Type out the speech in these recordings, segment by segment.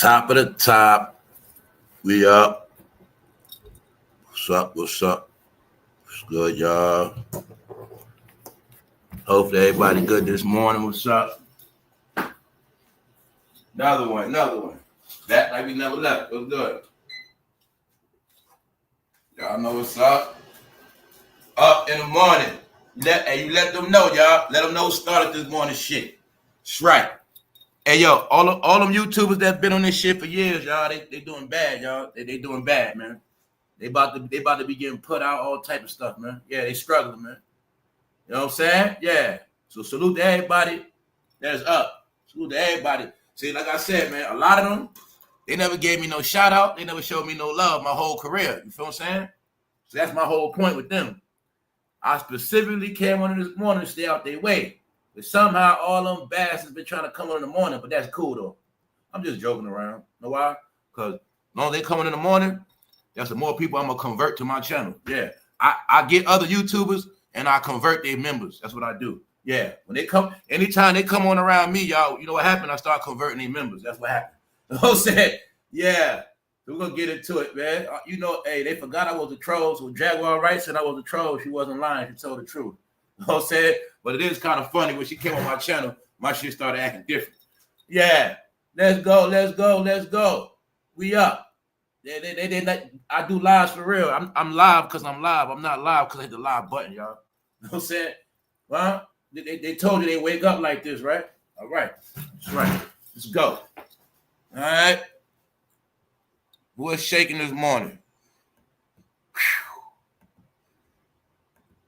Top of the top. We up. What's up? What's up? What's good, y'all? Hopefully everybody good this morning. What's up? Another one. That like we never left. What's good? Y'all know what's up. Up in the morning. You let them know, y'all. Let them know who started this morning shit. That's right. Hey, yo, all them YouTubers that's been on this shit for years, y'all, they doing bad, y'all. They doing bad, man. They about to be getting put out, all type of stuff, man. Yeah, they struggling, man. You know what I'm saying? Yeah. So salute to everybody that's up. Salute to everybody. See, like I said, man, a lot of them, they never gave me no shout out. They never showed me no love my whole career. You feel what I'm saying? So that's my whole point with them. I specifically came on this morning to stay out their way. But somehow all them bastards been trying to come on in the morning, but that's cool though. I'm just joking around. You know why? Because as long as they coming in the morning, that's the more people I'm gonna convert to my channel. Yeah. I get other YouTubers and I convert their members. That's what I do. Yeah. When they come, anytime they come on around me, y'all, you know what happened? I start converting their members. That's what happened. You know what I'm saying? Yeah. We're gonna get into it, man. You know, hey, they forgot I was a troll. So Jaguar Wright said I was a troll. She wasn't lying. She told the truth. You know what I'm saying? But it is kind of funny when she came on my channel, my shit started acting different. Yeah. Let's go. We up. I do lives for real. I'm live because I'm live. I'm not live because I hit the live button, y'all. You know what I'm saying? Well, they told you they wake up like this, right? All right. That's right. Let's go. All right. What's shaking this morning? Whew.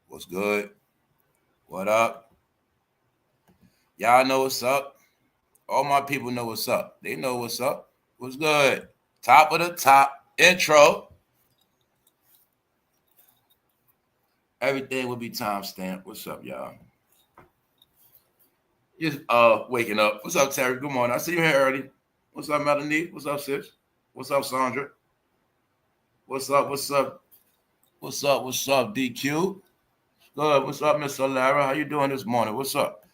What's good? What up? Y'all know what's up. All my people know what's up. They know what's up. What's good? Top of the top. Intro. Everything will be timestamped. What's up, y'all? Just waking up. What's up, Terry? Good morning. I see you here early. What's up, Melanie? What's up, sis? What's up, Sandra? What's up, DQ? Good. What's up, Miss Lara? How you doing this morning? What's up?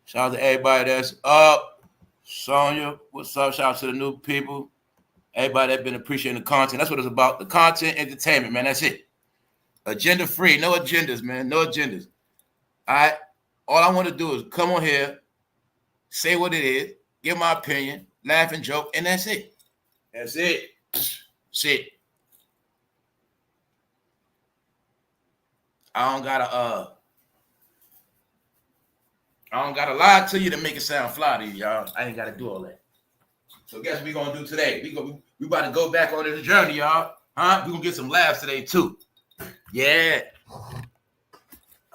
Shout out to everybody that's up. Sonya, what's up? Shout out to the new people. Everybody that's been appreciating the content. That's what it's about. The content, entertainment, man. That's it. Agenda free. No agendas, man. No agendas. All right? All I want to do is come on here, say what it is, give my opinion, laugh and joke, and that's it. That's it. That's it. I don't gotta lie to you to make it sound fly to you, y'all. I ain't gotta do all that. So guess what we gonna do today? We about to go back on this journey, y'all. Huh? We gonna get some laughs today too. Yeah. I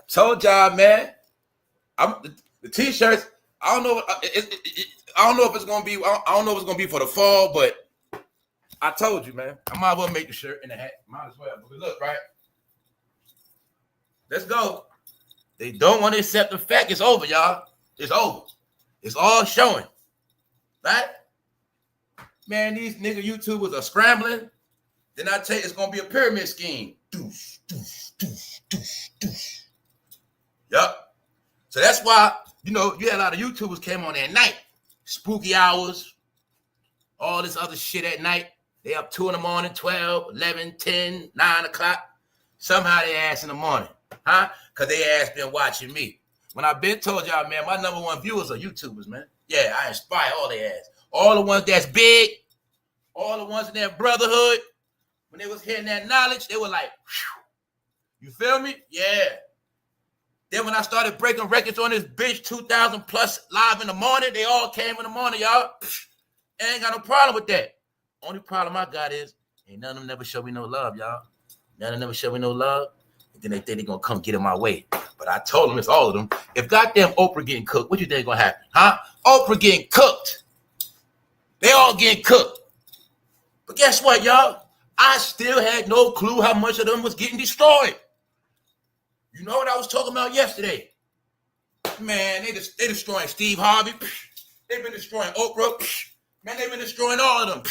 told y'all, man. The t-shirts. I don't know. I don't know if it's gonna be. I don't know if it's gonna be for the fall, but I told you, man. I might as well make the shirt and the hat. Might as well. But look, right. Let's go. They don't want to accept the fact it's over, y'all. It's over. It's all showing. Right? Man, these nigga YouTubers are scrambling. Then I tell you, it's going to be a pyramid scheme. Doosh, doosh, doosh, doosh, doosh. Yup. So that's why, you know, you had a lot of YouTubers came on at night. Spooky hours. All this other shit at night. They up 2 in the morning, 12, 11, 10, 9 o'clock. Somehow they ass in the morning. Huh? Because they ass been watching me. When I've been told y'all, man, my number one viewers are YouTubers, man. Yeah, I inspire all their ass. All the ones that's big, all the ones in their brotherhood, when they was hearing that knowledge, they were like, whew. You feel me? Yeah. Then when I started breaking records on this bitch, 2,000 plus live in the morning, they all came in the morning, y'all. I ain't got no problem with that. Only problem I got is, ain't none of them never show me no love, y'all. None of them never show me no love. And then they think they're going to come get in my way. But I told them, it's all of them. If goddamn Oprah getting cooked, what you think going to happen? Huh? Oprah getting cooked. They all getting cooked. But guess what, y'all? I still had no clue how much of them was getting destroyed. You know what I was talking about yesterday? Man, they destroying Steve Harvey. They've been destroying Oprah. Man, they've been destroying all of them.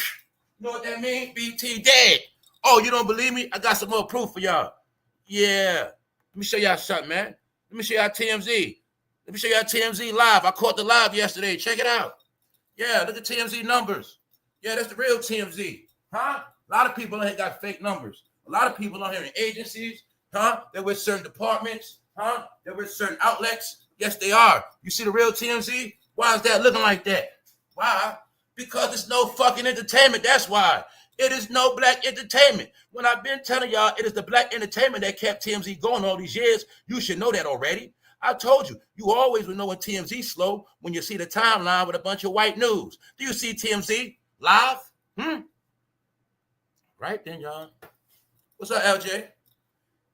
You know what that means? BT dead. Oh, you don't believe me? I got some more proof for y'all. Yeah. Let me show y'all something, man. Let me show y'all TMZ. Let me show y'all TMZ live. I caught the live yesterday. Check it out. Yeah, look at TMZ numbers. Yeah, that's the real TMZ. Huh? A lot of people on here got fake numbers. A lot of people on here in agencies, huh? They're with certain departments, huh? They're with certain outlets. Yes, they are. You see the real TMZ? Why is that looking like that? Why? Because it's no fucking entertainment. That's why. It is no black entertainment. When I've been telling y'all it is the black entertainment that kept TMZ going all these years, you should know that already. I told you, you always will know when TMZ slow when you see the timeline with a bunch of white news. Do you see TMZ live? Right then, y'all. What's up, LJ?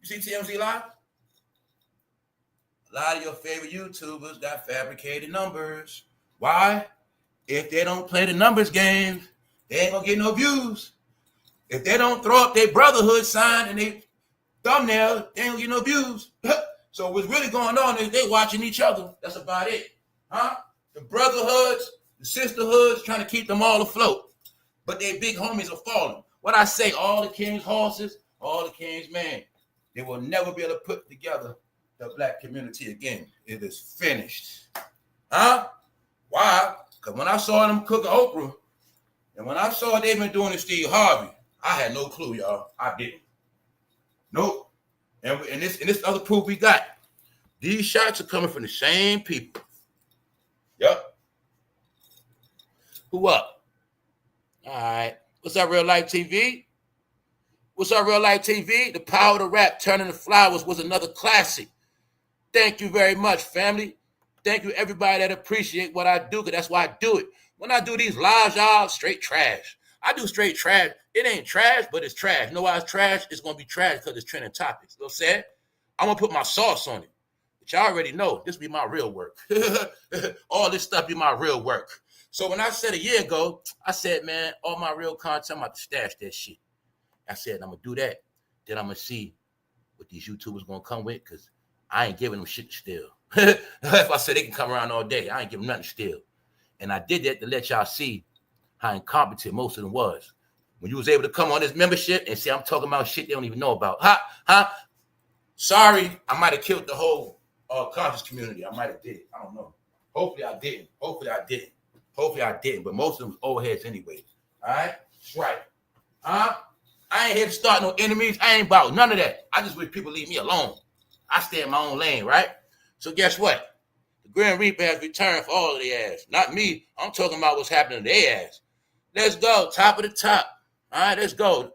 You see TMZ live? A lot of your favorite YouTubers got fabricated numbers. Why? If they don't play the numbers game, they ain't gonna get no views. If they don't throw up their brotherhood sign and they thumbnail, they ain't gonna get no views. So what's really going on is they watching each other. That's about it. Huh? The brotherhoods, the sisterhoods, trying to keep them all afloat. But their big homies are falling. What I say, all the king's horses, all the king's men, they will never be able to put together the black community again. It is finished. Huh? Why? Because when I saw them cook OPRAH, and when I saw they've been doing it Steve Harvey, I had no clue, y'all. I didn't. Nope. And this other proof we got. These shots are coming from the same people. Yep. Who up? All right. What's up, Real Life TV? What's up, Real Life TV? The Power of the Rap, Turning the Flowers was another classic. Thank you very much, family. Thank you, everybody that appreciate what I do, because that's why I do it. When I do these lives, y'all, straight trash. I do straight trash. It ain't trash, but it's trash. You know why it's trash? It's going to be trash because it's trending topics. You know what I'm saying? I'm going to put my sauce on it. But y'all already know this be my real work. All this stuff be my real work. So when I said a year ago, I said, man, all my real content, I'm about to stash that shit. I said, I'm going to do that. Then I'm going to see what these YouTubers going to come with, because I ain't giving them shit to steal. If I said they can come around all day, I ain't giving them nothing to steal. And I did that to let y'all see how incompetent most of them was. When you was able to come on this membership and say I'm talking about shit they don't even know about. Sorry, I might have killed the whole conscious community. I might have did it. I don't know. Hopefully I didn't. Hopefully I didn't. But most of them was old heads anyway. All right? That's right. I ain't here to start no enemies. I ain't about none of that. I just wish people leave me alone. I stay in my own lane, right? So guess what? The Grim Reaper has returned for all of their ass. Not me. I'm talking about what's happening to their ass. Let's go. Top of the top. All right, let's go.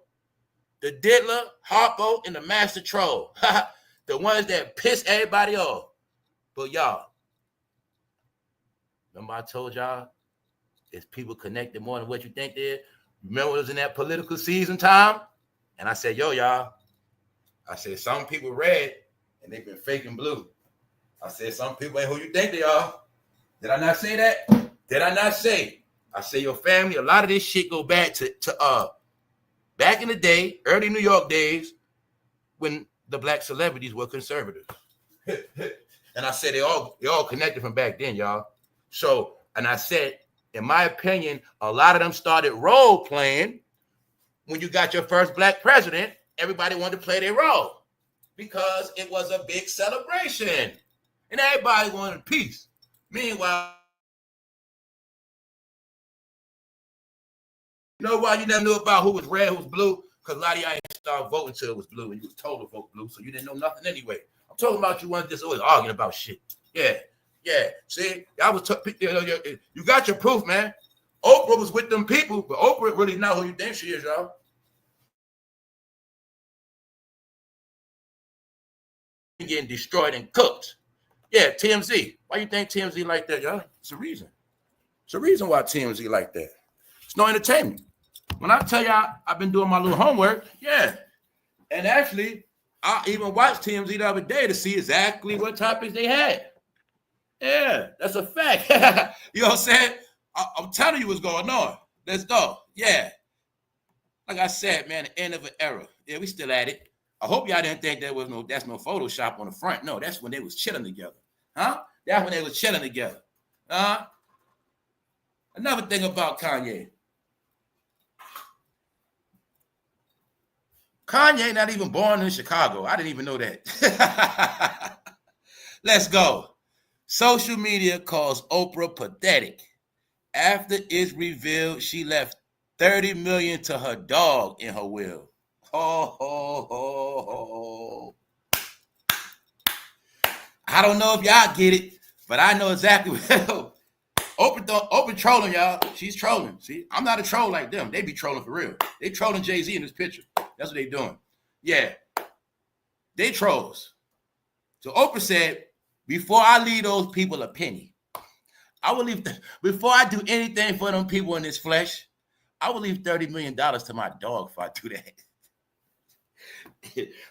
The Diddler, Harpo, and the Master Troll. The ones that piss everybody off. But y'all, remember I told y'all, it's people connected more than what you think they is? Remember it was in that political season time? And I said, yo, y'all. I said, some people red, and they've been faking blue. I said, some people ain't who you think they are. Did I not say that? Did I not say? I say, your family, a lot of this shit go back to back in the day, early New York days, when the black celebrities were conservatives. And I said, they all connected from back then, y'all. So, and I said, in my opinion, a lot of them started role playing when you got your first black president. Everybody wanted to play their role because it was a big celebration. And everybody wanted peace. Meanwhile, you know why you never knew about who was red, who was blue? Because a lot of y'all ain't started voting until it was blue, and you was told to vote blue, so you didn't know nothing anyway. I'm talking about you ones just always arguing about shit. Yeah. See, y'all was you got your proof, man. OPRAH was with them people, but OPRAH really not who you think she is, y'all. Getting destroyed and cooked. Yeah, TMZ. Why you think TMZ like that, y'all? It's a reason. It's a reason why TMZ like that. It's no entertainment. When I tell y'all I've been doing my little homework, yeah. And actually, I even watched TMZ the other day to see exactly what topics they had. Yeah, that's a fact. You know what I'm saying? I'm telling you what's going on. Let's go. Yeah. Like I said, man, the end of an era. Yeah, we still at it. I hope y'all didn't think that's no Photoshop on the front. No, that's when they was chilling together. Huh? That's when they was chilling together. Another thing about Kanye. Kanye not even born in Chicago. I didn't even know that. Let's go. Social media calls OPRAH pathetic after it's revealed she left $30 million to her dog in her will. Ho, ho, ho, ho. I don't know if y'all get it, but I know exactly what Oprah trolling, y'all. She's trolling. See, I'm not a troll like them. They be trolling for real. They trolling Jay-Z in this picture. That's what they doing. Yeah. They trolls. So Oprah said, before I leave those people a penny, I will leave, before I do anything for them people in this flesh, I will leave $30 million to my dog if I do that.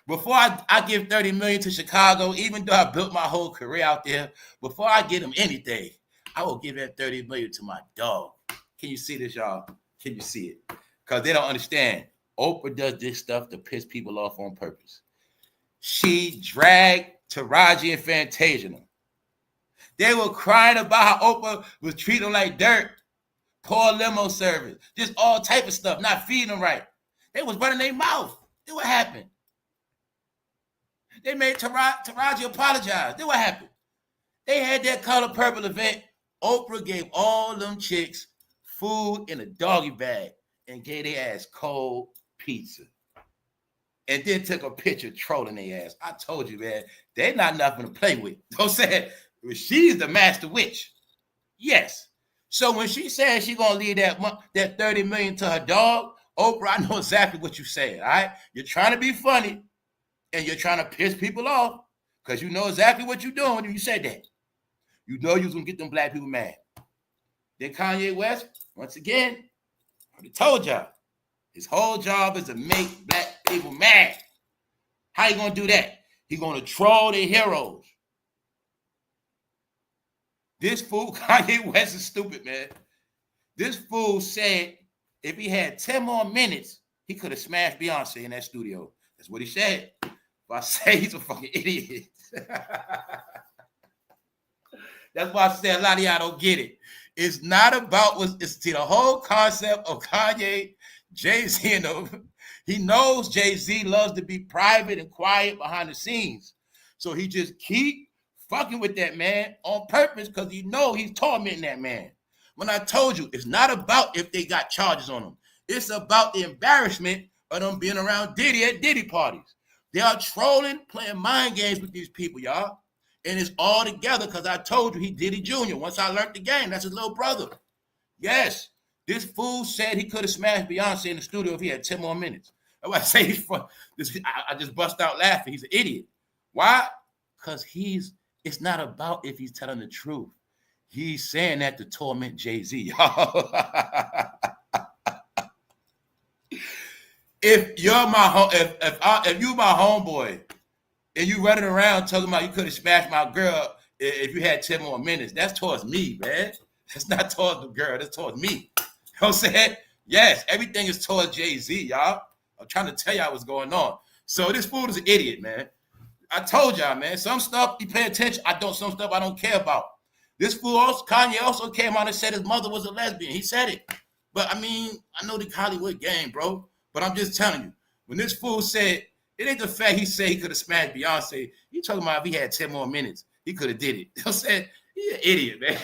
Before I give $30 million to Chicago, even though I built my whole career out there, before I give them anything, I will give that $30 million to my dog. Can you see this, y'all? Can you see it? Because they don't understand. Oprah does this stuff to piss people off on purpose. She dragged Taraji and Fantasia. They were crying about how Oprah was treating them like dirt, poor limo service, just all type of stuff, not feeding them right. They was running their mouth. Then what happened? They made Taraji apologize. Then what happened? They had that Color Purple event. Oprah gave all them chicks food in a doggy bag and gave their ass cold pizza. And then took a picture trolling their ass. I told you, man, they're not nothing to play with. Don't say it. She's the master witch. Yes. So when she said she's going to leave that $30 million to her dog, Oprah, I know exactly what you said, all right? You're trying to be funny, and you're trying to piss people off because you know exactly what you're doing when you said that. You know you was going to get them black people mad. Then Kanye West, once again, I already told y'all, his whole job is to make black people mad. How you going to do that? He's going to troll their heroes. This fool, Kanye West, is stupid, man. This fool said if he had 10 more minutes, he could have smashed Beyonce in that studio. That's what he said. But I say he's a fucking idiot. That's why I say a lot of y'all don't get it. It's not about the whole concept of Kanye, Jay-Z, and he knows Jay-Z loves to be private and quiet behind the scenes. So he just keep fucking with that man on purpose because he know he's tormenting that man. When I told you, it's not about if they got charges on them. It's about the embarrassment of them being around Diddy at Diddy parties. They are trolling, playing mind games with these people, y'all. And it's all together because I told you he Diddy Jr. Once I learned the game, that's his little brother. Yes, this fool said he could have smashed Beyonce in the studio if he had 10 more minutes. That's why I say he's fun. I just bust out laughing. He's an idiot. Why? Because it's not about if he's telling the truth. He's saying that to torment Jay-Z. If you're if you my homeboy and you running around talking about you could have smashed my girl if you had 10 more minutes, that's towards me, man. That's not towards the girl. That's towards me. You know what I'm saying? Yes, everything is towards Jay-Z, y'all. I'm trying to tell y'all what's going on. So this fool is an idiot, man. I told y'all, man. Some stuff you pay attention. Some stuff I don't care about. This fool Kanye also came out and said his mother was a lesbian. He said it. But I mean, I know the Hollywood game, bro. But I'm just telling you, when this fool said, it ain't the fact he said he could have smashed Beyonce. He talking about if he had 10 more minutes, he could have did it. I said, he's an idiot, man.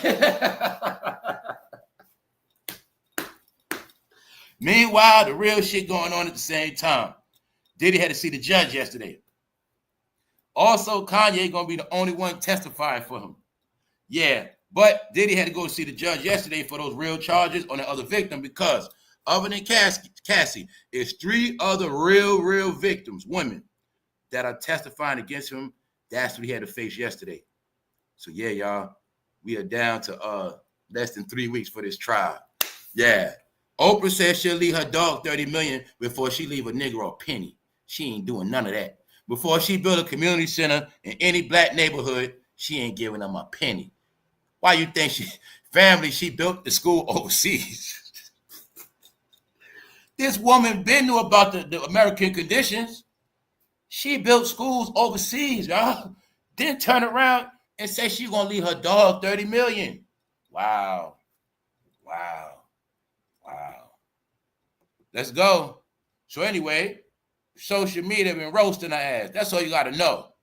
Meanwhile, the real shit going on at the same time. Diddy had to see the judge yesterday. Also, Kanye gonna be the only one testifying for him. Yeah, but Diddy had to go see the judge yesterday for those real charges on the other victim because other than Cassie, it's 3 other real victims, women, that are testifying against him. That's what he had to face yesterday. So yeah, y'all, we are down to less than 3 weeks for this trial. Yeah. Oprah says she'll leave her dog $30 million before she leave a nigga a penny. She ain't doing none of that. Before she build a community center in any black neighborhood, she ain't giving them a penny. Why you think she built the school overseas? This woman been knew about the American conditions. She built schools overseas, y'all. Then turn around and say she's gonna leave her dog $30 million. Wow. Let's go. So anyway, social media been roasting her ass. That's all you gotta know.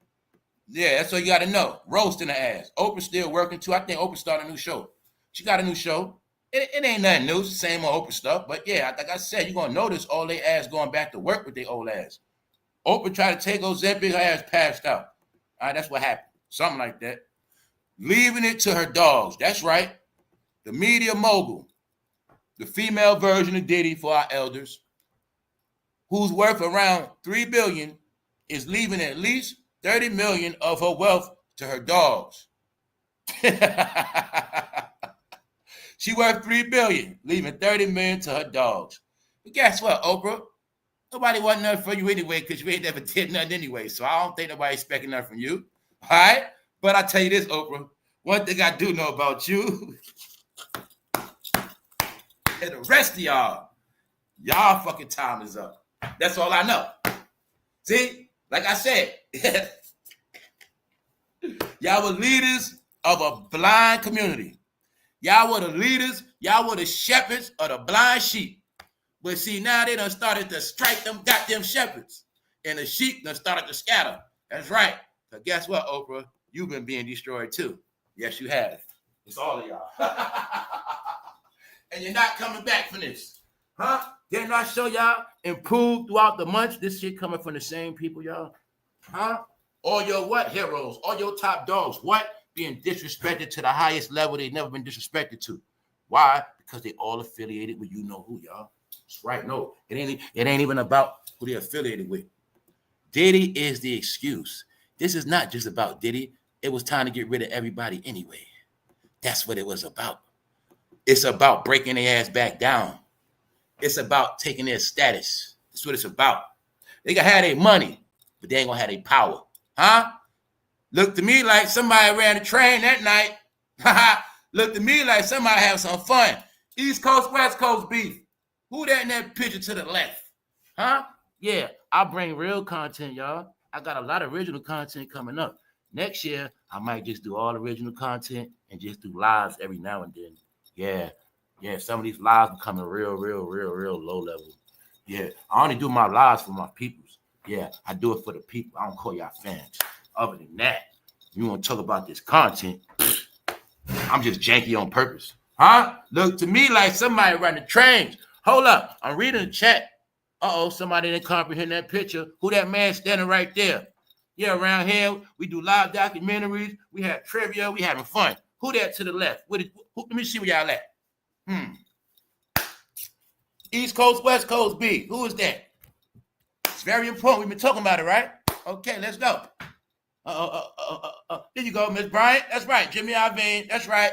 Yeah, that's all you gotta know. Roasting her ass. Oprah still working too. I think Oprah started a new show. She got a new show. It ain't nothing new. It's the same old Oprah stuff. But yeah, like I said, you're going to notice all they ass going back to work with their old ass. Oprah tried to take Ozempic, her ass passed out. All right, that's what happened. Something like that. Leaving it to her dogs. That's right. The media mogul, the female version of Diddy for our elders, who's worth around $3 billion, is leaving at least $30 million of her wealth to her dogs. She worth $3 billion, leaving $30 million to her dogs. But guess what, Oprah? Nobody want nothing from you anyway, because you ain't never did nothing anyway. So I don't think nobody expecting nothing from you. All right? But I tell you this, Oprah, one thing I do know about you and the rest of y'all fucking time is up. That's all I know. See? Like I said, y'all were leaders of a blind community. Y'all were the leaders. Y'all were the shepherds of the blind sheep. But see, now they done started to strike them goddamn shepherds. And the sheep done started to scatter. That's right. So guess what, Oprah? You've been being destroyed too. Yes, you have. It's all of y'all. And you're not coming back from this. Huh? Didn't I show y'all improve throughout the months? This shit coming from the same people, y'all. Huh? All your what heroes? All your top dogs. What? Being disrespected to the highest level they've never been disrespected to. Why? Because they all affiliated with you know who, y'all. That's right. No, it ain't even about who they're affiliated with. Diddy is the excuse. This is not just about Diddy. It was time to get rid of everybody anyway. That's what it was about. It's about breaking their ass back down. It's about taking their status. That's what it's about. They gonna have their money, but they ain't gonna have their power. Huh? Looked to me like somebody ran a train that night. Looked to me like somebody had some fun. East Coast, West Coast beef. Who that in that picture to the left? Huh? Yeah, I bring real content, y'all. I got a lot of original content coming up. Next year, I might just do all original content and just do lives every now and then. Yeah, some of these lives becoming real low level. Yeah, I only do my lives for my peoples. Yeah, I do it for the people. I don't call y'all fans. Other than that, you want to talk about this content, I'm just janky on purpose. Huh? Look to me like somebody running trains. Hold up. I'm reading the chat. Uh-oh, somebody didn't comprehend that picture. Who that man standing right there? Yeah, around here, we do live documentaries. We have trivia. We having fun. Who that to the left? Let me see where y'all at. East Coast, West Coast B. Who is that? It's very important. We've been talking about it, right? Okay, let's go. There you go, Miss Bryant. That's right. Jimmy Iovine. That's right.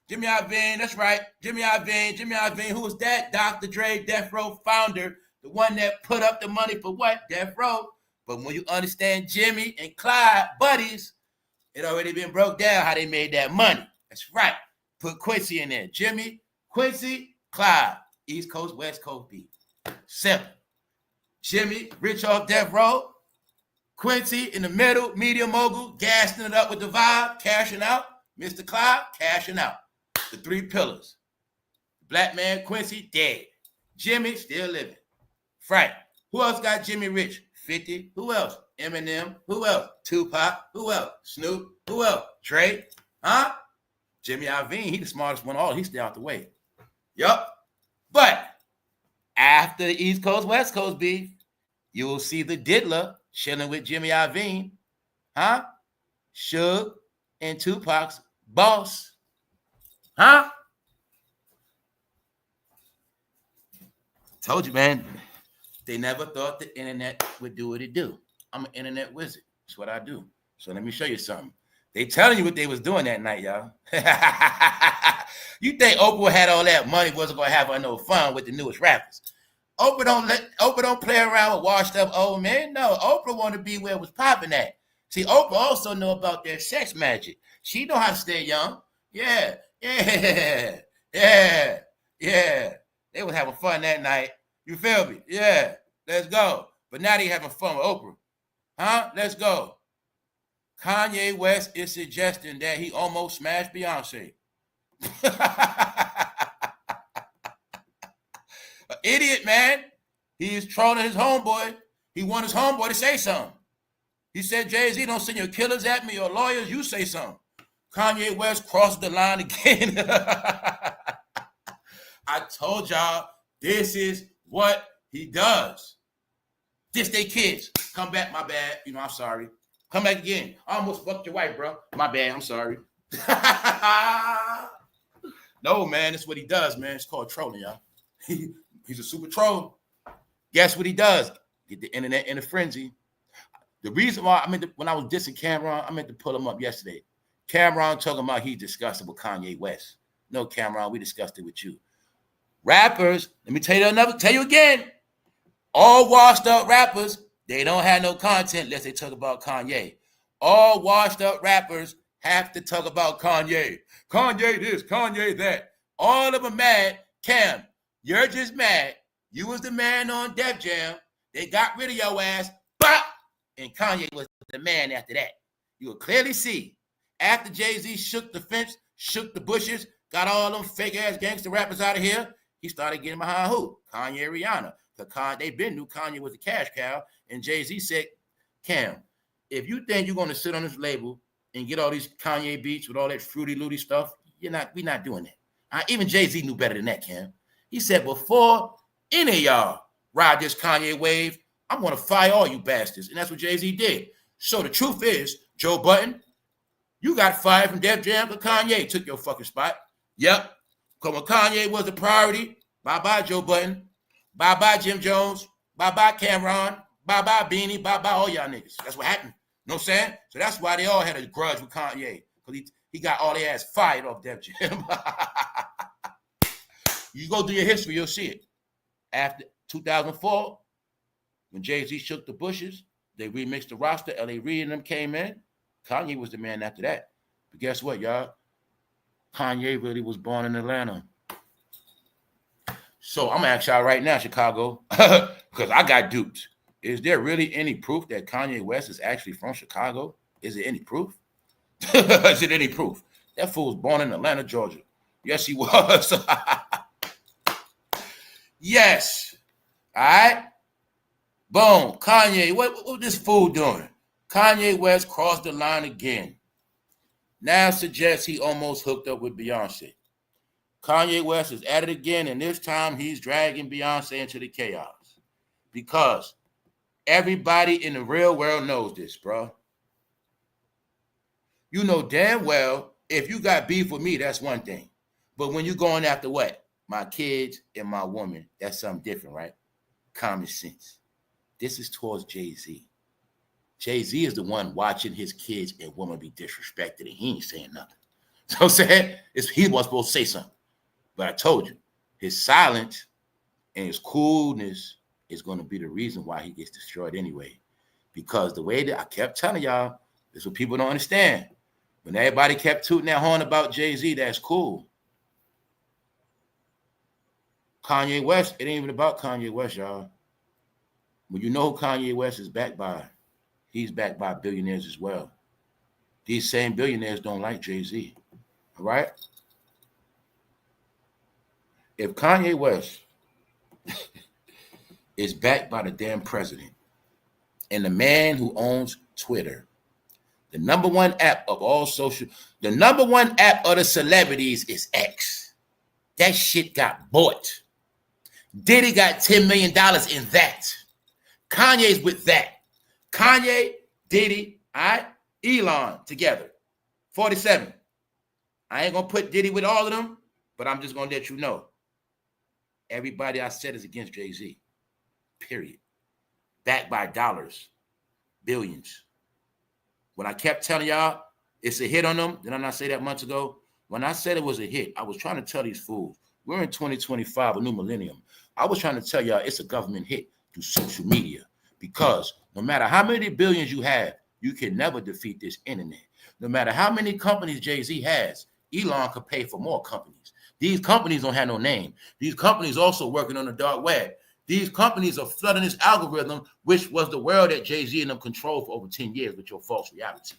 Jimmy Iovine. That's right. Jimmy Iovine. Who was that? Dr. Dre, Death Row founder. The one that put up the money for what? Death Row. But when you understand Jimmy and Clyde, buddies, it already been broke down how they made that money. That's right. Put Quincy in there. Jimmy, Quincy, Clyde. East Coast, West Coast B. Simple. Jimmy, rich off Death Row. Quincy in the middle, media mogul, gassing it up with the vibe, cashing out. Mr. Clyde, cashing out. The three pillars. Black man, Quincy, dead. Jimmy, still living. Frank. Who else got Jimmy rich? 50. Who else? Eminem. Who else? Tupac. Who else? Snoop. Who else? Dre. Huh? Jimmy Iovine, he the smartest one all. He stay out the way. Yup. But after the East Coast, West Coast beef, you will see the diddler chilling with Jimmy Iovine. Huh? Suge and Tupac's boss. Huh? Told you, man. They never thought the internet would do what it do. I'm an internet wizard. That's what I do. So let me show you something. They telling you what they was doing that night, y'all. You think Oprah had all that money, wasn't gonna have no fun with the newest rappers? Oprah don't play around with washed up old men. No, Oprah want to be where it was popping at. See, Oprah also know about their sex magic. She know how to stay young. Yeah. They was having fun that night. You feel me? Yeah, let's go. But now they having fun with Oprah. Huh? Let's go. Kanye West is suggesting that he almost smashed Beyonce. An idiot, man. He is trolling his homeboy. He want his homeboy to say something. He said, Jay-Z, don't send your killers at me or lawyers. You say something. Kanye West crossed the line again. I told y'all this is what he does. This they kids. Come back, my bad. You know, I'm sorry. Come back again. I almost fucked your wife, bro. My bad, I'm sorry. No, man, that's what he does, man. It's called trolling, y'all. He's a super troll. Guess what he does? Get the internet in a frenzy. The reason why when I was dissing Cameron, I meant to pull him up yesterday. Cameron talking about he discussed it with Kanye West. No, Cameron, we discussed it with you. Rappers, let me tell you again. All washed up rappers, they don't have no content unless they talk about Kanye. All washed up rappers have to talk about Kanye. Kanye this, Kanye that. All of them mad. Cam, you're just mad. You was the man on Def Jam. They got rid of your ass. Bop! And Kanye was the man after that. You will clearly see. After Jay-Z shook the fence, shook the bushes, got all them fake-ass gangster rappers out of here, he started getting behind who? Kanye, Rihanna. Because they been knew Kanye was a cash cow. And Jay-Z said, Cam, if you think you're going to sit on this label and get all these Kanye beats with all that fruity-looty stuff, we're not doing that. Even Jay-Z knew better than that, Cam. He said, before any of y'all ride this Kanye wave, I'm going to fire all you bastards. And that's what Jay-Z did. So the truth is, Joe Budden, you got fired from Def Jam because Kanye took your fucking spot. Yep. Because when Kanye was the priority, bye-bye Joe Budden, bye-bye Jim Jones, bye-bye Cameron, bye-bye Beanie, bye-bye all y'all niggas. That's what happened. You know what I'm saying? So that's why they all had a grudge with Kanye. Because he got all their ass fired off Def Jam. You go do your history, you'll see it. After 2004, when Jay-Z shook the bushes, they remixed the roster, L.A. Reid and them came in. Kanye was the man after that. But guess what, y'all? Kanye really was born in Atlanta. So I'm going to ask y'all right now, Chicago, because I got duped. Is there really any proof that Kanye West is actually from Chicago? Is there any proof? Is it any proof? That fool was born in Atlanta, Georgia. Yes, he was. Yes. All right. Boom. Kanye, what this fool doing? Kanye West crossed the line again. Now suggests he almost hooked up with Beyonce. Kanye West is at it again, and this time he's dragging Beyonce into the chaos. Because everybody in the real world knows this, bro. You know damn well, if you got beef with me, that's one thing. But when you're going after what? My kids and my woman, that's something different, right? Common sense. This is towards Jay-Z. Jay-Z is the one watching his kids and woman be disrespected, and he ain't saying nothing. So I'm saying, he was supposed to say something. But I told you, his silence and his coolness is going to be the reason why he gets destroyed anyway. Because the way that I kept telling y'all, this is what people don't understand. When everybody kept tooting that horn about Jay-Z, that's cool. Kanye West, it ain't even about Kanye West, y'all. When you know who Kanye West is backed by, he's backed by billionaires as well. These same billionaires don't like Jay-Z, all right? If Kanye West is backed by the damn president and the man who owns Twitter, the number one app of all social, the number one app of the celebrities is X. That shit got bought. Diddy got $10 million in that. Kanye's with that. Kanye, Diddy, all right, Elon together. 47. I ain't going to put Diddy with all of them, but I'm just going to let you know. Everybody I said is against Jay-Z. Period. Backed by dollars. Billions. When I kept telling y'all it's a hit on them, did I not say that months ago? When I said it was a hit, I was trying to tell these fools, we're in 2025, a new millennium. I was trying to tell y'all it's a government hit through social media because no matter how many billions you have, you can never defeat this internet. No matter how many companies Jay-Z has, Elon could pay for more companies. These companies don't have no name. These companies also working on the dark web. These companies are flooding this algorithm, which was the world that Jay-Z and them controlled for over 10 years with your false reality.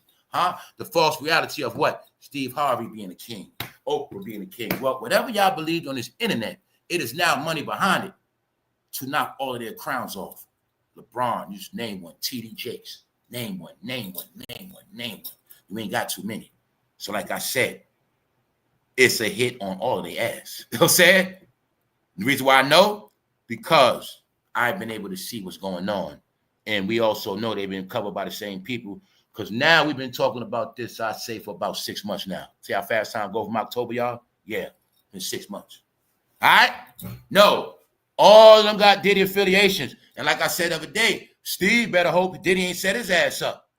The false reality of what? Steve Harvey being a king, Oprah being a king. Well, whatever y'all believed on this internet, it is now money behind it to knock all of their crowns off. LeBron, you just name one. TD Jakes, name one, name one, name one, name one. You ain't got too many. So like I said, it's a hit on all of their ass. You know what I'm saying? The reason why I know, because I've been able to see what's going on. And we also know they've been covered by the same people. Because now we've been talking about this, I'd say, for about 6 months now. See how fast time go from October, y'all? Yeah, in 6 months. All right? No, all of them got Diddy affiliations. And like I said the other day, Steve better hope Diddy ain't set his ass up.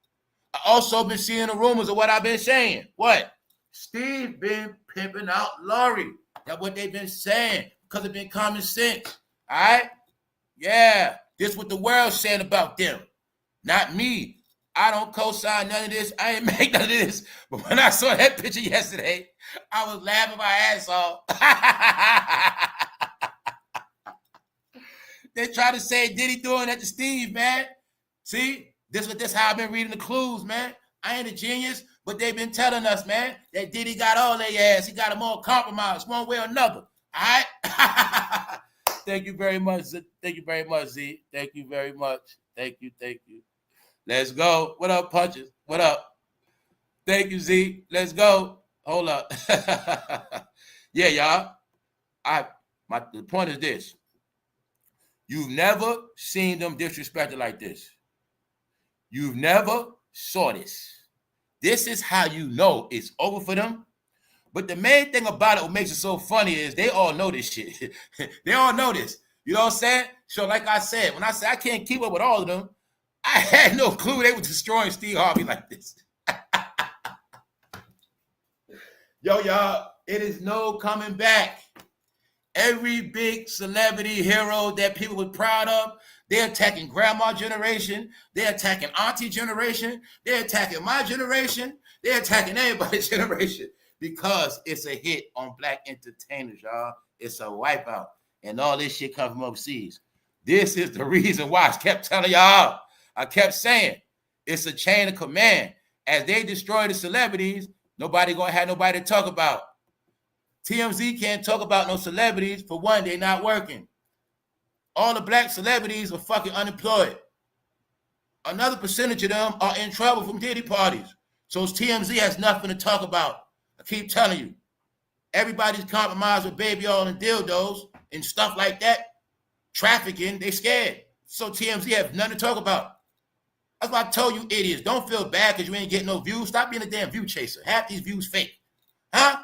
I also been seeing the rumors of what I've been saying. What? Steve been pimping out Lori. That's what they've been saying because it's been common sense. All right? Yeah, this is what the world's saying about them. Not me. I don't co-sign none of this. I ain't make none of this. But when I saw that picture yesterday, I was laughing my ass off. They try to say Diddy doing that to Steve, man. See, this how I've been reading the clues, man. I ain't a genius, but they've been telling us, man, that Diddy got all their ass. He got them all compromised one way or another. All right? Thank you very much. Thank you very much, Z. Thank you very much. Thank you. Thank you. Let's go. What up, Punches? What up? Thank you, Z. Let's go. Hold up. Yeah, y'all. The point is this. You've never seen them disrespected like this. You've never saw this. This is how you know it's over for them. But the main thing about it, what makes it so funny is they all know this shit. They all know this. You know what I'm saying? So like I said, when I say I can't keep up with all of them, I had no clue they were destroying Steve Harvey like this. Yo, y'all, it is no coming back. Every big celebrity hero that people were proud of, they're attacking grandma generation. They're attacking auntie generation. They're attacking my generation. They're attacking everybody's generation because it's a hit on black entertainers, y'all. It's a wipeout. And all this shit comes from overseas. This is the reason why I kept telling y'all. I kept saying it's a chain of command. As they destroy the celebrities, nobody gonna have nobody to talk about. TMZ can't talk about no celebrities. For one, they're not working. All the black celebrities are fucking unemployed. Another percentage of them are in trouble from Diddy parties. So TMZ has nothing to talk about. I keep telling you. Everybody's compromised with baby oil and dildos and stuff like that. Trafficking, they scared. So TMZ have nothing to talk about. That's why I told you idiots, don't feel bad because you ain't getting no views. Stop being a damn view chaser. Half these views fake. Huh?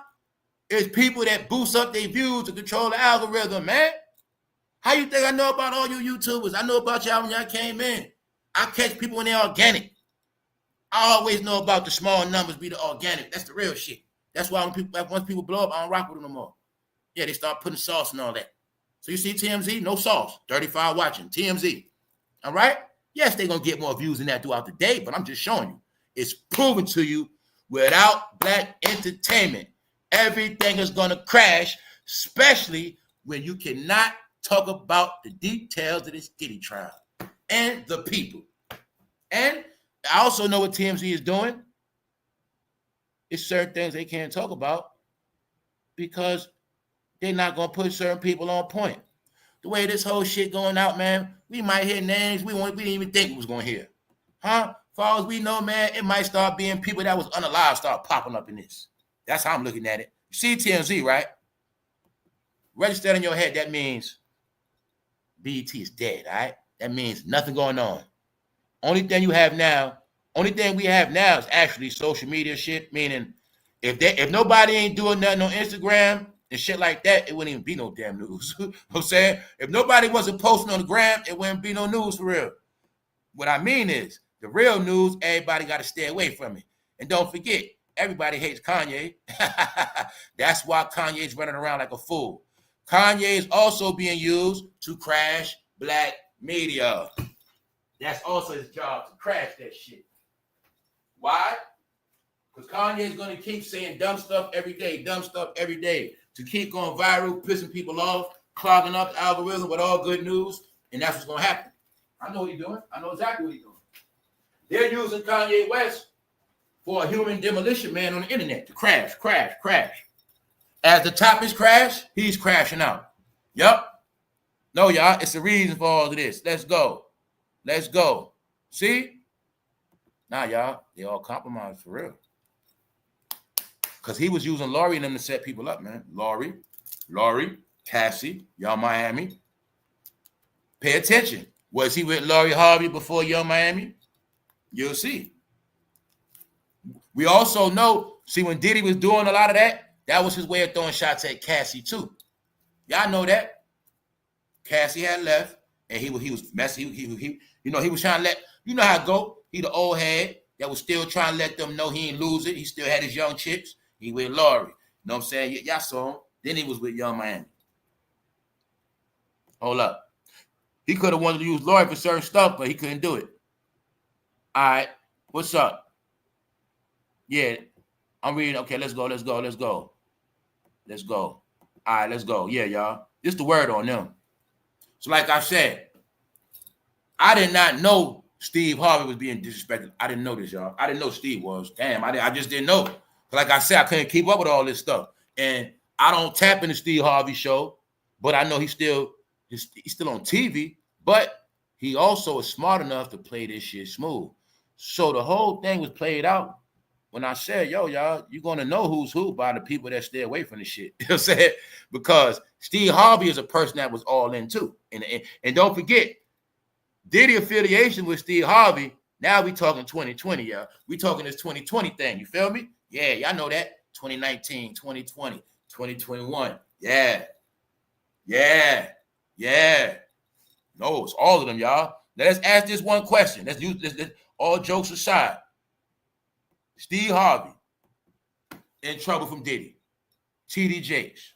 It's people that boost up their views to control the algorithm, man. How you think I know about all you YouTubers? I know about y'all when y'all came in. I catch people when they're organic. I always know about the small numbers be the organic. That's the real shit. That's why once people blow up, I don't rock with them no more. Yeah, they start putting sauce and all that. So you see TMZ, no sauce. 35 watching, TMZ. All right? Yes, they're going to get more views than that throughout the day, but I'm just showing you. It's proven to you without black entertainment, everything is going to crash, especially when you cannot talk about the details of this Diddy trial and the people. And I also know what TMZ is doing. It's certain things they can't talk about because they're not going to put certain people on point. The way this whole shit going out, man, we might hear names we didn't even think we was going to hear. Huh? Far as we know, man, it might start being people that was unalive start popping up in this. That's how I'm looking at it. You see TMZ, right? Register that in your head. That means BET is dead, all right? That means nothing going on. Only thing we have now is actually social media shit, meaning if nobody ain't doing nothing on Instagram and shit like that, it wouldn't even be no damn news. You know what I'm saying? If nobody wasn't posting on the gram, it wouldn't be no news for real. What I mean is, the real news, everybody got to stay away from it. And don't forget, everybody hates Kanye. That's why Kanye's running around like a fool. Kanye is also being used to crash black media. That's also his job, to crash that shit. Why? Because Kanye is going to keep saying dumb stuff every day, to keep going viral, pissing people off, clogging up the algorithm with all good news, and that's what's going to happen. I know what he's doing. I know exactly what he's doing. They're using Kanye West for a human demolition man on the internet to crash. As the topics crash, he's crashing out. Yup. No, y'all, it's the reason for all of this. Let's go. See? Nah, y'all, they all compromised for real. Because he was using Lori and them to set people up, man. Lori. Cassie, Young Miami. Pay attention. Was he with Lori Harvey before Young Miami? You'll see. We also know, see, when Diddy was doing a lot of that, that was his way of throwing shots at Cassie too. Y'all know that. Cassie had left, and he was messy. He was trying to let, you know how it go. He the old head that was still trying to let them know he ain't lose it. He still had his young chicks. He with Lori. You know what I'm saying? Y'all saw him. Then he was with Young Miami. Hold up. He could have wanted to use Lori for certain stuff, but he couldn't do it. All right. What's up? Yeah. I'm reading. Okay, let's go. All right, let's go. Yeah, y'all. This the word on them. So like I said, I did not know Steve Harvey was being disrespected. I didn't know this, y'all. I didn't know Steve was. Damn, I just didn't know. Like I said, I couldn't keep up with all this stuff. And I don't tap into Steve Harvey show, but I know he's still on TV, but he also is smart enough to play this shit smooth. So the whole thing was played out when I said, yo, y'all, you're going to know who's who by the people that stay away from the shit. You know what I'm saying? Because Steve Harvey is a person that was all in too. And don't forget, Diddy affiliation with Steve Harvey, now we talking 2020, y'all. We talking this 2020 thing. You feel me? Yeah, y'all know that. 2019, 2020, 2021. Yeah. No, it's all of them, y'all. Let's ask this one question. Let's use this all jokes aside. Steve Harvey in trouble from Diddy. TD Jakes,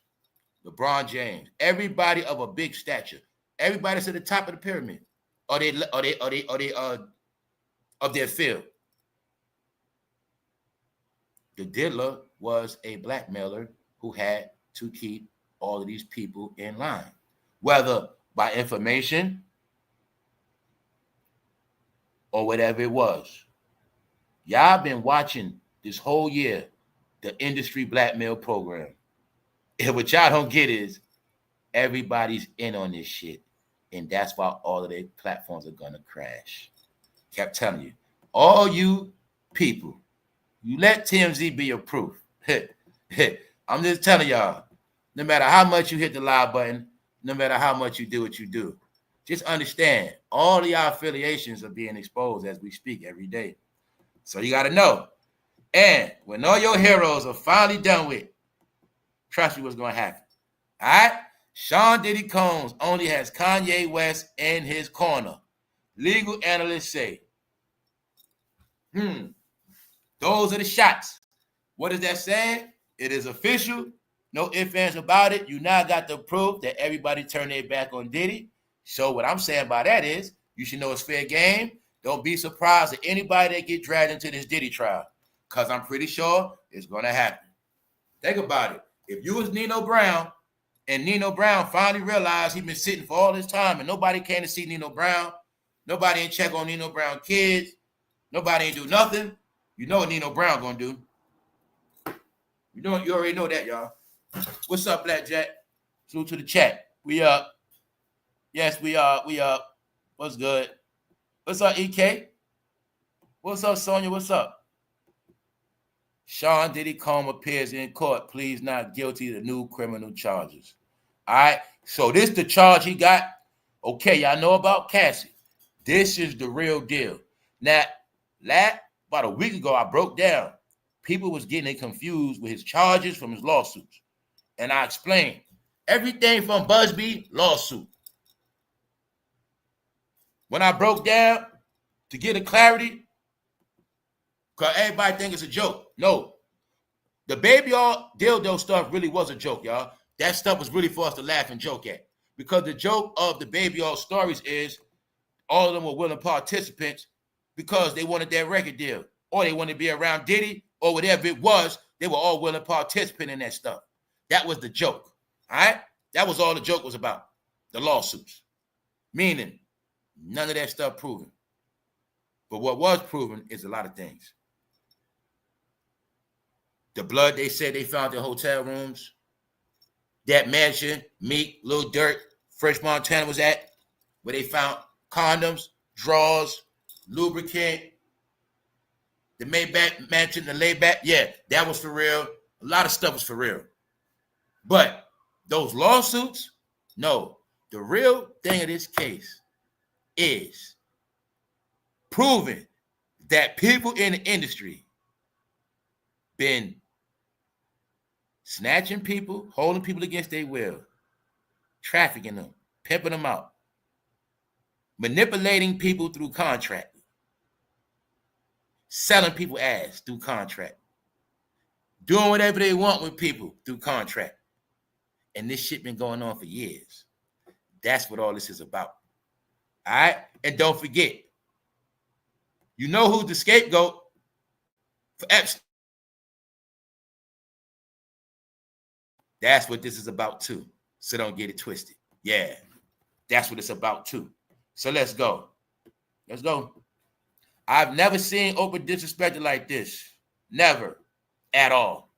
LeBron James, everybody of a big stature, everybody that's at the top of the pyramid, are they of their field. The diddler was a blackmailer who had to keep all of these people in line, whether by information or whatever it was. Y'all been watching this whole year the industry blackmail program. And what y'all don't get is everybody's in on this shit. And that's why all of their platforms are going to crash. Kept telling you, all you people, you let TMZ be your proof. I'm just telling y'all, no matter how much you hit the live button, no matter how much you do what you do, just understand all of y'all affiliations are being exposed as we speak every day. So you got to know. And when all your heroes are finally done with, trust me what's going to happen. All right? Sean Diddy Combs only has Kanye West in his corner. Legal analysts say, those are the shots. What is that saying? It is official. No ifs, ands about it. You now got the proof that everybody turned their back on Diddy. So what I'm saying by that is, you should know it's fair game. Don't be surprised at anybody that get dragged into this Diddy trial, because I'm pretty sure it's going to happen. Think about it. If you was Nino Brown, and Nino Brown finally realized he'd been sitting for all this time, and nobody came to see Nino Brown, nobody ain't check on Nino Brown kids, nobody ain't do nothing, you know what Nino Brown going to do. You already know that, y'all. What's up, Blackjack? Salute to the chat. We up. Yes, we are. We up. What's good? What's up, EK? What's up, Sonia? What's up? Sean Diddy Combs appears in court, pleads not guilty to new criminal charges. All right, so this the charge he got. Okay, y'all know about Cassie. This is the real deal. Now, about a week ago, I broke down. People was getting confused with his charges from his lawsuits. And I explained everything from Busby lawsuit. When I broke down to get a clarity, because everybody think it's a joke. No. The baby all dildo stuff really was a joke, y'all. That stuff was really for us to laugh and joke at. Because the joke of the baby all stories is all of them were willing participants because they wanted that record deal. Or they wanted to be around Diddy or whatever it was. They were all willing participant in that stuff. That was the joke. All right? That was all the joke was about. The lawsuits. Meaning, none of that stuff proven. But what was proven is a lot of things. The blood they said they found in hotel rooms. That mansion, Meek, Lil Durk, Fresh Montana was at, where they found condoms, drawers, lubricant, the Maybach mansion, the layback. Yeah, that was for real. A lot of stuff was for real. But Those lawsuits, no. The real thing of this case is proving that people in the industry been snatching people, holding people against their will, trafficking them, pimping them out, manipulating people through contract, selling people ass through contract, doing whatever they want with people through contract. And this shit been going on for years. That's what all this is about. All right? And don't forget, you know who's the scapegoat for Epstein. That's what this is about too. So don't get it twisted. Yeah, that's what it's about too. So let's go. Let's go. I've never seen Oprah disrespected like this. Never. At all.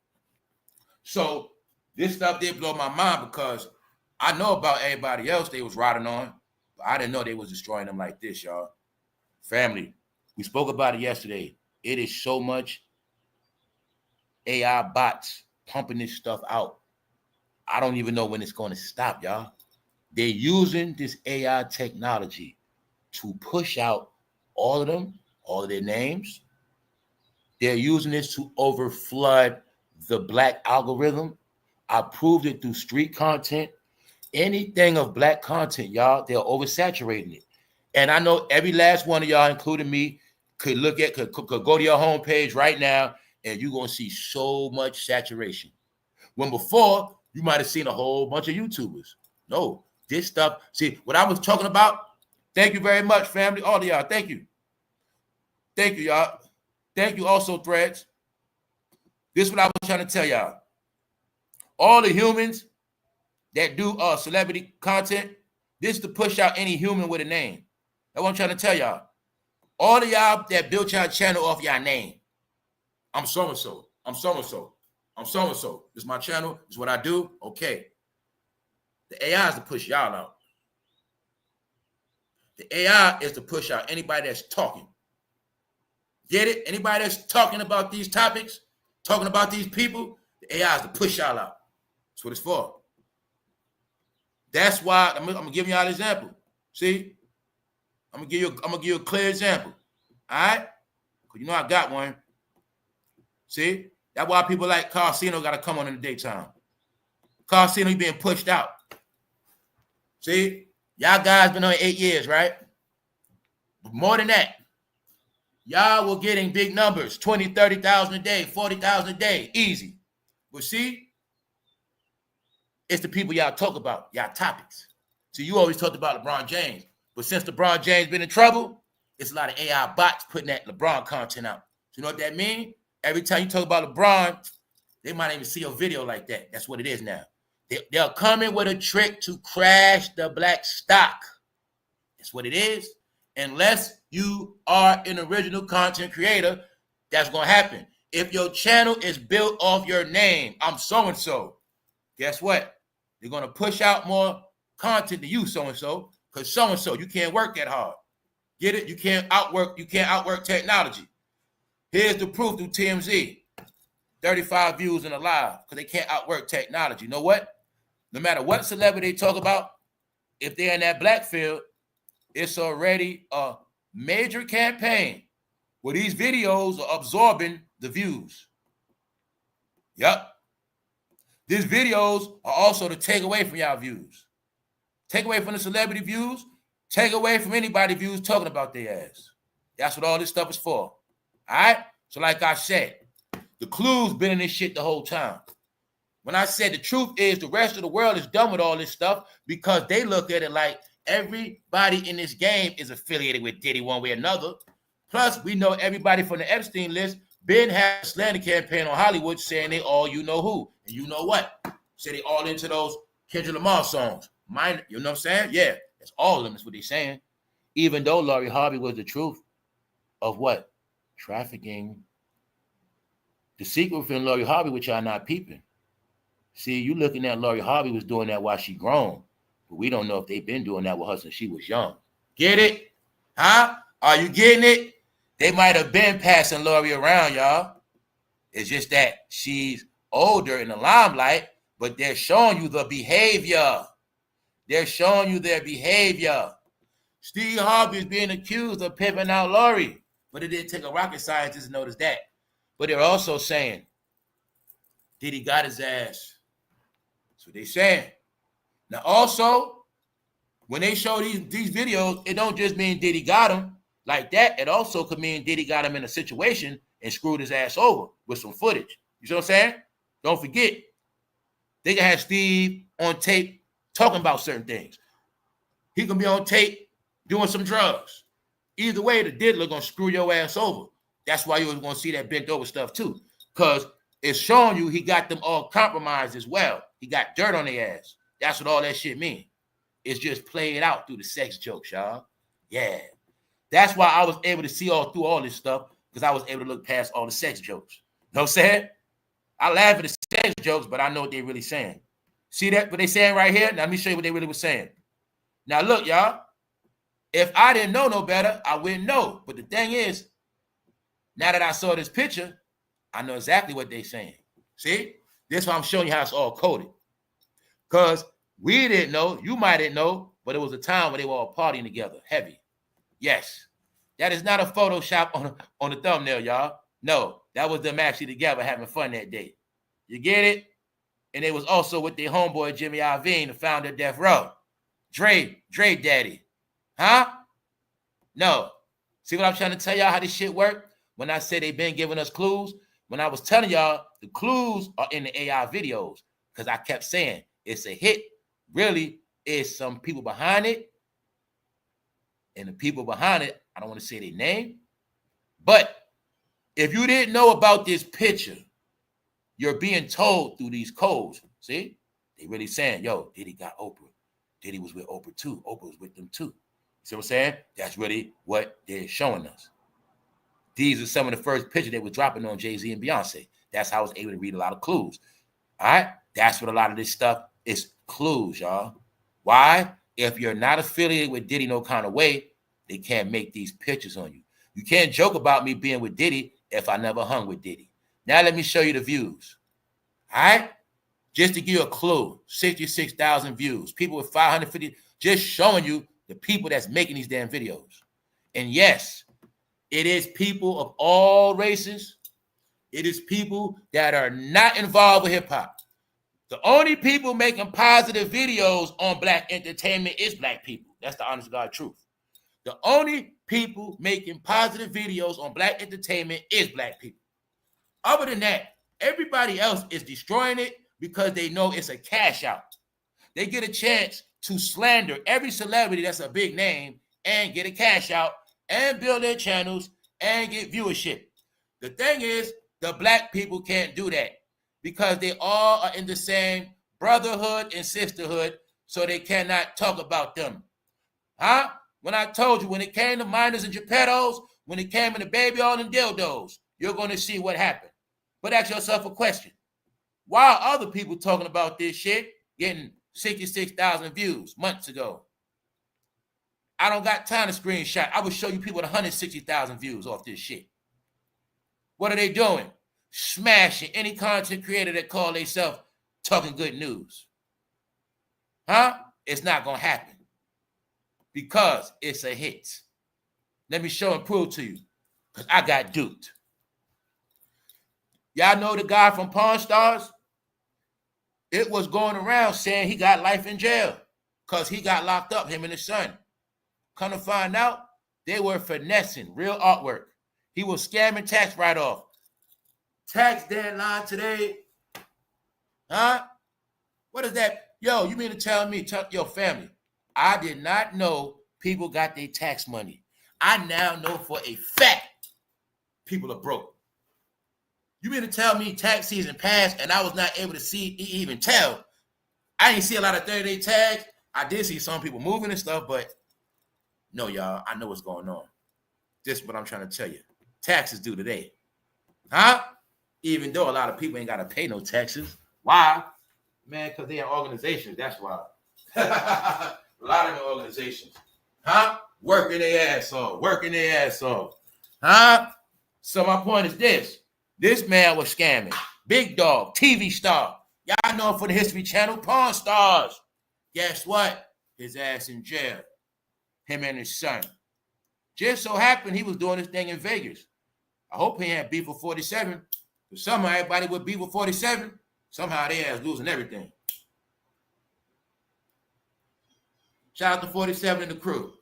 So this stuff did blow my mind because I know about everybody else they was riding on, but I didn't know they was destroying them like this, y'all. Family, we spoke about it yesterday. It is so much AI bots pumping this stuff out. I don't even know when it's going to stop, y'all. They're using this AI technology to push out all of them, all of their names. They're using this to overflood the black algorithm. I proved it through street content. Anything of black content, y'all, they're oversaturating it. And I know every last one of y'all, including me, could go to your homepage right now, and you're going to see so much saturation. When before, you might have seen a whole bunch of YouTubers. No, this stuff, see, what I was talking about, thank you very much, family, all of y'all, thank you. Thank you, y'all. Thank you also, Threads. This is what I was trying to tell y'all. All the humans that do celebrity content, this is to push out any human with a name. That's what I'm trying to tell y'all. All of y'all that built y'all channel off y'all name. I'm so-and-so. I'm so-and-so. I'm so-and-so. This is my channel. This is what I do. Okay. The AI is to push y'all out. The AI is to push out anybody that's talking. Get it? Anybody that's talking about these topics, talking about these people, the AI is to push y'all out. That's what it's for. That's why I'm gonna give y'all an example. See? I'm gonna give you a clear example. All right? Because you know I got one. See? That's why people like Casino got to come on in the daytime. Casino being pushed out. See? Y'all guys been on 8 years, right? But more than that, y'all were getting big numbers, 20, 30,000 a day, 40,000 a day, easy. But see, it's the people y'all talk about, y'all topics. See, you always talked about LeBron James, but since LeBron James been in trouble, it's a lot of AI bots putting that LeBron content out. So you know what that means? Every time you talk about LeBron, they might not even see a video like that. That's what it is now. They'll come in with a trick to crash the black stock. That's what it is. Unless you are an original content creator, that's going to happen. If your channel is built off your name, I'm so-and-so, guess what? They're going to push out more content than you, so-and-so, because so-and-so, you can't work that hard. Get it? You can't outwork technology. Here's the proof through TMZ. 35 views in a live because they can't outwork technology. You know what? No matter what celebrity they talk about, if they're in that black field, it's already a major campaign where these videos are absorbing the views. Yep. These videos are also to take away from y'all views. Take away from the celebrity views. Take away from anybody views talking about their ass. That's what all this stuff is for. All right? So like I said, the clue's been in this shit the whole time. When I said the truth is the rest of the world is done with all this stuff because they look at it like everybody in this game is affiliated with Diddy one way or another. Plus, we know everybody from the Epstein list been had a slander campaign on Hollywood saying they all you know who. And you know what? Say they all into those Kendrick Lamar songs. Mine, you know what I'm saying? Yeah, that's all of them is what they're saying. Even though Lori Harvey was the truth of what? Trafficking. The secret from Lori Harvey, which y'all not peeping. See, you looking at Lori Harvey was doing that while she grown. But we don't know if they've been doing that with her since she was young. Get it? Huh? Are you getting it? They might have been passing Lori around, y'all. It's just that she's older in the limelight. but they're showing you the behavior. They're showing you their behavior. Steve Harvey is being accused of pimping out Lori, but it didn't take a rocket scientist to notice that. But they're also saying Diddy got his ass. That's what they're saying. Now, also, when they show these videos, it don't just mean Diddy got him like that. It also could mean Diddy got him in a situation and screwed his ass over with some footage. You see what I'm saying? Don't forget, they can have Steve on tape talking about certain things. He can be on tape doing some drugs. Either way, the diddler gonna screw your ass over. That's why you're gonna see that bent over stuff too, because it's showing you he got them all compromised as well. He got dirt on their ass. That's what all that shit mean. It's just played out through the sex jokes, y'all. Yeah. That's why I was able to see all through all this stuff, because I was able to look past all the sex jokes. You know what I'm saying? I laugh at the sex jokes, but I know what they're really saying. See that? What they saying right here? Now, let me show you what they really were saying. Now, look, y'all. If I didn't know no better, I wouldn't know. But the thing is, now that I saw this picture, I know exactly what they're saying. See? This is why I'm showing you how it's all coded. Because we didn't know, you might didn't know, but it was a time when they were all partying together, heavy. Yes. That is not a Photoshop on the thumbnail, y'all. No, that was them actually together having fun that day. You get it? And it was also with their homeboy, Jimmy Iovine, the founder of Death Row. Dre Daddy. Huh? No. See what I'm trying to tell y'all how this shit work? When I say they've been giving us clues, when I was telling y'all the clues are in the AI videos, because I kept saying it's a hit. Really, it's some people behind it. And the people behind it, I don't want to say their name. But if you didn't know about this picture, you're being told through these codes. See? They really saying, yo, Diddy got Oprah. Diddy was with Oprah too. Oprah was with them too. See what I'm saying? That's really what they're showing us. These are some of the first pictures they were dropping on Jay-Z and Beyonce. That's how I was able to read a lot of clues. All right? That's what a lot of this stuff is, clues, y'all. Why? If you're not affiliated with Diddy no kind of way, they can't make these pictures on you. You can't joke about me being with Diddy if I never hung with Diddy. Now let me show you the views. All right? Just to give you a clue, 66,000 views. People with 550, just showing you the people that's making these damn videos. And yes, it is people of all races. It is people that are not involved with hip-hop. The only people making positive videos on black entertainment is black people. That's the honest to God truth. The only people making positive videos on black entertainment is black people. Other than that, everybody else is destroying it because they know it's a cash out. They get a chance to slander every celebrity that's a big name and get a cash out and build their channels and get viewership. The thing is, the black people can't do that because they all are in the same brotherhood and sisterhood, so they cannot talk about them. Huh? When I told you, when it came to minors and Geppettos, when it came to baby all and dildos, you're going to see what happened. But ask yourself a question. Why are other people talking about this shit getting 66,000 views months ago? I don't got time to screenshot. I will show you people with 160,000 views off this shit. What are they doing? Smashing any content creator that call themselves talking good news. Huh? It's not going to happen because it's a hit. Let me show and prove to you because I got duped. Y'all know the guy from Pawn Stars? It was going around saying he got life in jail because he got locked up, him and his son. Come to find out, they were finessing real artwork. He was scamming tax write-off. Tax deadline today. Huh? What is that? Yo, you mean to tell me, tell your family, I did not know people got their tax money. I now know for a fact people are broke. You mean to tell me tax season passed and I was not able to see, even tell? I didn't see a lot of 30-day tags. I did see some people moving and stuff, but no, y'all, I know what's going on. This is what I'm trying to tell you. Taxes due today. Huh? Even though a lot of people ain't got to pay no taxes. Why? Man, because they are organizations. That's why. A lot of the organizations. Huh? Working their ass off. Working their ass off. Huh? So my point is this. This man was scamming. Big dog, TV star. Y'all know him for the History Channel, Pawn Stars. Guess what? His ass in jail. Him and his son. Just so happened he was doing this thing in Vegas. I hope he had beef with 47. But somehow everybody would beef with 47. Somehow they ass losing everything. Shout out to 47 and the crew.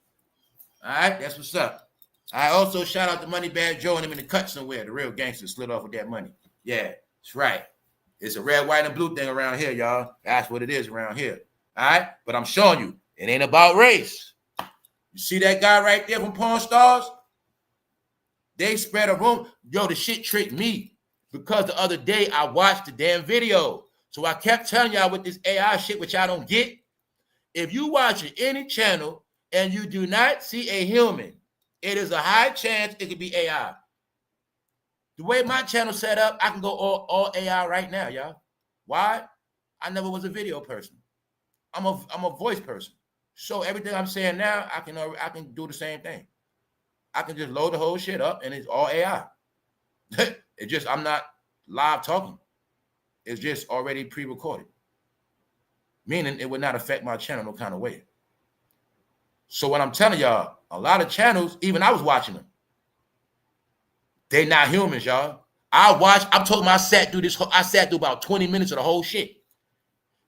All right, that's what's up. I also shout out to Moneybag Joe and him in the cut somewhere. The real gangster slid off with that money. Yeah, that's right. It's a red, white, and blue thing around here, y'all. That's what it is around here. All right, but I'm showing you, it ain't about race. You see that guy right there from Pawn Stars? They spread a rumor. Yo, the shit tricked me because the other day I watched the damn video. So I kept telling y'all with this AI shit, which I don't get. If you watch any channel and you do not see a human, it is a high chance it could be AI. The way my channel set up, I can go all AI right now, y'all. Why? I never was a video person. I'm a voice person. So everything I'm saying now, I can do the same thing. I can just load the whole shit up and it's all AI. It's just I'm not live talking. It's just already pre-recorded. Meaning it would not affect my channel no kind of way. So what I'm telling y'all, a lot of channels, even I was watching them. They not humans, y'all. I'm talking about I sat through about 20 minutes of the whole shit.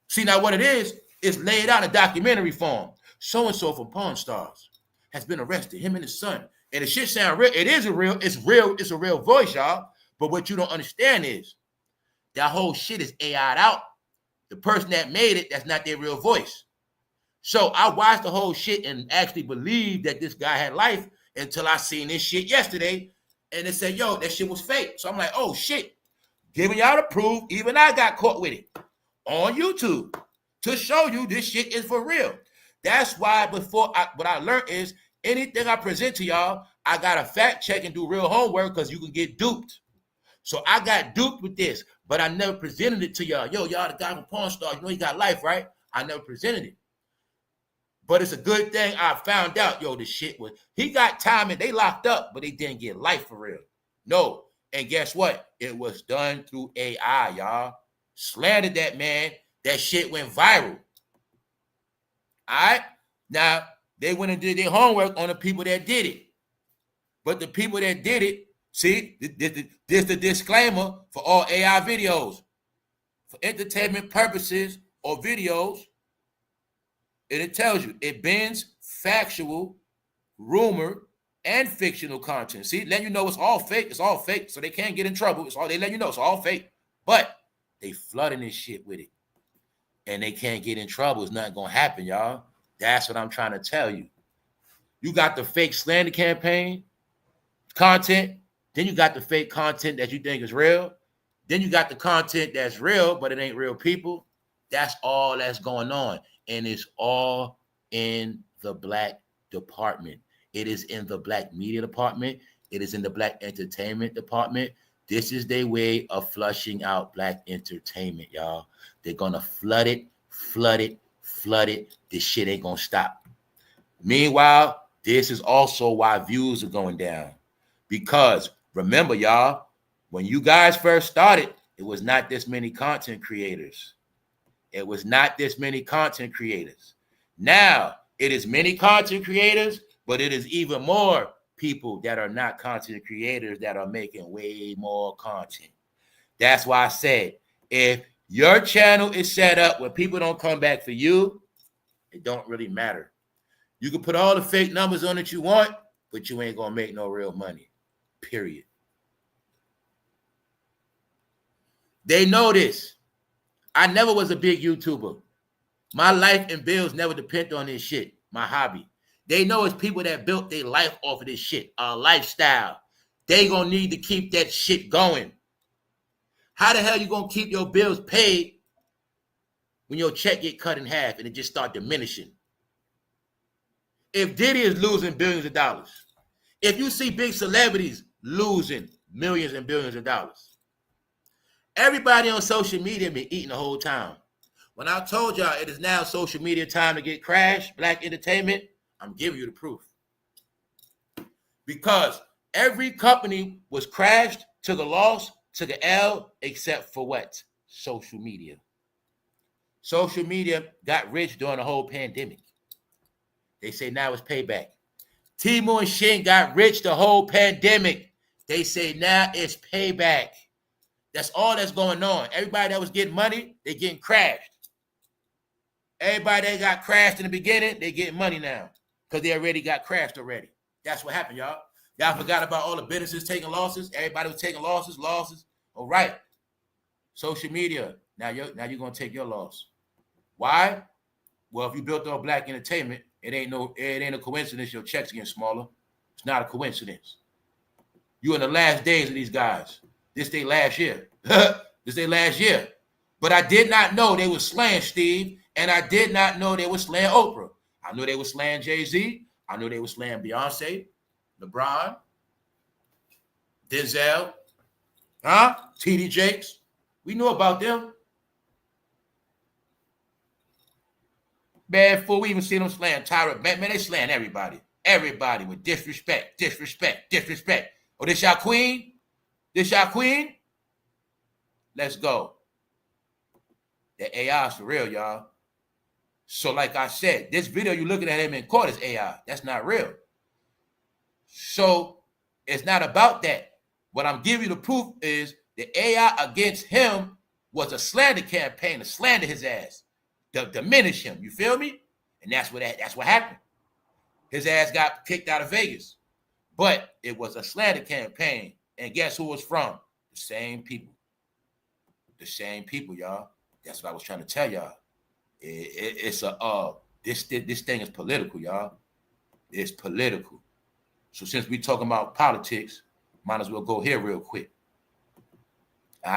See, now what it is, it's laid out in documentary form. So-and-so from Pawn Stars has been arrested, him and his son. And the shit sound real. It's a real voice, y'all. But what you don't understand is that whole shit is AI'd out. The person that made it, that's not their real voice. So I watched the whole shit and actually believed that this guy had life until I seen this shit yesterday. And they said, yo, that shit was fake. So I'm like, oh, shit. Giving y'all the proof. Even I got caught with it on YouTube to show you this shit is for real. That's why what I learned is anything I present to y'all, I got to fact check and do real homework because you can get duped. So I got duped with this, but I never presented it to y'all. Yo, y'all the guy from Pawn Stars, you know he got life, right? I never presented it. But it's a good thing I found out, yo, this shit was, he got time and they locked up, but they didn't get life for real. No. And guess what? It was done through AI, y'all. Slandered that man. That shit went viral. All right? Now, they went and did their homework on the people that did it. But the people that did it, see, this the disclaimer for all AI videos. For entertainment purposes or videos, and it tells you it bans factual, rumor, and fictional content. See, letting you know it's all fake. It's all fake, so they can't get in trouble. It's all they let you know. It's all fake. But they flooding this shit with it, and they can't get in trouble. It's not gonna happen, y'all. That's what I'm trying to tell you. You got the fake slander campaign content. Then you got the fake content that you think is real. Then you got the content that's real, but it ain't real people. That's all that's going on. And it's all in the black department. It is in the black media department. It is in the black entertainment department. This is their way of flushing out black entertainment, y'all. They're going to flood it, flood it, flood it. This shit ain't going to stop. Meanwhile, this is also why views are going down. Because remember, y'all, when you guys first started, it was not this many content creators. It was not this many content creators. Now, it is many content creators, but it is even more people that are not content creators that are making way more content. That's why I said, if your channel is set up where people don't come back for you, it don't really matter. You can put all the fake numbers on that you want, but you ain't going to make no real money, period. They know this. I never was a big YouTuber. My life and bills never depend on this shit, my hobby. They know it's people that built their life off of this shit, a lifestyle. They gonna need to keep that shit going. How the hell you gonna keep your bills paid when your check get cut in half and it just start diminishing? If Diddy is losing billions of dollars, if you see big celebrities losing millions and billions of dollars, everybody on social media been eating the whole time. When I told y'all it is now social media time to get crashed, black entertainment, I'm giving you the proof. Because every company was crashed, took a loss, took an L, except for what? Social media. Social media got rich during the whole pandemic. They say now it's payback. Timo and Shin got rich the whole pandemic. They say now it's payback. That's all that's going on. Everybody that was getting money, they getting crashed. Everybody that got crashed in the beginning, they getting money now because they already got crashed already. That's what happened, y'all. Y'all forgot about all the businesses taking losses. Everybody was taking losses. All right. Social media. Now you're going to take your loss. Why? Well, if you built on black entertainment, it ain't a coincidence your checks getting smaller. It's not a coincidence. You in the last days of these guys. This day last year. But I did not know they were slaying Steve, and I did not know they were slaying Oprah. I knew they were slaying Jay-Z. I knew they were slaying Beyonce, LeBron, Denzel, T.D. Jakes. We knew about them. Man, before we even see them slaying Tyra, man, they slaying everybody. Everybody with disrespect. Oh, this y'all queen? Let's go. The AI is for real, y'all. So like I said, this video you looking at him in court is AI. That's not real. So it's not about that. What I'm giving you the proof is the AI against him was a slander campaign to slander his ass, to diminish him. You feel me? And that's what happened. His ass got kicked out of Vegas. But it was a slander campaign. And guess who it was from? The same people. The same people, y'all. That's what I was trying to tell y'all. This thing is political, y'all. It's political. So since we talking about politics, might as well go here real quick. All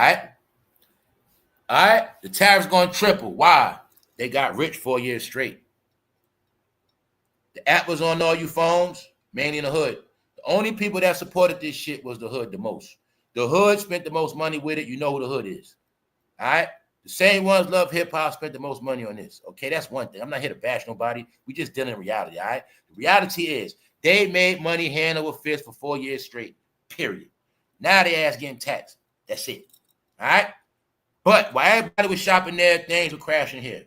right. The tariffs going to triple. Why? They got rich 4 years straight. The app was on all you phones, mainly in the hood. The only people that supported this shit was the hood the most. The hood spent the most money with it. You know who the hood is. All right? The same ones love hip-hop spent the most money on this. Okay, that's one thing. I'm not here to bash nobody. We just dealing in reality, all right? The reality is they made money hand over fist for 4 years straight, period. Now they ass getting taxed. That's it. All right? But while everybody was shopping there, things were crashing here.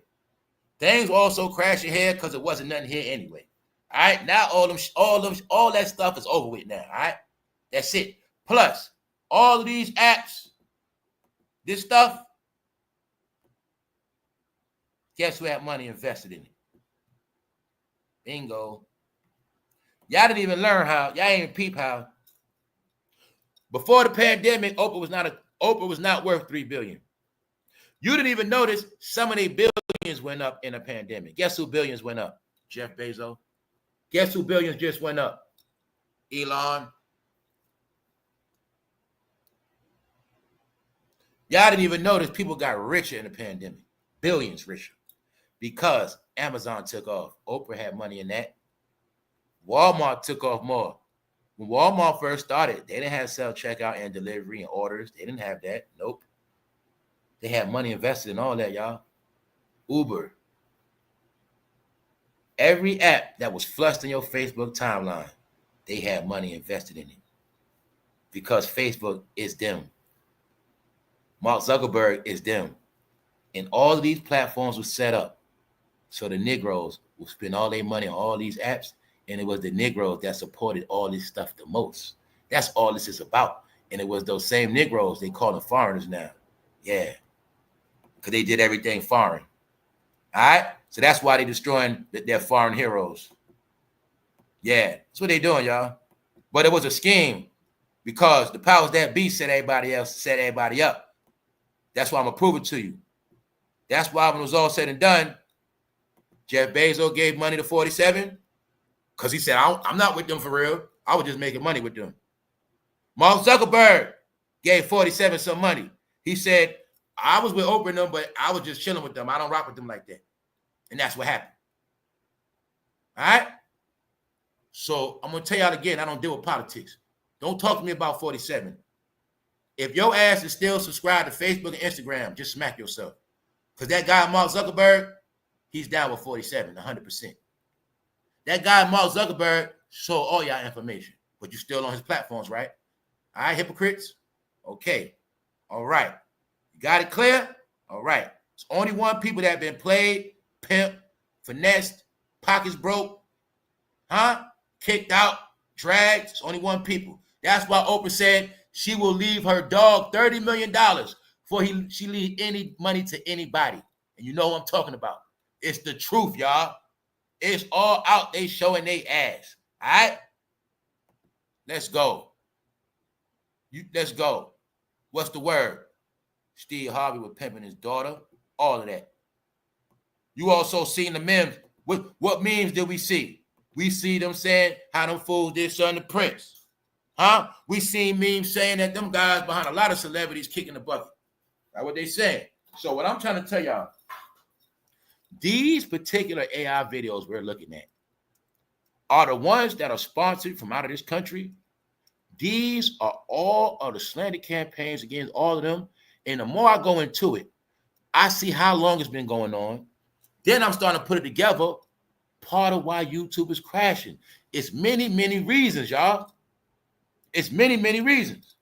Things were also crashing here because it wasn't nothing here anyway. All right? Now all that stuff is over with now, all right? That's it. Plus, all of these apps, this stuff, guess who had money invested in it? Bingo. Y'all didn't even learn how. Y'all ain't even peep how. Before the pandemic, Oprah was not worth $3 billion. You didn't even notice some of their billions went up in a pandemic. Guess who billions went up? Jeff Bezos. Guess who billions just went up? Elon. Y'all didn't even notice people got richer in the pandemic. Billions richer. Because Amazon took off. Oprah had money in that. Walmart took off more. When Walmart first started, they didn't have self-checkout and delivery and orders. They didn't have that. Nope. They had money invested in all that, y'all. Uber. Every app that was flushed in your Facebook timeline, they had money invested in it. Because Facebook is them. Mark Zuckerberg is them. And all of these platforms were set up so the Negroes will spend all their money on all these apps, and it was the Negroes that supported all this stuff the most. That's all this is about. And it was those same Negroes, they call them foreigners now. Yeah, because they did everything foreign. All right? So that's why they're destroying their foreign heroes. Yeah, that's what they're doing, y'all. But it was a scheme because the powers that be set everybody up. That's why I'm going to prove it to you. That's why when it was all said and done, Jeff Bezos gave money to 47 because he said, I'm not with them for real. I was just making money with them. Mark Zuckerberg gave 47 some money. He said, I was with Oprah and them, but I was just chilling with them. I don't rock with them like that. And that's what happened. All right? So I'm going to tell y'all again, I don't deal with politics. Don't talk to me about 47. If your ass is still subscribed to Facebook and Instagram, just smack yourself. Because that guy, Mark Zuckerberg, he's down with 47, 100%. That guy, Mark Zuckerberg, sold all y'all information, but you're still on his platforms, right? All right, hypocrites? Okay. All right. You got it clear? All right. It's only one people that have been played, pimped, finessed, pockets broke, kicked out, dragged. It's only one people. That's why Oprah said she will leave her dog $30 million before she leave any money to anybody. And you know what I'm talking about. It's the truth, y'all. It's all out. They showing their ass. All right? Let's go. Let's go. What's the word? Steve Harvey was pimping his daughter. All of that. You also seen the memes. What memes did we see? We see them saying how them fools did something to Prince. We seen memes saying that them guys behind a lot of celebrities kicking the bucket. That's what they saying. So what I'm trying to tell y'all, these particular AI videos we're looking at are the ones that are sponsored from out of this country. These are all of the slander campaigns against all of them. And the more I go into it, I see how long it's been going on. Then I'm starting to put it together. Part of why YouTube is crashing. It's many, many reasons, y'all. It's many, many reasons.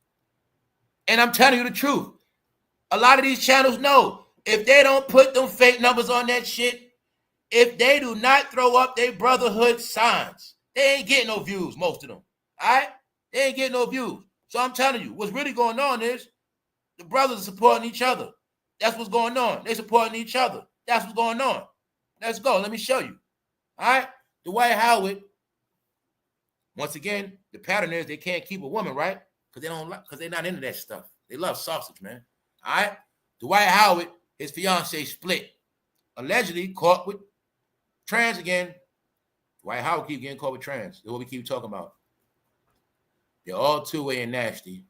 And I'm telling you the truth. A lot of these channels know if they don't put them fake numbers on that shit, if they do not throw up their brotherhood signs, they ain't getting no views, most of them. All right? They ain't getting no views. So I'm telling you, what's really going on is the brothers are supporting each other. That's what's going on. They supporting each other. That's what's going on. Let's go. Let me show you. All right? Dwight Howard. Once again, the pattern is they can't keep a woman, right? Because they're not into that stuff. They love sausage, man. All right? Dwight Howard, his fiance split. Allegedly caught with trans again. Dwight Howard keep getting caught with trans. That's what we keep talking about. They're all two-way and nasty.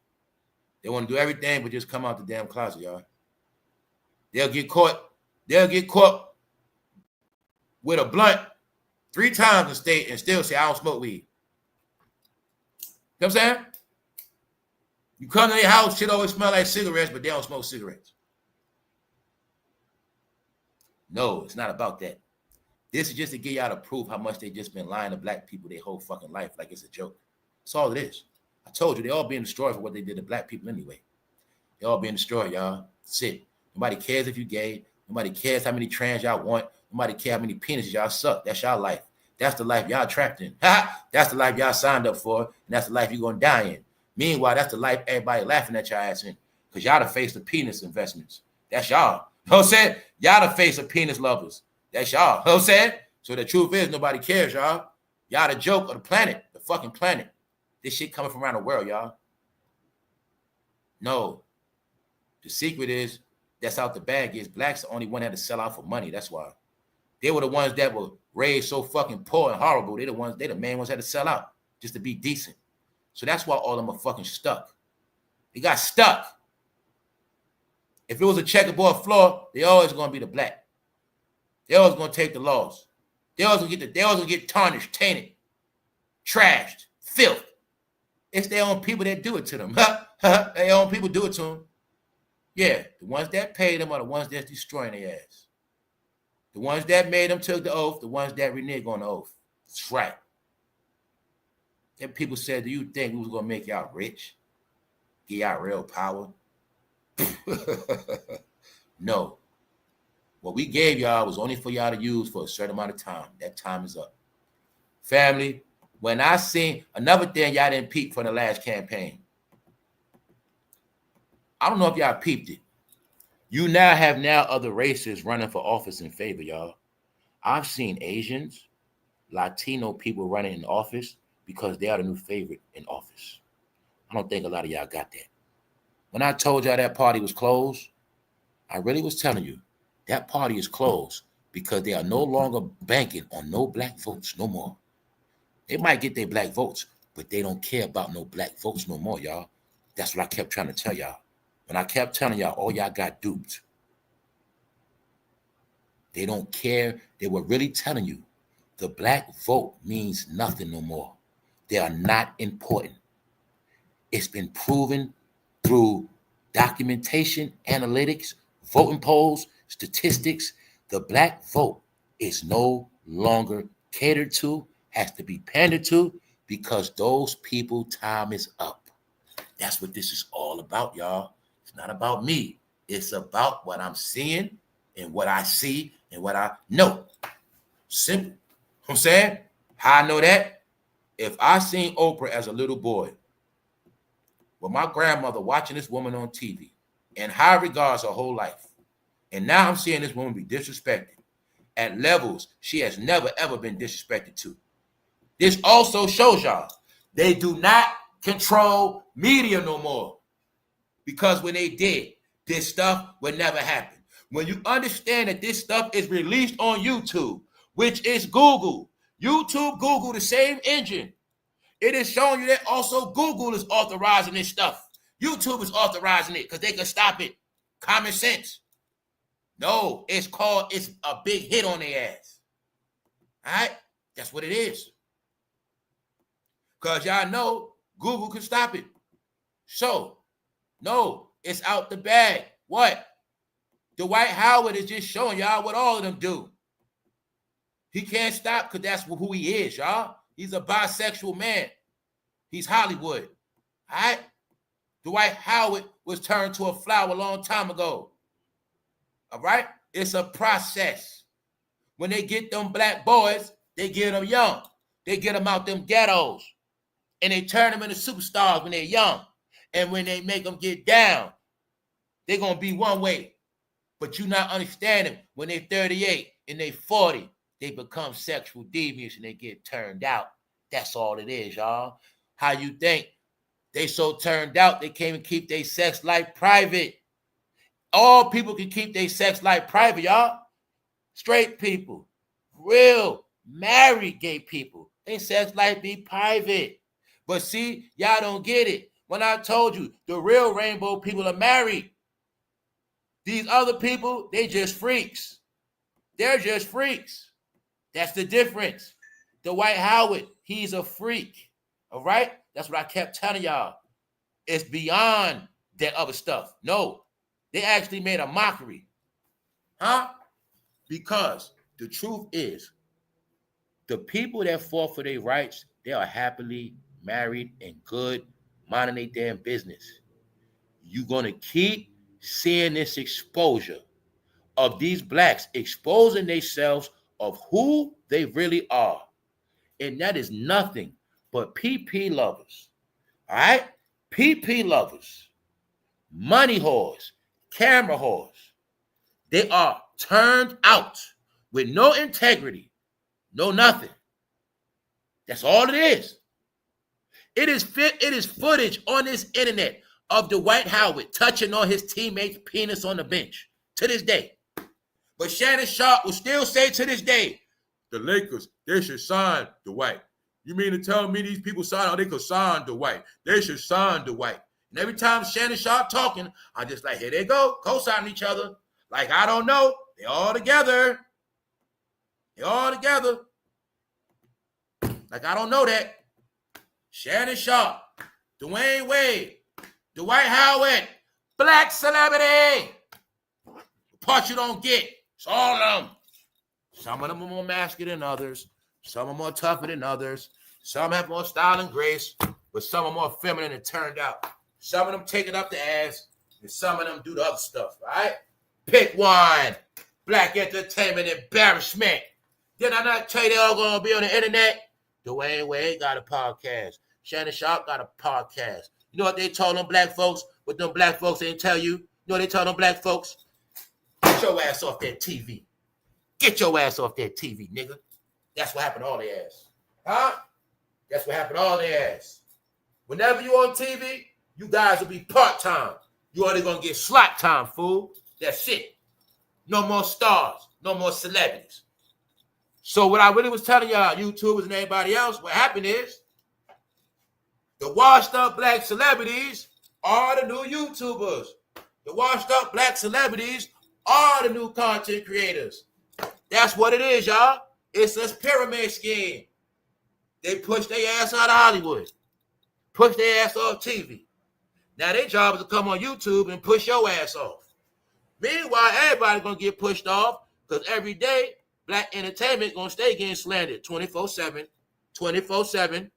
They want to do everything but just come out the damn closet, y'all. They'll get caught. They'll get caught with a blunt 3 times in state and still say, I don't smoke weed. You know what I'm saying? You come to their house, shit always smell like cigarettes, but they don't smoke cigarettes. No, it's not about that. This is just to get y'all to prove how much they just been lying to black people their whole fucking life like it's a joke. That's all it is. I told you, they all being destroyed for what they did to black people anyway. They all being destroyed, y'all. That's it. Nobody cares if you gay. Nobody cares how many trans y'all want. Nobody cares how many penises y'all suck. That's y'all life. That's the life y'all trapped in. That's the life y'all signed up for, and that's the life you're going to die in. Meanwhile, that's the life everybody laughing at your ass in, because y'all the face of penis investments. That's y'all. You know what I'm saying? Y'all the face of penis lovers. That's y'all. You know what I'm saying? So the truth is, nobody cares, y'all. Y'all the joke of the planet, the fucking planet. This shit coming from around the world, y'all. No. The secret is, that's out the bag is blacks the only one that had to sell out for money. That's why. They were the ones that were raised so fucking poor and horrible. They the main ones that had to sell out just to be decent. So that's why all of them are fucking stuck. They got stuck. If it was a checkerboard floor, they always gonna be the black. They always gonna take the loss. They always gonna get tarnished, tainted, trashed, filth. It's their own people that do it to them. Their own people do it to them. Yeah, the ones that pay them are the ones that's destroying their ass. The ones that made them took the oath, the ones that reneged on the oath. That's right. And people said, do you think we was going to make y'all rich? Give y'all real power? No. What we gave y'all was only for y'all to use for a certain amount of time. That time is up. Family, when I seen another thing y'all didn't peep from the last campaign. I don't know if y'all peeped it. You now have other races running for office in favor, y'all. I've seen Asians, Latino people running in office because they are the new favorite in office. I don't think a lot of y'all got that. When I told y'all that party was closed, I really was telling you that party is closed because they are no longer banking on no black votes no more. They might get their black votes, but they don't care about no black votes no more, y'all. That's what I kept trying to tell y'all. When I kept telling y'all, all y'all got duped. They don't care. They were really telling you the black vote means nothing no more. They are not important. It's been proven through documentation, analytics, voting polls, statistics. The black vote is no longer catered to, has to be pandered to, because those people time is up. That's what this is all about, y'all. It's not about me. It's about what I'm seeing and what I see and what I know. Simple. You know what I'm saying? How I know that? If I seen Oprah as a little boy, with my grandmother watching this woman on TV in high regards her whole life, and now I'm seeing this woman be disrespected at levels she has never, ever been disrespected to. This also shows y'all they do not control media no more. Because when they did, this stuff would never happen. When you understand that this stuff is released on YouTube, which is Google, YouTube, Google, the same engine. It is showing you that also Google is authorizing this stuff. YouTube is authorizing it because they can stop it. Common sense. No, it's a big hit on their ass. All right? That's what it is. Because y'all know Google can stop it. So, no, it's out the bag. What? Dwight Howard is just showing y'all what all of them do. He can't stop because that's who he is, y'all. He's a bisexual man. He's Hollywood. All right? Dwight Howard was turned to a flower a long time ago. All right? It's a process. When they get them black boys, they get them young. They get them out them ghettos. And they turn them into superstars when they're young. And when they make them get down, they're going to be one way. But you not understanding when they're 38 and they 40, they become sexual deviants and they get turned out. That's all it is, y'all. How you think? They so turned out, they can't even keep their sex life private. All people can keep their sex life private, y'all. Straight people, real, married gay people, their sex life be private. But see, y'all don't get it. When I told you, the real rainbow people are married. These other people, they just freaks. They're just freaks. That's the difference. Dwight Howard, he's a freak. All right? That's what I kept telling y'all. It's beyond that other stuff. No, they actually made a mockery. Huh? Because the truth is, the people that fought for their rights, they are happily married and good, minding their damn business. You're going to keep seeing this exposure of these blacks exposing themselves of who they really are. And that is nothing but PP lovers. All right? PP lovers, money whores, camera whores. They are turned out with no integrity, no nothing. That's all it is. It is footage on this internet of Dwight Howard touching on his teammate's penis on the bench to this day. But Shannon Sharpe will still say to this day, the Lakers, they should sign Dwight. You mean to tell me these people sign, or they could sign Dwight? They should sign Dwight. And every time Shannon Sharpe talking, I just like, here they go, co-signing each other. Like, I don't know. They all together. They all together. Like, I don't know that. Shannon Sharpe, Dwayne Wade, Dwight Howard, black celebrity. The part you don't get, it's all of them. Some of them are more masculine than others. Some are more tougher than others. Some have more style and grace, but some are more feminine and turned out. Some of them take it up the ass, and some of them do the other stuff, right? Pick one. Black entertainment embarrassment. Did I not tell you they all going to be on the internet? Dwayne Wade got a podcast. Shannon Sharpe got a podcast. You know what they told them black folks? What them black folks didn't tell you? You know what they told them black folks? Get your ass off that TV. Get your ass off that TV, nigga. That's what happened to all their ass. Huh? That's what happened to all their ass. Whenever you on TV, you guys will be part-time. You only going to get slot time, fool. That's it. No more stars. No more celebrities. So what I really was telling y'all, YouTubers and everybody else, what happened is the washed up black celebrities are the new YouTubers. The washed up black celebrities are the new content creators. That's what it is, y'all. It's a pyramid scheme. They push their ass out of Hollywood. Push their ass off TV. Now their job is to come on YouTube and push your ass off. Meanwhile, everybody's going to get pushed off because every day, black entertainment going to stay getting slandered 24/7, 24/7.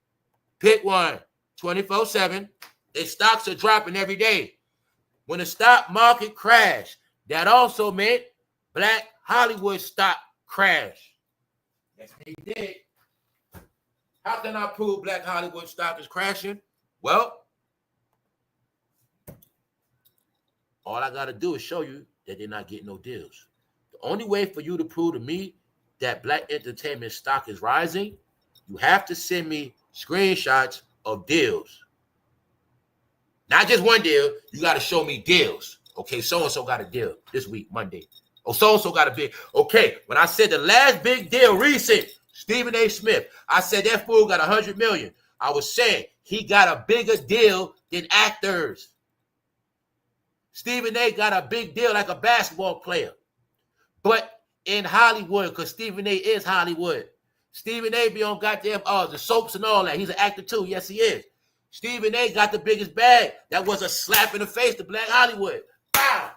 Pick one, 24/7. Their stocks are dropping every day. When the stock market crashed, that also meant Black Hollywood stock crash. That's what he did. How can I prove Black Hollywood stock is crashing? Well, all I got to do is show you that they're not getting no deals. The only way for you to prove to me that Black entertainment stock is rising, you have to send me screenshots of deals. Not just one deal. You got to show me deals. Okay, so-and-so got a deal this week, Monday. Oh, so-and-so got a big. Okay, when I said the last big deal recent, Stephen A. Smith, I said that fool got 100 million. I was saying he got a bigger deal than actors. Stephen A. got a big deal like a basketball player. But in Hollywood, because Stephen A. is Hollywood. Stephen A. be on goddamn the soaps and all that. He's an actor too. Yes, he is. Stephen A. got the biggest bag. That was a slap in the face to Black Hollywood. Bow.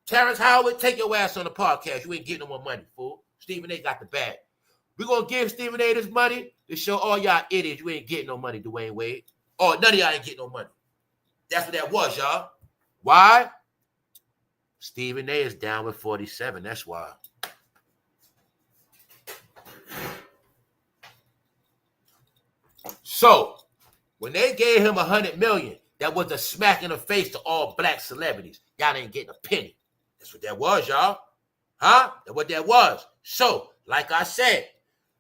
Terrence Howard, take your ass on the podcast. You ain't getting no more money, fool. Stephen A. got the bag. We're going to give Stephen A. this money to show all y'all idiots you ain't getting no money, Dwayne Wade. Oh, none of y'all ain't getting no money. That's what that was, y'all. Why? Stephen A. is down with 47. That's why. So, when they gave him 100 million, that was a smack in the face to all Black celebrities. Y'all ain't getting a penny. That's what that was, y'all. Huh? That's what that was. So, like I said,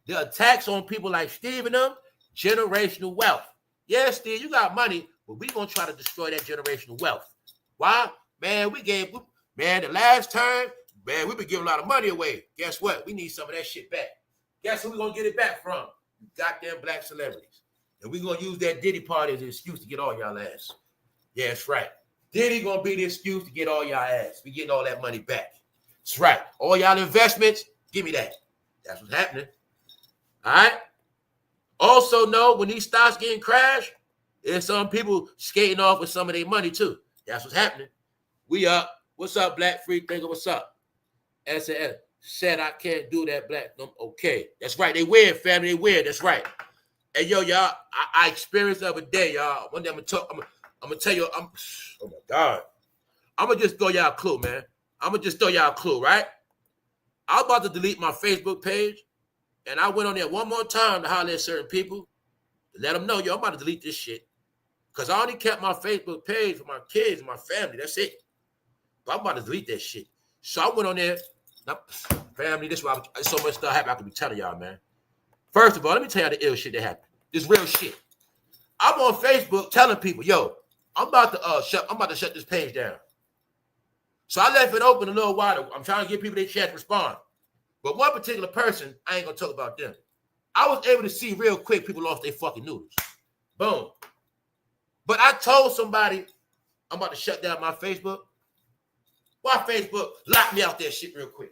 the attacks on people like Steve and them, generational wealth. Yeah, Steve, you got money, but we gonna try to destroy that generational wealth. Why? Man, the last time, man, we've been giving a lot of money away. Guess what? We need some of that shit back. Guess who we gonna get it back from? Goddamn Black celebrities. And we gonna use that Diddy party as an excuse to get all y'all ass. Yeah, that's right. Diddy gonna be the excuse to get all y'all ass. We getting all that money back. That's right. All y'all investments, give me that. That's what's happening. All right. Also know when these stocks getting crashed, there's some people skating off with some of their money too. That's what's happening. We up. What's up, Black Free Thinker? What's up? SL said I can't do that, Black. Okay. That's right. They weird, family. They weird. That's right. Hey, yo, y'all, I experienced the other day, y'all. One day I'm gonna tell you, oh my God. I'm gonna just throw y'all a clue, man. I'm gonna just throw y'all a clue, right? I was about to delete my Facebook page, and I went on there one more time to holler at certain people to let them know, yo, I'm about to delete this shit. Because I only kept my Facebook page for my kids and my family. That's it. But I'm about to delete that shit. So I went on there. Now, family, this is why so much stuff happened I could be telling y'all, man. First of all, let me tell y'all the ill shit that happened. This real shit. I'm on Facebook telling people, yo, I'm about to shut this page down. So I left it open a little while. I'm trying to give people their chance to respond. But one particular person, I ain't gonna talk about them. I was able to see real quick people lost their fucking noodles. Boom. But I told somebody I'm about to shut down my Facebook. Why Facebook locked me out that shit real quick?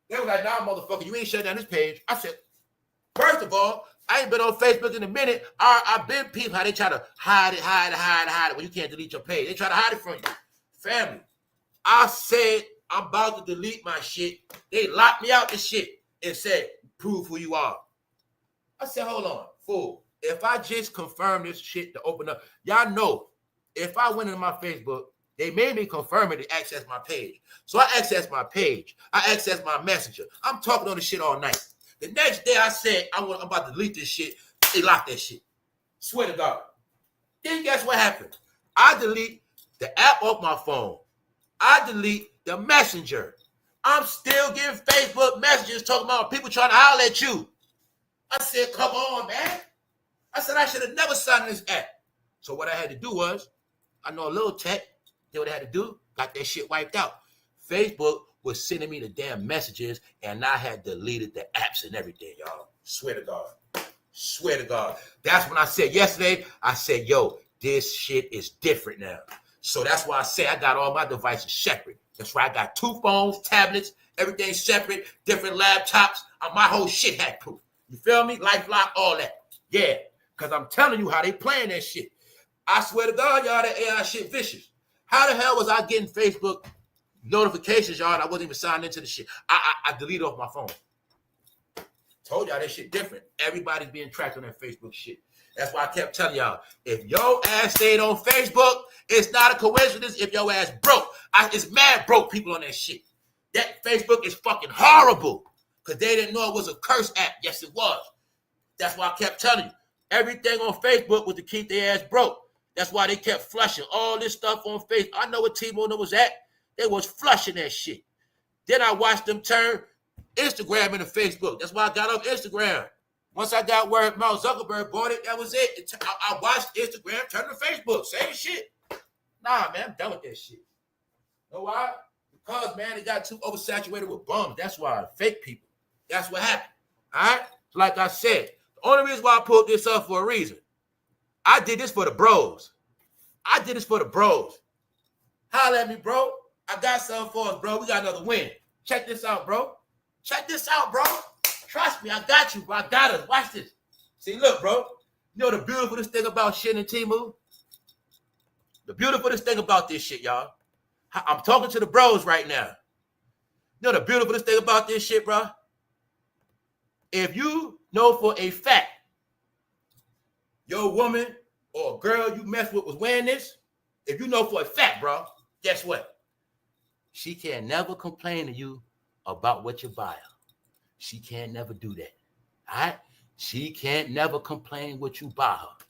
They were like, nah, motherfucker, you ain't shut down this page. I said, first of all, I ain't been on Facebook in a minute. I've been peeping how they try to hide it when you can't delete your page. They try to hide it from you. Family, I said I'm about to delete my shit. They locked me out this shit and said, prove who you are. I said, hold on, fool. If I just confirm this shit to open up, y'all know, if I went into my Facebook, they made me confirm it to access my page. So I accessed my page. I accessed my messenger. I'm talking on this shit all night. The next day I said, I'm about to delete this shit. They locked that shit. Swear to God. Then guess what happened? I delete the app off my phone. I delete the messenger. I'm still getting Facebook messages talking about people trying to holler at you. I said, come on, man. I said, I should have never signed this app. So what I had to do was, I know a little tech, you know what I had to do? Got that shit wiped out. Facebook was sending me the damn messages, and I had deleted the apps and everything, y'all. Swear to God. Swear to God. That's when I said yesterday, I said, yo, this shit is different now. So that's why I say I got all my devices separate. That's right. I got 2 phones, tablets, everything separate, different laptops. My whole shit hack proof. You feel me? LifeLock, all that. Yeah. Because I'm telling you how they playing that shit. I swear to God, y'all, that AI shit vicious. How the hell was I getting Facebook notifications, y'all, and I wasn't even signed into the shit? I deleted off my phone. Told y'all that shit different. Everybody's being tracked on that Facebook shit. That's why I kept telling y'all, if your ass stayed on Facebook, it's not a coincidence if your ass broke. It's mad broke people on that shit. That Facebook is fucking horrible because they didn't know it was a curse app. Yes, it was. That's why I kept telling you. Everything on Facebook was to keep their ass broke. That's why they kept flushing all this stuff on Facebook. I know what T-Mobile was at. They was flushing that shit. Then I watched them turn Instagram into Facebook. That's why I got off Instagram. Once I got word Mark Zuckerberg bought it, that was it. I watched Instagram turn to Facebook. Same shit. Nah, man, I'm done with that shit. You know why? Because, man, it got too oversaturated with bums. That's why. Fake people. That's what happened. All right? So like I said, the only reason why I pulled this up for a reason. I did this for the bros. I did this for the bros. Holla at me, bro. I got something for us, bro. We got another win. Check this out, bro. Check this out, bro. Trust me, I got you, bro. I got us. Watch this. See, look, bro. You know the beautifulest thing about shit in Temu? The beautifulest thing about this shit, y'all. I'm talking to the bros right now. You know the beautifulest thing about this shit, bro? If you know for a fact your woman or girl you mess with was wearing this, if you know for a fact, bro, guess what? She can never complain to you about what you buy her. She can't never do that. All right? She can't never complain what you buy her.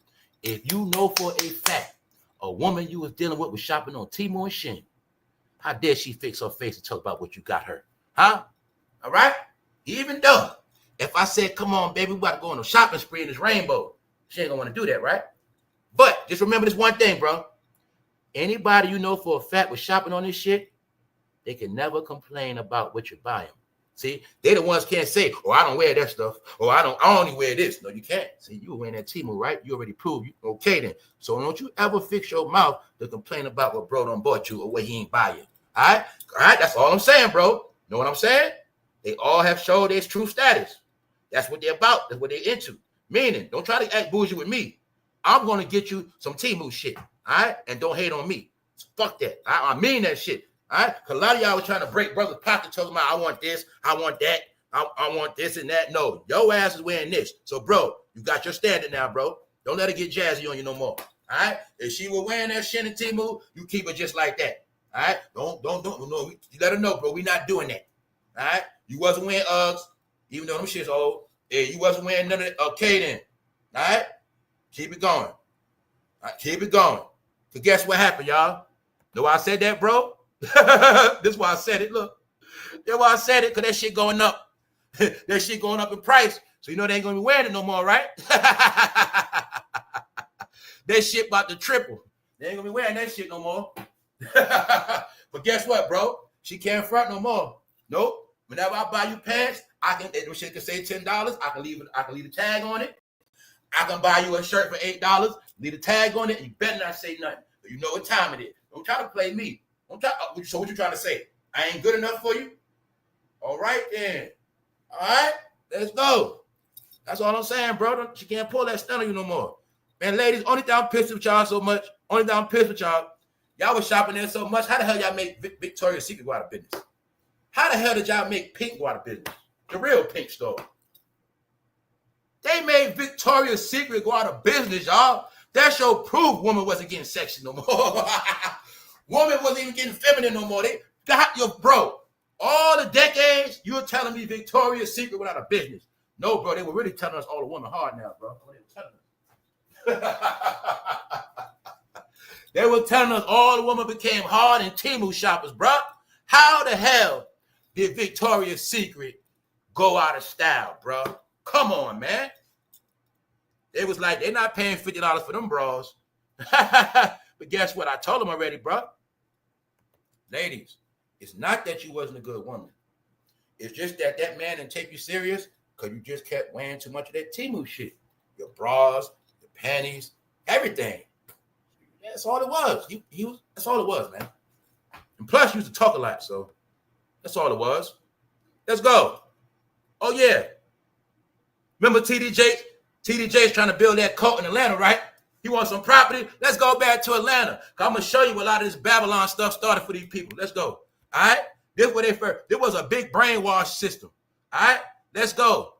If you know for a fact a woman you was dealing with was shopping on Temu and Shein, how dare she fix her face and talk about what you got her? Huh? All right? Even though if I said, come on, baby, we about to go on a shopping spree in this rainbow, she ain't gonna want to do that, right? But just remember this one thing, bro. Anybody you know for a fact was shopping on this shit, they can never complain about what you buy them. See, they the ones can't say, oh, I don't wear that stuff, or I only wear this. No, you can't. See, you were wearing that Temu, right? You already proved you okay then. So don't you ever fix your mouth to complain about what bro done bought you or what he ain't buy you. All right? All right, that's all I'm saying, bro. Know what I'm saying? They all have showed their true status. That's what they're about. That's what they're into. Meaning, don't try to act bougie with me. I'm going to get you some Temu shit, all right? And don't hate on me. Fuck that. I mean that shit. All right, because a lot of y'all was trying to break brother's pocket, talking about I want this, I want that, I want this and that. No, your ass is wearing this. So, bro, you got your standard now, bro. Don't let her get jazzy on you no more. All right, if she was wearing that shit in Temu, you keep it just like that. All right, don't. No, you let her know, bro. We not doing that. All right, you wasn't wearing Uggs, even though them shit's old. Yeah, you wasn't wearing none of that. Okay, then. All right, keep it going. All right, keep it going. But guess what happened, y'all? Know why I said that, bro? This is why I said it. Look, that's why I said it, because that shit going up. That shit going up in price. So you know they ain't gonna be wearing it no more, right? That shit about to triple. They ain't gonna be wearing that shit no more. But guess what, bro? She can't front no more. Nope. Whenever I buy you pants, I can. That shit can say $10. I can leave the tag on it. I can buy you a shirt for $8. Leave the tag on it, and you better not say nothing. You know what time it is. Don't try to play me. So what you trying to say? I ain't good enough for you? All right, then. All right, let's go. That's all I'm saying, bro. She can't pull that stunt on you no more. Man, ladies, only thing I'm pissed with y'all so much. Only thing I'm pissed with y'all. Y'all was shopping there so much. How the hell y'all make Victoria's Secret go out of business? How the hell did y'all make Pink go out of business? The real Pink store. They made Victoria's Secret go out of business, y'all. That's your proof woman wasn't getting sexy no more. Woman wasn't even getting feminine no more. They got your bro. All the decades, you're telling me Victoria's Secret went out of business. No, bro, they were really telling us all the women hard now, bro. They were telling us all the women became hard and Temu shoppers, bro. How the hell did Victoria's Secret go out of style, bro? Come on, man. It was like they're not paying $50 for them bras. But guess what? I told them already, bro. Ladies, it's not that you wasn't a good woman. It's just that man didn't take you serious because you just kept wearing too much of that Temu shit. Your bras, your panties, everything. That's all it was. That's all it was, man. And plus, you used to talk a lot, so that's all it was. Let's go. Oh, yeah. Remember TDJ's trying to build that cult in Atlanta, right? He wants some property. Let's go back to Atlanta. I'm going to show you a lot of this Babylon stuff started for these people. Let's go. All right? This was a big brainwash system. All right? Let's go.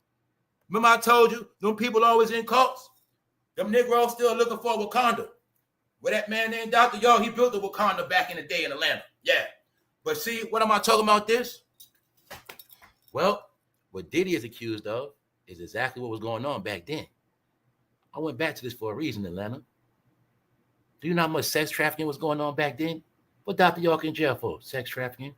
Remember I told you, them people always in cults? Them Negroes still looking for Wakanda. Where that man named Dr. Yo, he built the Wakanda back in the day in Atlanta. Yeah. But see, what am I talking about this? Well, what Diddy is accused of is exactly what was going on back then. I went back to this for a reason, Atlanta. Do you know how much sex trafficking was going on back then? What Dr. York in jail for? Sex trafficking.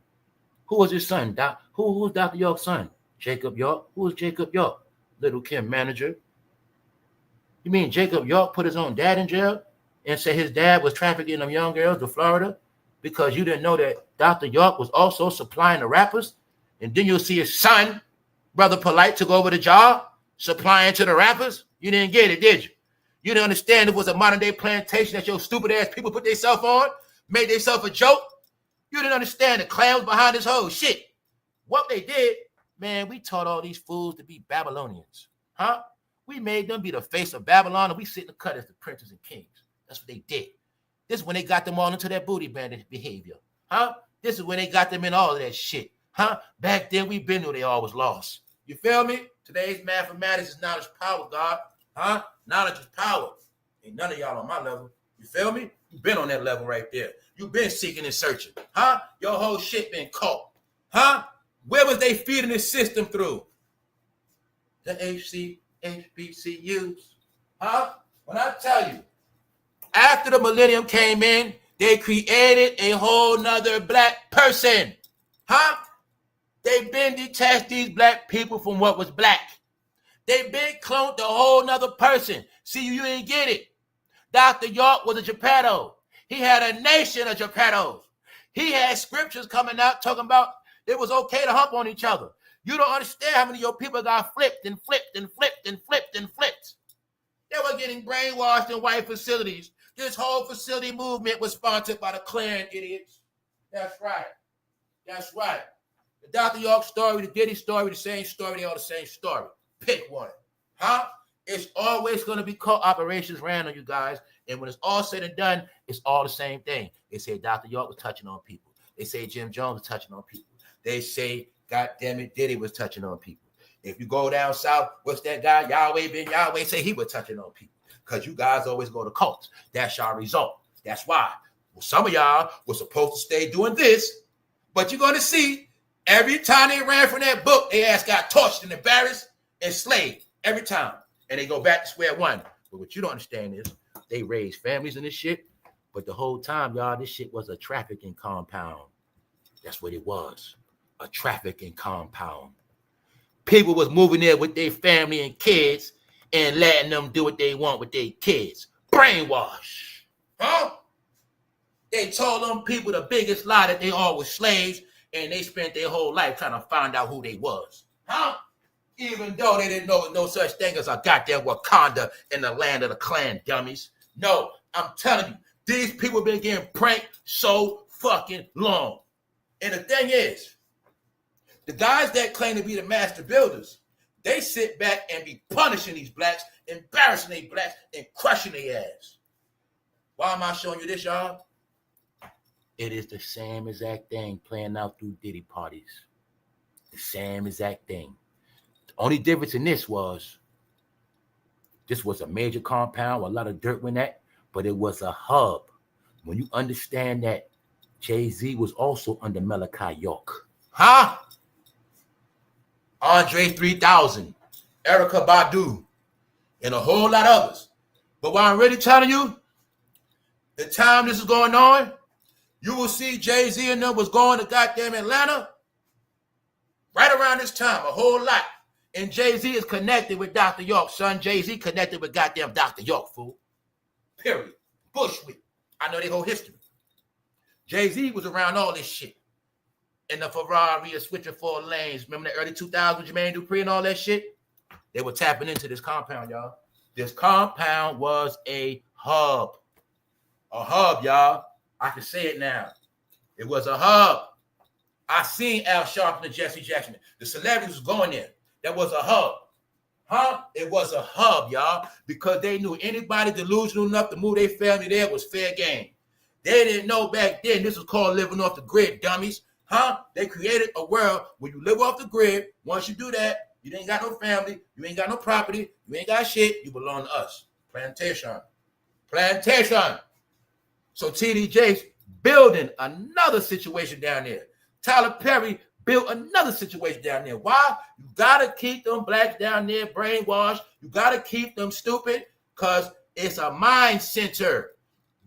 Who was his son? Who was Dr. York's son? Jacob York. Who was Jacob York? Little Kim manager. You mean Jacob York put his own dad in jail and said his dad was trafficking them young girls to Florida because you didn't know that Dr. York was also supplying the rappers? And then you'll see his son, Brother Polite, took over the job, supplying to the rappers? You didn't get it, did you? You didn't understand it was a modern-day plantation that your stupid-ass people put themselves on, made themselves a joke? You didn't understand the clowns behind this whole shit. What they did, man, we taught all these fools to be Babylonians. Huh? We made them be the face of Babylon, and we sit in the cut as the princes and kings. That's what they did. This is when they got them all into that booty bandit behavior. Huh? This is when they got them in all of that shit. Huh? Back then, we been knew they all was lost. You feel me? Today's mathematics is knowledge power, God. Huh? Knowledge is power. Ain't none of y'all on my level. You feel me? You been on that level right there. You been seeking and searching. Huh? Your whole shit been caught. Huh? Where was they feeding this system through? The HBCUs. Huh? When I tell you, after the millennium came in, they created a whole nother black person. Huh? They been detached these black people from what was black. They been cloned a whole nother person. See, you ain't get it. Dr. York was a Geppetto. He had a nation of Geppettos. He had scriptures coming out talking about it was okay to hump on each other. You don't understand how many of your people got flipped and flipped and flipped and flipped and flipped. They were getting brainwashed in white facilities. This whole facility movement was sponsored by the Klan, idiots. That's right. That's right. The Dr. York story, the Diddy story, the same story, they all the same story. Pick one. Huh? It's always going to be called Operations Random, you guys. And when it's all said and done, it's all the same thing. They say Dr. York was touching on people. They say Jim Jones was touching on people. They say, God damn it, Diddy was touching on people. If you go down south, what's that guy? Yahweh Ben Yahweh say he was touching on people. Because you guys always go to cults. That's your result. That's why. Well, some of y'all were supposed to stay doing this, but you're going to see every time they ran from that book, their ass got tortured and embarrassed and slaved every time. And they go back to square one. But what you don't understand is they raised families in this shit. But the whole time, y'all, this shit was a trafficking compound. That's what it was. A trafficking compound. People was moving there with their family and kids and letting them do what they want with their kids. Brainwash. Huh? They told them people the biggest lie that they all were slaves and they spent their whole life trying to find out who they was. Huh? Even though they didn't know no such thing as a goddamn Wakanda in the land of the Klan, dummies. No, I'm telling you, these people been getting pranked so fucking long. And the thing is, the guys that claim to be the master builders, they sit back and be punishing these blacks, embarrassing these blacks, and crushing their ass. Why am I showing you this, y'all? It is the same exact thing playing out through Diddy parties. The same exact thing. The only difference in this was a major compound where a lot of dirt went at, but it was a hub. When you understand that Jay-Z was also under Malachi York. Huh? Andre 3000, Erykah Badu, and a whole lot of others. But what I'm really telling you, the time this is going on, you will see Jay-Z and them was going to goddamn Atlanta right around this time, a whole lot. And Jay-Z is connected with Dr. York, son. Jay-Z connected with goddamn Dr. York, fool. Period. Bushwick. I know their whole history. Jay-Z was around all this shit. In the Ferrari, switching 4 lanes. Remember the early 2000s, Jermaine Dupri and all that shit? They were tapping into this compound, y'all. This compound was a hub. A hub, y'all. I can say it now. It was a hub. I seen Al Sharpton and Jesse Jackson. The celebrities was going there. That was a hub. Huh? It was a hub, y'all, because they knew anybody delusional enough to move their family there was fair game. They didn't know back then this was called living off the grid, dummies. Huh? They created a world where you live off the grid. Once you do that, you ain't got no family, you ain't got no property, you ain't got shit, you belong to us. Plantation. Plantation. So TD Jakes building another situation down there. Tyler Perry built another situation down there. Why? You gotta keep them blacks down there brainwashed. You gotta keep them stupid because it's a mind center.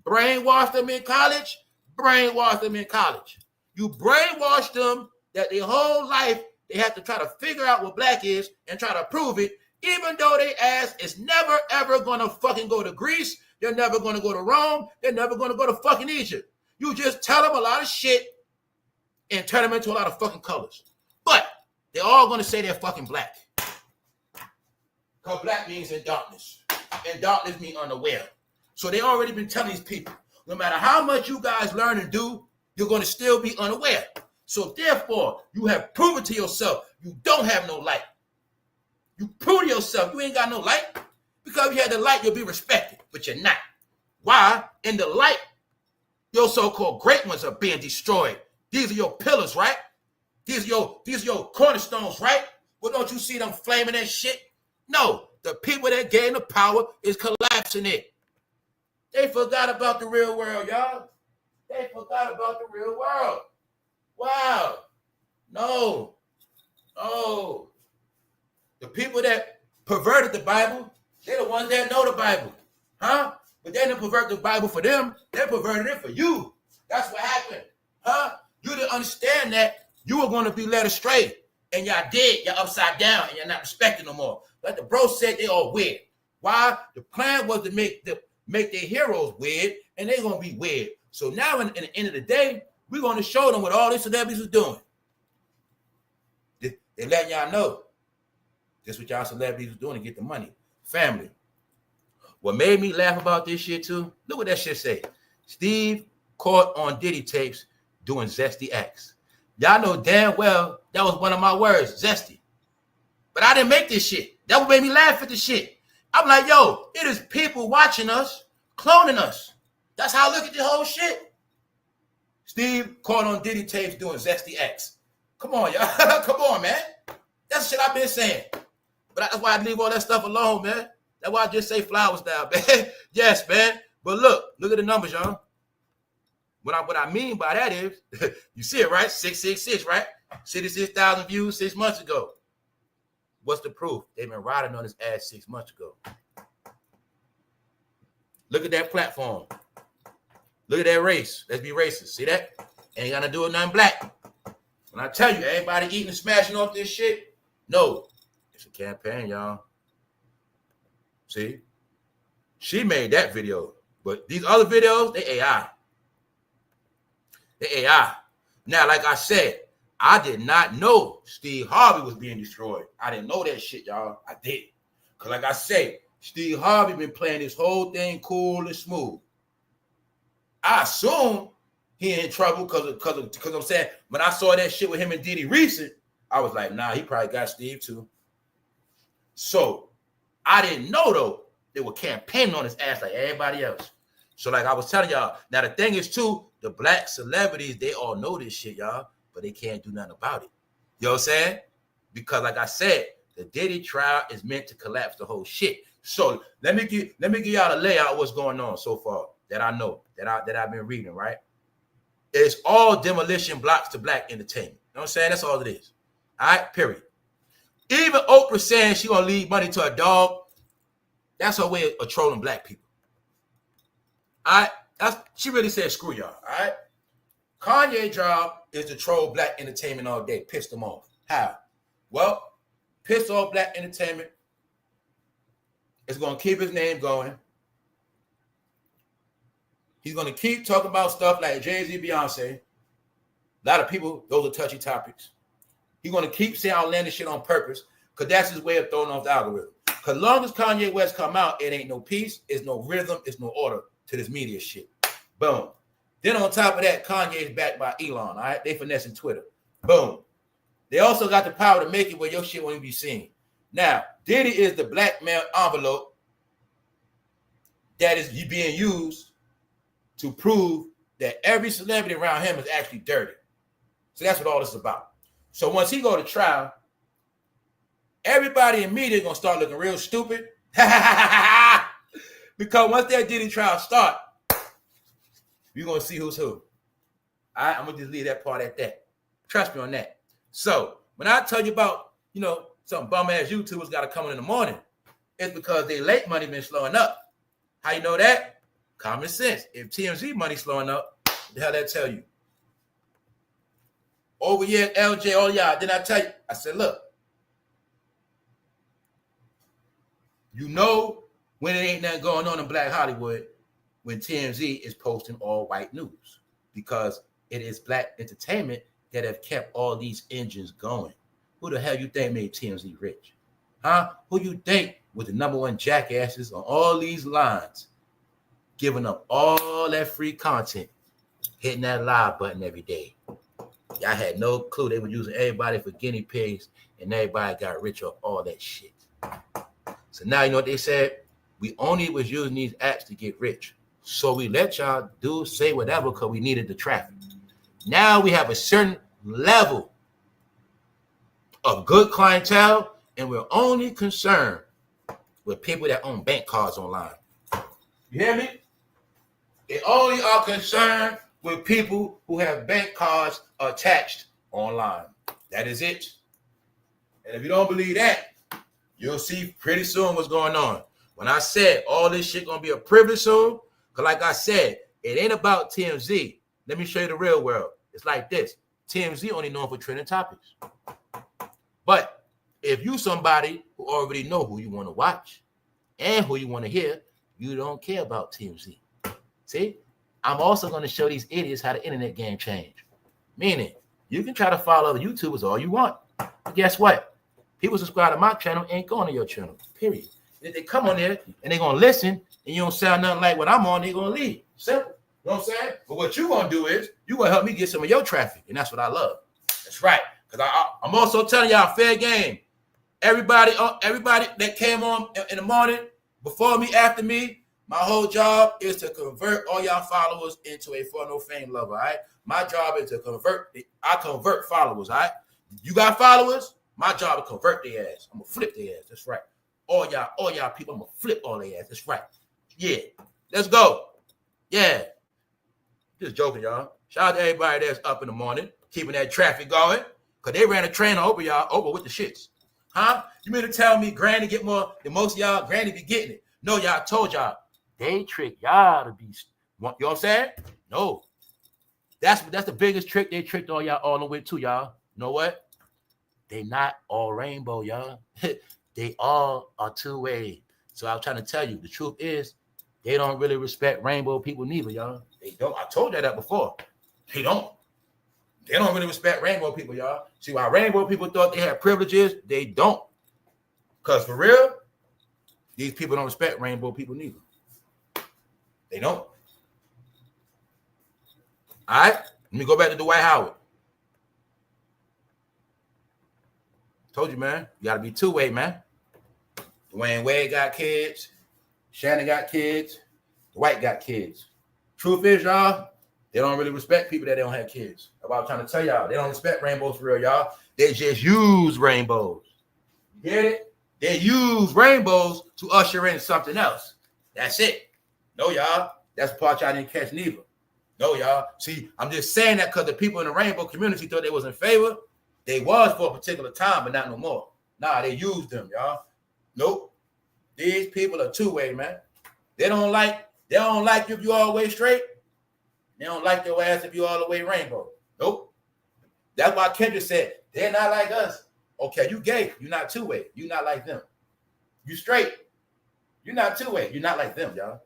Brainwash them in college, brainwash them in college. You brainwash them that their whole life they have to try to figure out what black is and try to prove it, even though they ass is never ever gonna fucking go to Greece. They're never gonna go to Rome. They're never gonna go to fucking Egypt. You just tell them a lot of shit and turn them into a lot of fucking colors. But they're all gonna say they're fucking black. Because black means in darkness. And darkness means unaware. So they already been telling these people, no matter how much you guys learn and do, you're gonna still be unaware. So therefore, you have proven to yourself you don't have no light. You prove to yourself you ain't got no light. Because if you had the light, you'll be respected, but you're not. Why? In the light, your so-called great ones are being destroyed. These are your pillars, right? These are your cornerstones, right? Well, don't you see them flaming that shit? No, the people that gain the power is collapsing it. They forgot about the real world, y'all. They forgot about the real world. Wow. No. The people that perverted the Bible, they're the ones that know the Bible. Huh? But they didn't pervert the Bible for them. They perverted it for you. That's what happened. Huh? You didn't understand that you were going to be led astray. And y'all did. You're upside down and you're not respected no more. Like the bro said, they all weird. Why? The plan was to make their heroes weird, and they're going to be weird. So now, in the end of the day, we're going to show them what all these celebrities are doing. They letting y'all know this what y'all celebrities are doing to get the money. Family. What made me laugh about this shit too, look what that shit say. Steve caught on Diddy tapes doing zesty acts. Y'all know damn well that was one of my words, zesty. But I didn't make this shit. That what made me laugh at the shit. I'm like, yo, it is people watching us, cloning us. That's how I look at the whole shit. Steve caught on Diddy tapes doing zesty acts. Come on, y'all. Come on, man. That's the shit I've been saying. But that's why I leave all that stuff alone, man. That's why I just say flowers now, man. Yes, man. But look at the numbers, y'all. What I mean by that is, you see it, right? 666, right? 66,000 views 6 months ago. What's the proof? They've been riding on his ass 6 months ago. Look at that platform. Look at that race. Let's be racist. See that? Ain't gonna do it nothing black. When I tell you, everybody eating and smashing off this shit, no. It's a campaign, y'all. See? She made that video. But these other videos, they AI. They AI. Now, like I said, I did not know Steve Harvey was being destroyed. I didn't know that shit, y'all. I did. Because like I say, Steve Harvey been playing this whole thing cool and smooth. I assume he in trouble because I'm saying, when I saw that shit with him and Diddy recent, I was like, nah, he probably got Steve too. So I didn't know, though, they were campaigning on his ass like everybody else. So like I was telling y'all, now the thing is, too, the black celebrities, they all know this shit, y'all, but they can't do nothing about it. You know what I'm saying? Because like I said, the Diddy trial is meant to collapse the whole shit. So let me give y'all a layout of what's going on so far that I know, that I've been reading, right? It's all demolition blocks to black entertainment. You know what I'm saying? That's all it is. All right, period. Even Oprah saying she gonna leave money to a dog, that's her way of trolling black people. All right, she really said screw y'all. All right, Kanye job is to troll black entertainment all day, piss them off. How? Well, piss off black entertainment. It's gonna keep his name going. He's gonna keep talking about stuff like Jay-Z, Beyonce. A lot of people, those are touchy topics. He's gonna keep saying outlandish shit on purpose because that's his way of throwing off the algorithm. Because long as Kanye West come out, it ain't no peace, it's no rhythm, it's no order to this media shit. Boom. Then on top of that, Kanye is backed by Elon. All right, they finessing Twitter. Boom. They also got the power to make it where your shit won't even be seen. Now, Diddy is the blackmail envelope that is being used to prove that every celebrity around him is actually dirty. So that's what all this is about. So once he go to trial, everybody in media is going to start looking real stupid. Because once that Diddy trial start, you're going to see who's who. All right, I'm going to just leave that part at that. Trust me on that. So when I tell you about, some bum ass YouTubers got to come in the morning, it's because they late money been slowing up. How you know that? Common sense. If TMZ money slowing up, what the hell that tell you? Over here at LJ, all y'all, didn't I tell you? I said, look, when it ain't nothing going on in Black Hollywood, when TMZ is posting all white news, because it is Black entertainment that have kept all these engines going. Who the hell you think made TMZ rich? Huh? Who you think was the #1 jackasses on all these lines, giving up all that free content, hitting that live button every day? Y'all had no clue they were using everybody for guinea pigs, and everybody got rich off all that shit. So now you know what they said? We only was using these apps to get rich. So we let y'all say whatever because we needed the traffic. Now we have a certain level of good clientele, and we're only concerned with people that own bank cards online. You hear me? They only are concerned with people who have bank cards attached online. That is it. And if you don't believe that, you'll see pretty soon what's going on. When I said all this shit gonna be a privilege soon, because like I said, it ain't about TMZ. Let me show you the real world. It's like this. TMZ only known for trending topics. But if you somebody who already know who you want to watch and who you want to hear, you don't care about TMZ. See? I'm also going to show these idiots how the internet game changed. Meaning, you can try to follow other YouTubers all you want. But guess what? People subscribe to my channel ain't going to your channel. Period. If they come on there and they're going to listen and you don't sound nothing like what I'm on, they're going to leave. Simple. You know what I'm saying? But what you're going to do is you're going to help me get some of your traffic. And that's what I love. That's right. Because I'm also telling y'all fair game. Everybody that came on in the morning, before me, after me, my whole job is to convert all y'all followers into a for no fame lover, all right? My job is to convert followers, all right? You got followers, my job is to convert their ass. I'm going to flip their ass, that's right. All y'all people, I'm going to flip all their ass, that's right. Yeah, let's go. Yeah. Just joking, y'all. Shout out to everybody that's up in the morning, keeping that traffic going, because they ran a train over with the shits. Huh? You mean to tell me Granny get more than most of y'all? Granny be getting it. No, y'all told y'all. They trick y'all to be, you know what I'm saying? No. That's the biggest trick they tricked all y'all all the way to, y'all. You know what? They not all rainbow, y'all. They all are two-way. So I'm trying to tell you, the truth is, they don't really respect rainbow people neither, y'all. They don't. I told you that before. They don't. They don't really respect rainbow people, y'all. See, why rainbow people thought they had privileges, they don't. Because for real, these people don't respect rainbow people neither. They don't. All right, let me go back to Dwight Howard. Told you, man, you got to be two-way, man. Dwayne Wade got kids. Shannon got kids. Dwight got kids. Truth is, y'all, they don't really respect people that don't have kids. That's what I'm trying to tell y'all. They don't respect rainbows for real, y'all. They just use rainbows. You get it? They use rainbows to usher in something else. That's it. No, y'all. That's the part y'all didn't catch neither. No, y'all. See, I'm just saying that because the people in the rainbow community thought they was in favor. They was for a particular time, but not no more. Nah, they used them, y'all. Nope. These people are two-way, man. They don't like you if you all the way straight. They don't like your ass if you all the way rainbow. Nope. That's why Kendra said, they're not like us. Okay, you gay. You're not two-way. You're not like them. You straight. You're not two-way. You're not like them, y'all.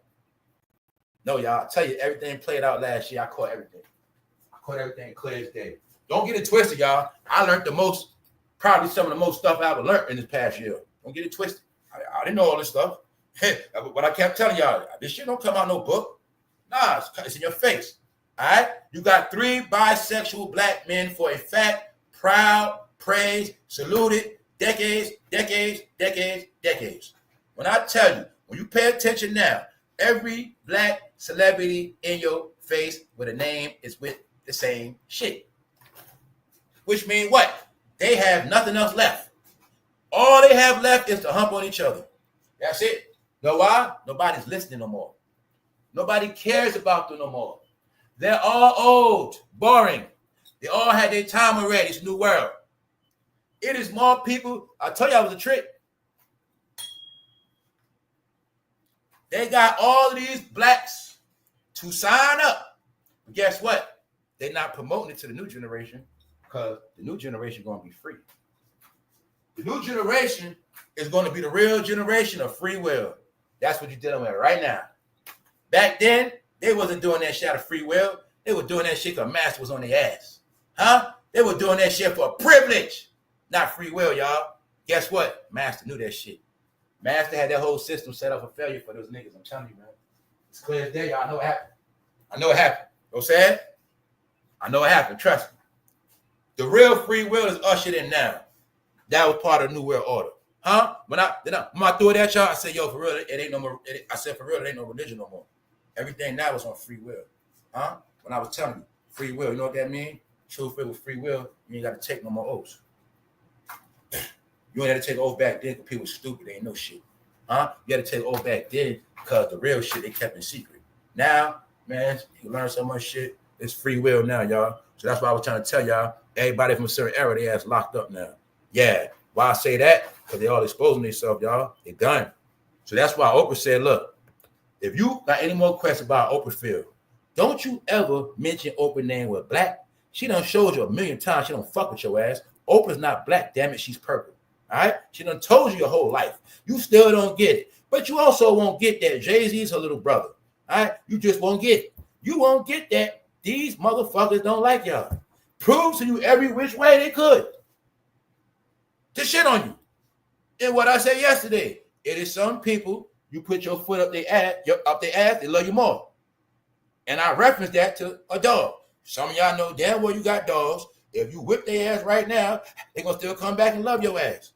No, y'all. I tell you, everything played out last year. I caught everything. I caught everything clear as day. Don't get it twisted, y'all. I learned the most, probably some of the most stuff I ever learned in this past year. Don't get it twisted. I didn't know all this stuff. But I kept telling y'all, this shit don't come out no book. Nah, it's in your face. All right? You got 3 bisexual black men for a fact, proud, praised, saluted, decades. When I tell you, when you pay attention now, every black celebrity in your face with a name is with the same shit. Which means what? They have nothing else left. All they have left is to hump on each other. That's it. Know why? Nobody's listening no more. Nobody cares about them no more. They're all old, boring. They all had their time already. It's a new world. It is more people. I tell y'all it was a trick. They got all of these blacks to sign up. But guess what? They're not promoting it to the new generation because the new generation is going to be free. The new generation is going to be the real generation of free will. That's what you're dealing with right now. Back then, they wasn't doing that shit out of free will. They were doing that shit because master was on their ass. Huh? They were doing that shit for privilege, not free will, y'all. Guess what? Master knew that shit. Master had that whole system set up for failure for those niggas. I'm telling you, man. It's clear as day, y'all. I know it happened. I know it happened. You know what I'm saying? I know it happened. Trust me. The real free will is ushered in now. That was part of the New World Order. Huh? When I threw it at y'all, I said, yo, for real, it ain't no more. I said, for real, it ain't no religion no more. Everything now is on free will. Huh? When I was telling you, free will, you know what that means? True free with free will, you ain't got to take no more oaths. You ain't had to take oath back then because people were stupid. They ain't no shit. Huh? You had to take oath back then because the real shit they kept in secret. Now, man, you learn so much shit. It's free will now, y'all. So that's why I was trying to tell y'all, everybody from a certain era, they ass locked up now. Yeah. Why I say that? Because they all exposing themselves, y'all. They done. So that's why Oprah said, look, if you got any more questions about Oprah Field, don't you ever mention Oprah's name with black. She done showed you a million times she don't fuck with your ass. Oprah's not black, damn it, she's purple. All right? She done told you your whole life. You still don't get it. But you also won't get that Jay-Z's her little brother. All right? You just won't get it. You won't get that. These motherfuckers don't like y'all. Prove to you every which way they could to shit on you. And what I said yesterday, it is some people, you put your foot up their ass, they love you more. And I reference that to a dog. Some of y'all know damn well you got dogs. If you whip their ass right now, they're going to still come back and love your ass.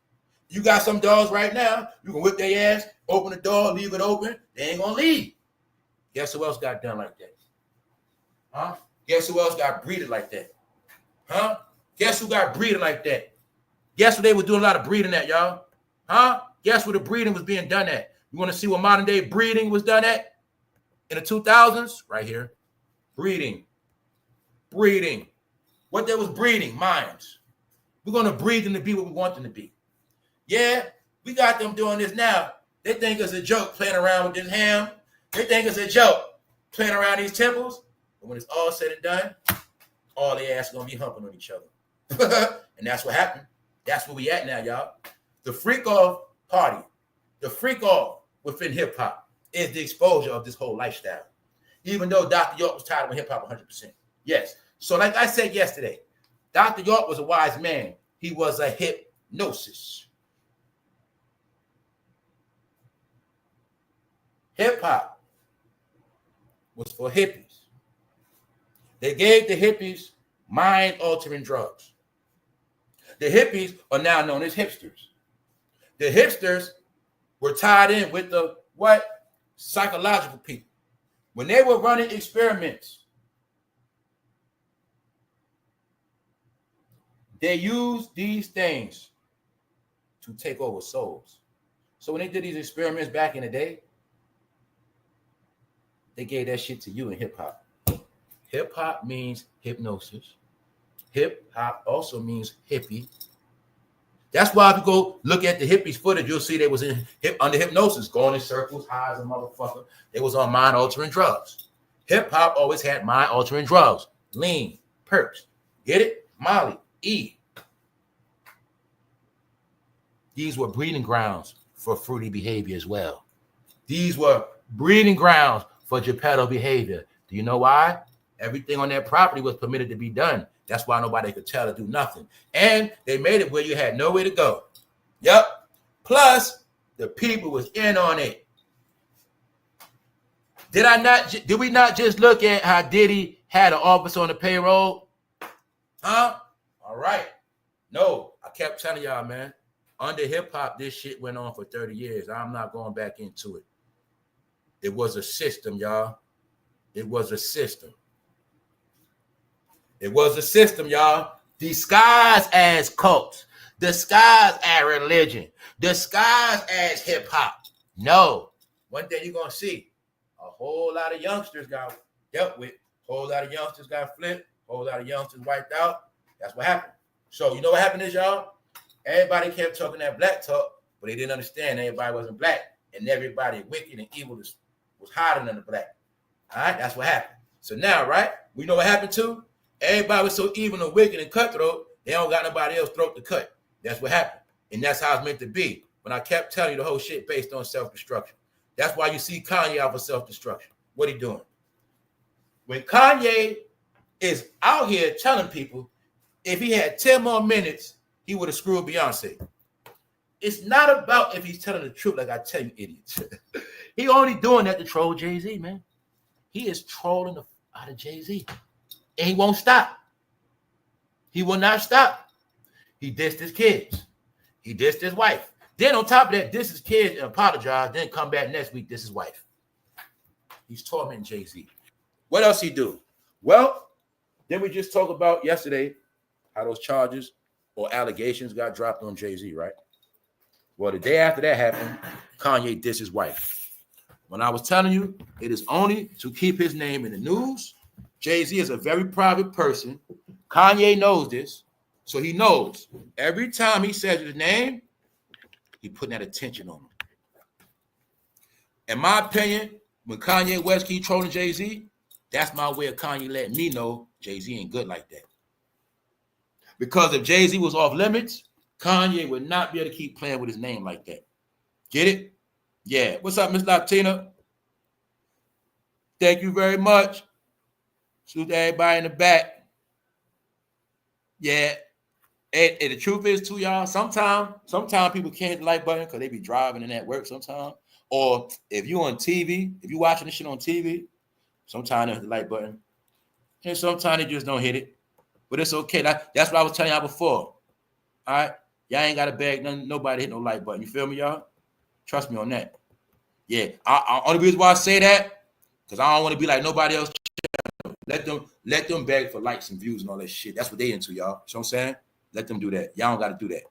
You got some dogs right now, you can whip their ass, open the door, leave it open, they ain't going to leave. Guess who else got done like that? Huh? Guess who else got breeded like that? Huh? Guess who got breeded like that? Guess what they were doing a lot of breeding at, y'all? Huh? Guess where the breeding was being done at? You want to see what modern day breeding was done at? In the 2000s? Right here. Breeding. Breeding. What they was breeding? Minds. We're going to breed them to be what we want them to be. Yeah, we got them doing this now. They think it's a joke playing around with this ham. They think it's a joke playing around these temples. But when it's all said and done, all their ass going to be humping on each other. And that's what happened. That's where we at now, y'all. The freak off party, the freak off within hip hop is the exposure of this whole lifestyle. Even though Dr. York was tired of hip hop 100%. Yes. So like I said yesterday, Dr. York was a wise man. He was a hypnosis. Hip hop was for hippies. They gave the hippies mind-altering drugs. The hippies are now known as hipsters. The hipsters were tied in with the what? Psychological people. When they were running experiments, they used these things to take over souls. So when they did these experiments back in the day, they gave that shit to you in hip-hop. Hip-hop means hypnosis. Hip-hop also means hippie. That's why if you go look at the hippies footage, you'll see they was under hypnosis, going in circles, high as a motherfucker. They was on mind-altering drugs. Hip-hop always had mind-altering drugs. Lean, perks. Get it? Molly, E. These were breeding grounds for fruity behavior as well. These were breeding grounds for Geppetto behavior. Do you know why? Everything on that property was permitted to be done. That's why nobody could tell to do nothing. And they made it where you had nowhere to go. Yep. Plus, the people was in on it. Did we not just look at how Diddy had an office on the payroll? Huh? All right. No, I kept telling y'all, man. Under hip-hop, this shit went on for 30 years. I'm not going back into it. It was a system, y'all. It was a system. It was a system, y'all. Disguised as cults. Disguised as religion. Disguised as hip-hop. No. One day you're going to see a whole lot of youngsters got dealt with. A whole lot of youngsters got flipped. A whole lot of youngsters wiped out. That's what happened. So you know what happened is, y'all? Everybody kept talking that black talk, but they didn't understand everybody wasn't black, and everybody wicked and evil was hiding in the black. All right, that's what happened. So now, right, we know what happened too. Everybody was so evil and wicked and cutthroat, they don't got nobody else throat to cut. That's what happened, and that's how it's meant to be. When I kept telling you the whole shit based on self-destruction. That's why you see Kanye out for self-destruction. What he doing? When Kanye is out here telling people, if he had 10 more minutes, he would have screwed Beyonce. It's not about if he's telling the truth, like I tell you, idiots. He only doing that to troll Jay-Z, man. He is trolling the out of Jay-Z. And he won't stop. He will not stop. He dissed his kids. He dissed his wife. Then on top of that, diss his kids and apologize. Then come back next week, diss his wife. He's tormenting Jay-Z. What else he do? Well, then we just talked about yesterday how those charges or allegations got dropped on Jay-Z, right? Well, the day after that happened, Kanye dissed his wife. When I was telling you, it is only to keep his name in the news. Jay-Z is a very private person. Kanye knows this. So he knows every time he says his name, he putting that attention on him. In my opinion, when Kanye West keep trolling Jay-Z, that's my way of Kanye letting me know Jay-Z ain't good like that. Because if Jay-Z was off limits, Kanye would not be able to keep playing with his name like that. Get it? Yeah. What's up, Miss Latina? Thank you very much. Salute to everybody in the back. Yeah. And the truth is, too, y'all, sometimes people can't hit the like button because they be driving and at work sometimes. Or if you on TV, if you watching this shit on TV, sometimes they hit the like button. And sometimes they just don't hit it. But it's okay. That's what I was telling y'all before. All right? Y'all ain't got to beg nobody hit no like button. You feel me, y'all? Trust me on that. Yeah. Only reason why I say that, because I don't want to be like nobody else. Let them beg for likes and views and all that shit. That's what they into, y'all. You know what I'm saying? Let them do that. Y'all don't got to do that.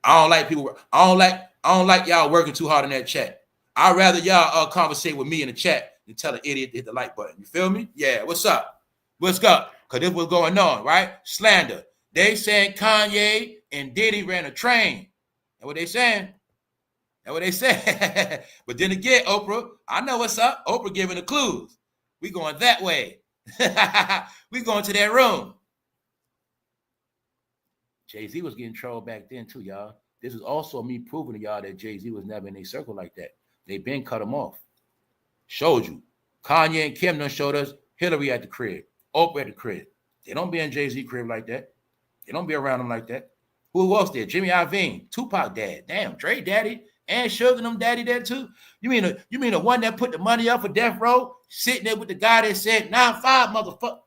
I don't like people. I don't like y'all working too hard in that chat. I'd rather y'all conversate with me in the chat than tell an idiot to hit the like button. You feel me? Yeah. What's up? What's up? Because this was going on, right? Slander. They saying Kanye and Diddy ran a train. That's what they saying. That's what they said. But then again, Oprah, I know what's up. Oprah giving the clues. We going that way. We going to that room. Jay-Z was getting trolled back then too, y'all. This is also me proving to y'all that Jay-Z was never in a circle like that. They been cut him off. Showed you. Kanye and Kim done showed us Hillary at the crib. Oprah at the crib. They don't be in Jay-Z crib like that. They don't be around him like that. Who else there? Jimmy Iovine, Tupac dad. Damn, Dre daddy. And Sugar them daddy there too. You mean the one that put the money up for death row? Sitting there with the guy that said 9-5, motherfucker.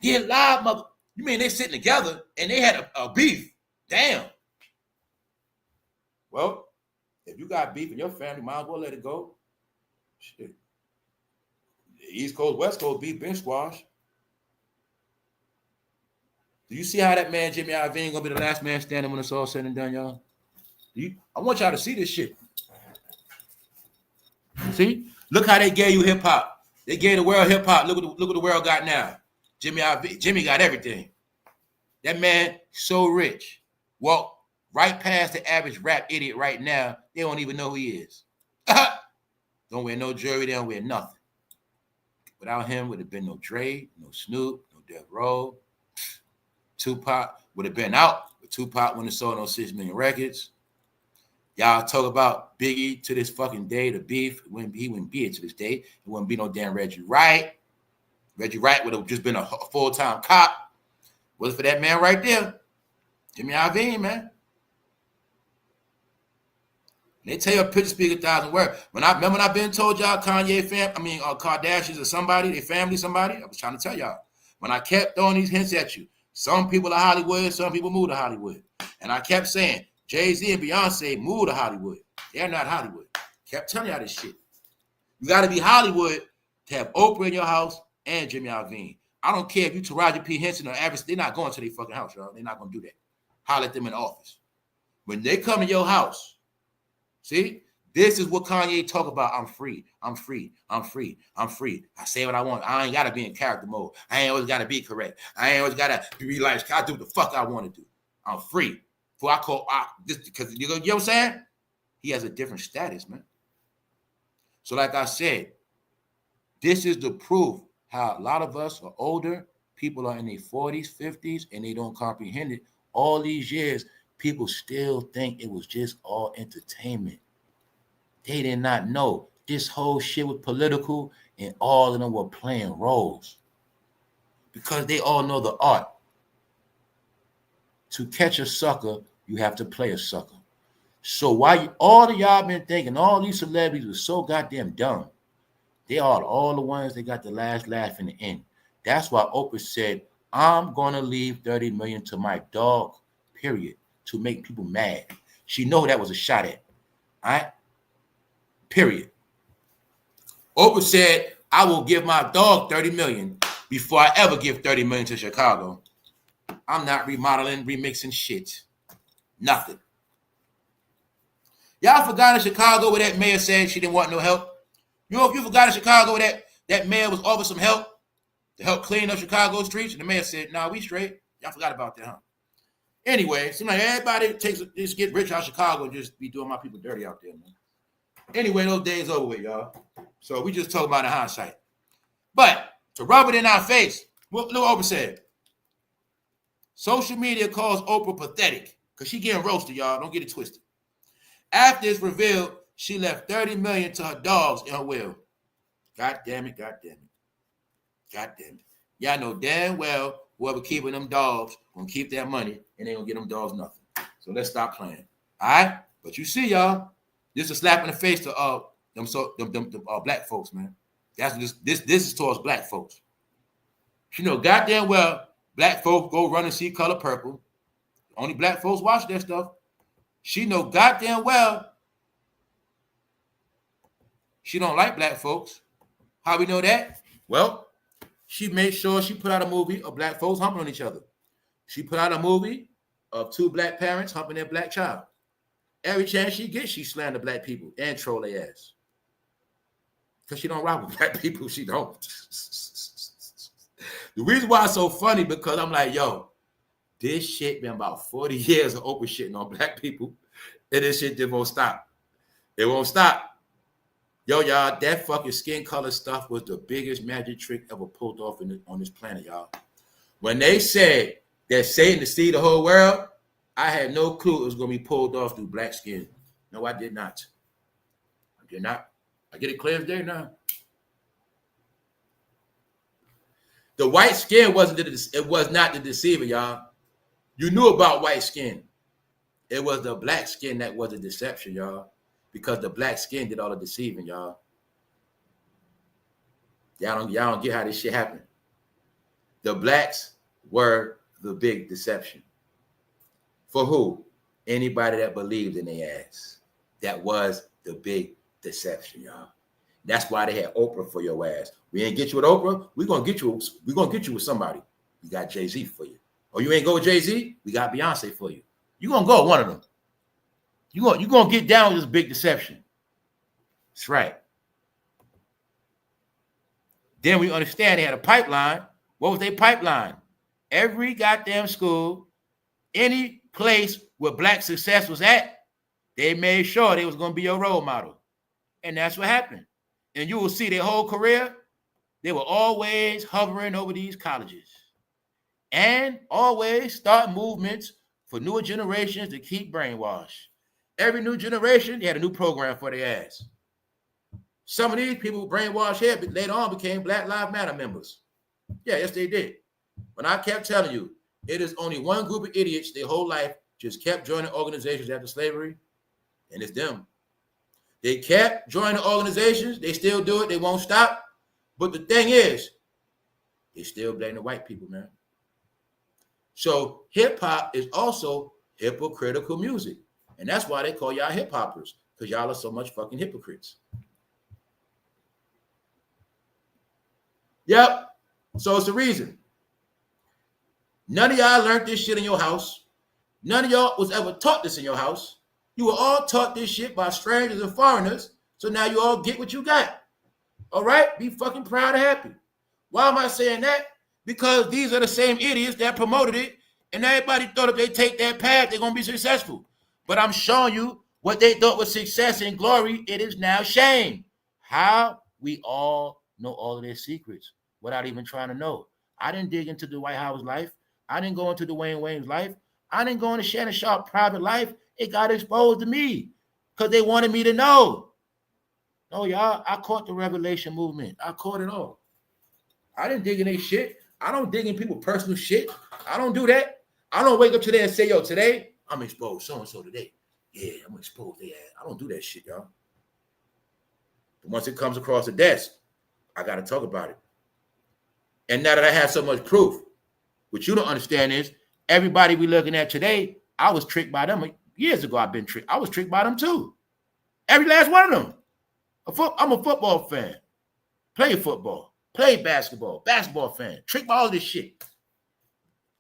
Get live, mother. You mean they sitting together and they had a beef? Damn. Well, if you got beef in your family, might as well let it go. Shit. East Coast, West Coast beef been squashed. Do you see how that man Jimmy Iovine gonna be the last man standing when it's all said and done, y'all? I want y'all to see this shit. See? Look how they gave you hip hop. They gave the world hip hop. Look what the world got now. Jimmy got everything. That man so rich. Walk right past the average rap idiot right now. They don't even know who he is. Don't wear no jewelry. They don't wear nothing. Without him, would have been no Dre, no Snoop, no Death Row. Tupac would have been out. But Tupac wouldn't have sold no 6 million records. Y'all talk about Biggie to this fucking day, the beef. He wouldn't be here to this day. It wouldn't be no damn Reggie Wright. Reggie Wright would have just been a full-time cop. Was it for that man right there? Jimmy Iovine, man. They tell you a picture speak 1,000 words. When I've been told y'all Kardashians or somebody, they family somebody, I was trying to tell y'all. When I kept throwing these hints at you, some people are Hollywood, some people move to Hollywood. And I kept saying, Jay-Z and Beyonce move to Hollywood. They're not Hollywood. Kept telling y'all this shit. You got to be Hollywood to have Oprah in your house and Jimmy Iovine. I don't care if you Taraji P. Henson or Avis, they're not going to their fucking house, y'all. They're not going to do that. Holler at them in the office. When they come to your house, see, this is what Kanye talk about. I'm free. I'm free. I'm free. I'm free. I say what I want. I ain't got to be in character mode. I ain't always got to be correct. I ain't always got to be like, I do what the fuck I want to do. I'm free. For I call this because you know what I'm saying? He has a different status, man. So, like I said, this is the proof how a lot of us are older. People are in their 40s, 50s, and they don't comprehend it. All these years, people still think it was just all entertainment. They did not know this whole shit was political, and all of them were playing roles. Because they all know the art. To catch a sucker, you have to play a sucker. So why all of y'all been thinking all these celebrities were so goddamn dumb? They are all the ones that got the last laugh in the end. That's why Oprah said, I'm going to leave 30 million to my dog, period, to make people mad. She know that was a shot at. All right? Period. Oprah said, I will give my dog 30 million before I ever give 30 million to Chicago. I'm not remodeling, remixing shit. Nothing. Y'all forgot in Chicago where that mayor said she didn't want no help? You know, if you forgot in Chicago where that mayor was offering some help to help clean up Chicago streets, and the mayor said, nah, we straight. Y'all forgot about that, huh? Anyway, it seems like everybody just get rich out of Chicago and just be doing my people dirty out there, man. Anyway, those days over with, y'all. So we just talk about in hindsight. But to rub it in our face, what Oprah said. Social media calls Oprah pathetic because she getting roasted, y'all. Don't get it twisted. After it's revealed, she left 30 million to her dogs in her will. God damn it, God damn it. God damn it. Y'all know damn well whoever keeping them dogs gonna keep that money and they gonna get them dogs nothing. So let's stop playing. All right? But you see, y'all, this is a slap in the face to them black folks, man. That's this is towards black folks. You know, goddamn well, black folks go run and see Color Purple. Only black folks watch that stuff. She know goddamn well she don't like black folks. How we know that? Well, she made sure she put out a movie of black folks humping on each other. She put out a movie of two black parents humping their black child. Every chance she gets, she slander black people and troll their ass. Because she don't rock with black people, she don't. The reason why it's so funny, because I'm like, yo, this shit been about 40 years of Oprah shitting on black people, and this shit just won't stop. It won't stop. Yo, y'all, that fucking skin color stuff was the biggest magic trick ever pulled off on this planet, y'all. When they said that Satan to see the whole world, I had no clue it was going to be pulled off through black skin. No, I did not. I did not. I get it clear as day now. The white skin was not the deceiver, y'all. You knew about white skin. It was the black skin that was the deception, y'all. Because the black skin did all the deceiving, y'all. Y'all don't get how this shit happened. The blacks were the big deception. For who? Anybody that believed in their ass. That was the big deception, y'all. That's why they had Oprah for your ass. We ain't get you with Oprah. We're gonna get you with somebody. We got Jay-Z for you. Or you ain't go with Jay-Z, we got Beyonce for you. You're gonna go with one of them. You're gonna get down with this big deception. That's right. Then we understand they had a pipeline. What was their pipeline? Every goddamn school, any place where black success was at, they made sure they was gonna be your role model. And that's what happened. And you will see their whole career, they were always hovering over these colleges and always start movements for newer generations to keep brainwashed. Every new generation, they had a new program for their ass. Some of these people brainwashed here, but later on became Black Lives Matter members. Yeah, yes, they did. But I kept telling you, it is only one group of idiots their whole life just kept joining organizations after slavery, and it's them. They kept joining organizations. They still do it. They won't stop. But the thing is, they still blame the white people, man. So hip-hop is also hypocritical music. And that's why they call y'all hip-hoppers, because y'all are so much fucking hypocrites. Yep. So it's the reason. None of y'all learned this shit in your house. None of y'all was ever taught this in your house. You were all taught this shit by strangers and foreigners. So now you all get what you got. All right? Be fucking proud and happy. Why am I saying that? Because these are the same idiots that promoted it And everybody thought if they take that path, they're going to be successful. But I'm showing you what they thought was success and glory, it is now shame. How we all know all of their secrets without even trying to know. I didn't dig into Dwight Howard's life. I didn't go into Dwayne Wayne's life. I didn't go into Shannon Sharpe's private life. It got exposed to me because they wanted me to know. No, y'all, I caught the revelation movement. I caught it all. I didn't dig in their shit. I don't dig in people's personal shit. I don't do that. I don't wake up today and say, yo, today, I'm exposed so-and-so today. Yeah, I'm exposed their ass. I don't do that shit, y'all. But once it comes across the desk, I got to talk about it. And now that I have so much proof, what you don't understand is everybody we looking at today, I was tricked by them. Years ago, I've been tricked. I was tricked by them too. Every last one of them. I'm a football fan. Play football. Play basketball. Basketball fan. Tricked by all this shit.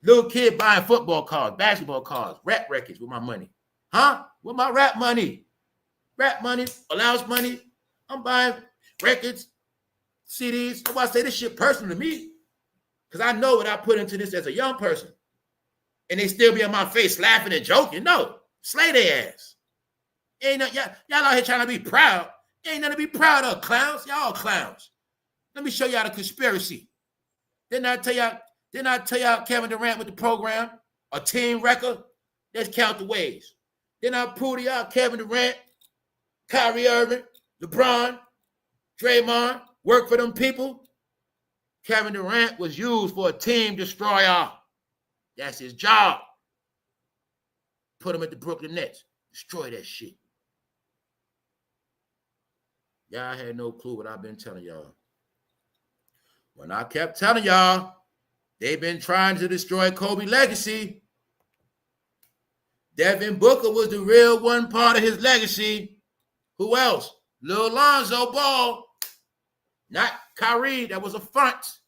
Little kid buying football cards, basketball cards, rap records with my money. Huh? With my rap money. Rap money, allowance money. I'm buying records, CDs. That's why I say this shit personal to me. Because I know what I put into this as a young person. And they still be on my face laughing and joking. No. Slay their ass. Ain't no, y'all out here trying to be proud. Ain't nothing to be proud of, clowns. Y'all clowns. Let me show y'all the conspiracy. Didn't I tell y'all Kevin Durant with the program, a team record? Let's count the ways. Then I prove to y'all Kevin Durant, Kyrie Irving, LeBron, Draymond, work for them people. Kevin Durant was used for a team destroyer. That's his job. Put him at the Brooklyn Nets. Destroy that shit. Y'all had no clue what I've been telling y'all. When I kept telling y'all, they've been trying to destroy Kobe's legacy. Devin Booker was the real one part of his legacy. Who else? Lil Lonzo Ball. Not Kyrie. That was a front.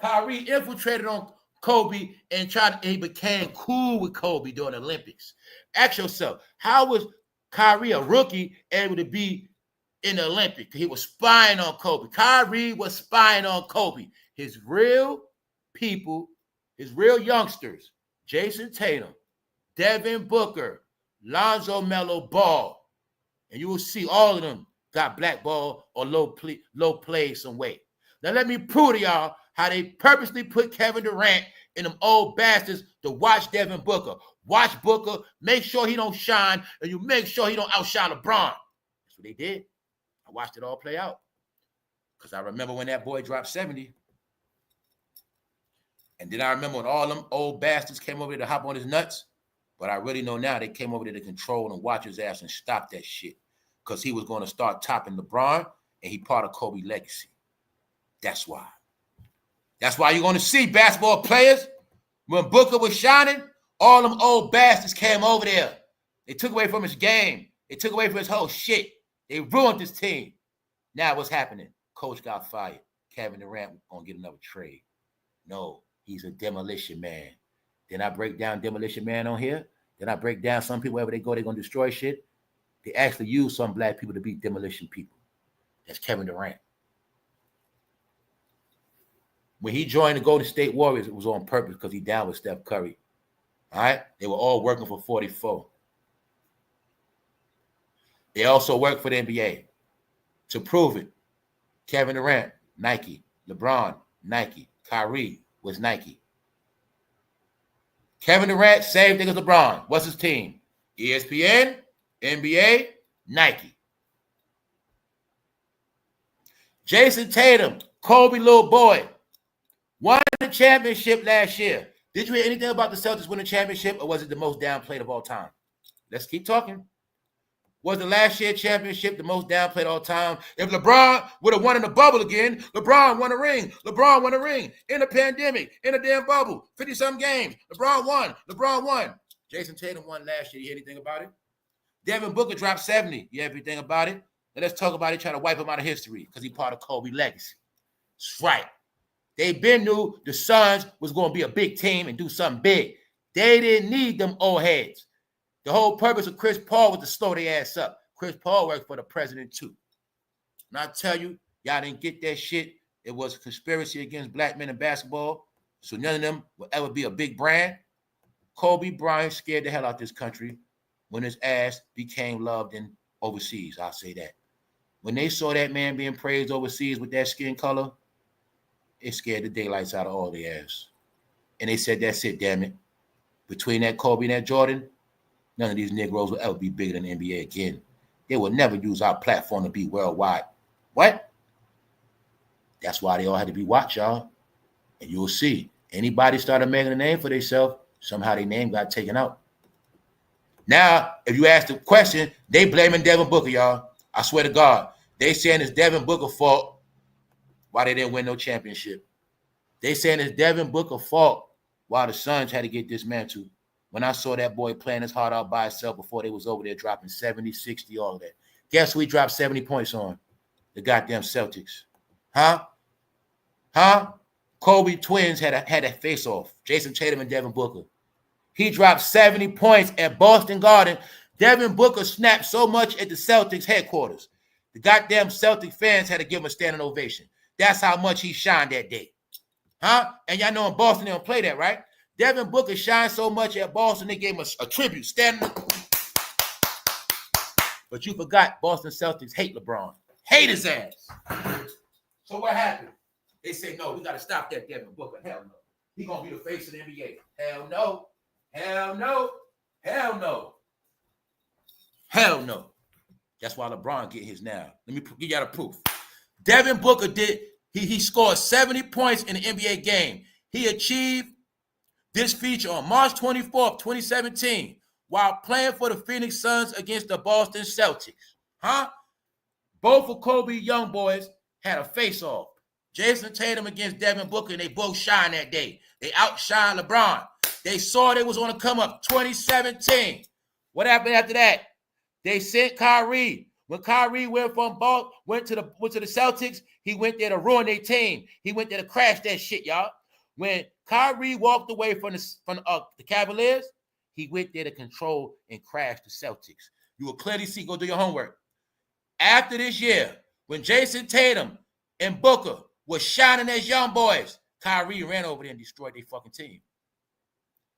Kyrie infiltrated on Kobe and he became cool with Kobe during the Olympics. Ask yourself, how was Kyrie, a rookie, able to be in the Olympics? He was spying on Kobe. Kyrie was spying on Kobe. His real people, his real youngsters, Jason Tatum, Devin Booker, Lonzo Mello Ball, and you will see all of them got blackballed or low played some way. Now let me prove to y'all how they purposely put Kevin Durant and them old bastards to watch Devin Booker. Watch Booker, make sure he don't shine, and you make sure he don't outshine LeBron. That's what they did. I watched it all play out. Because I remember when that boy dropped 70. And then I remember when all them old bastards came over there to hop on his nuts. But I really know now they came over there to control and watch his ass and stop that shit. Because he was going to start topping LeBron, and he part of Kobe's legacy. That's why. That's why you're going to see basketball players, when Booker was shining, all them old bastards came over there. They took away from his game. They took away from his whole shit. They ruined his team. Now what's happening? Coach got fired. Kevin Durant going to get another trade. No, he's a demolition man. Then I break down demolition man on here. Then I break down some people, wherever they go, they're going to destroy shit. They actually use some black people to be demolition people. That's Kevin Durant. When he joined the Golden State Warriors, it was on purpose because he down with Steph Curry. All right? They were all working for 44. They also worked for the NBA. To prove it, Kevin Durant, Nike. LeBron, Nike. Kyrie was Nike. Kevin Durant, same thing as LeBron. What's his team? ESPN, NBA, Nike. Jason Tatum, Kobe little boy, won the championship last year. Did you hear anything about the Celtics winning the championship, or was it the most downplayed of all time? Let's keep talking. Was the last year championship the most downplayed of all time? If LeBron would have won in the bubble again, LeBron won a ring. LeBron won a ring in the pandemic, in a damn bubble, 50-some games. LeBron won. Jason Tatum won last year. You hear anything about it? Devin Booker dropped 70. You hear everything about it? Now let's talk about it, trying to wipe him out of history because he part of Kobe's legacy. That's right. They been knew the Suns was going to be a big team and do something big. They didn't need them old heads. The whole purpose of Chris Paul was to slow their ass up. Chris Paul worked for the president too. And I tell you, y'all didn't get that shit. It was a conspiracy against black men in basketball. So none of them will ever be a big brand. Kobe Bryant scared the hell out this country when his ass became loved in overseas. I'll say that. When they saw that man being praised overseas with that skin color, it scared the daylights out of all their ass. And they said, that's it, damn it. Between that Kobe and that Jordan, none of these Negroes will ever be bigger than the NBA again. They will never use our platform to be worldwide. What? That's why they all had to be watched, y'all. And you'll see. Anybody started making a name for themselves, somehow their name got taken out. Now, if you ask the question, they blaming Devin Booker, y'all. I swear to God. They saying it's Devin Booker's fault why they didn't win no championship. They saying it's Devin Booker's fault why the Suns had to get dismantled. When I saw that boy playing his heart out by himself before they was over there dropping 70, 60, all of that. Guess who he dropped 70 points on? The goddamn Celtics. Huh? Kobe twins had a face-off. Jason Tatum and Devin Booker. He dropped 70 points at Boston Garden. Devin Booker snapped so much at the Celtics headquarters. The goddamn Celtic fans had to give him a standing ovation. That's how much he shined that day. Huh? And y'all know in Boston they don't play that, right? Devin Booker shined so much at Boston, they gave him a tribute. Standing. But you forgot Boston Celtics hate LeBron. Hate his ass. So what happened? They say, no, we got to stop that Devin Booker. Hell no. He's going to be the face of the NBA. Hell no. Hell no. Hell no. Hell no. That's why LeBron get his now. Let me give y'all the proof. Devin Booker he scored 70 points in the NBA game. He achieved this feature on March 24th, 2017, while playing for the Phoenix Suns against the Boston Celtics. Huh? Both of Kobe young boys had a face-off. Jason Tatum against Devin Booker, and they both shined that day. They outshined LeBron. They saw they was on the come up. 2017. What happened after that? They sent Kyrie. When Kyrie went to the Celtics, he went there to ruin their team. He went there to crash that shit, y'all. When Kyrie walked away from the Cavaliers, he went there to control and crash the Celtics. You will clearly see. Go do your homework. After this year, when Jason Tatum and Booker were shining as young boys, Kyrie ran over there and destroyed their fucking team.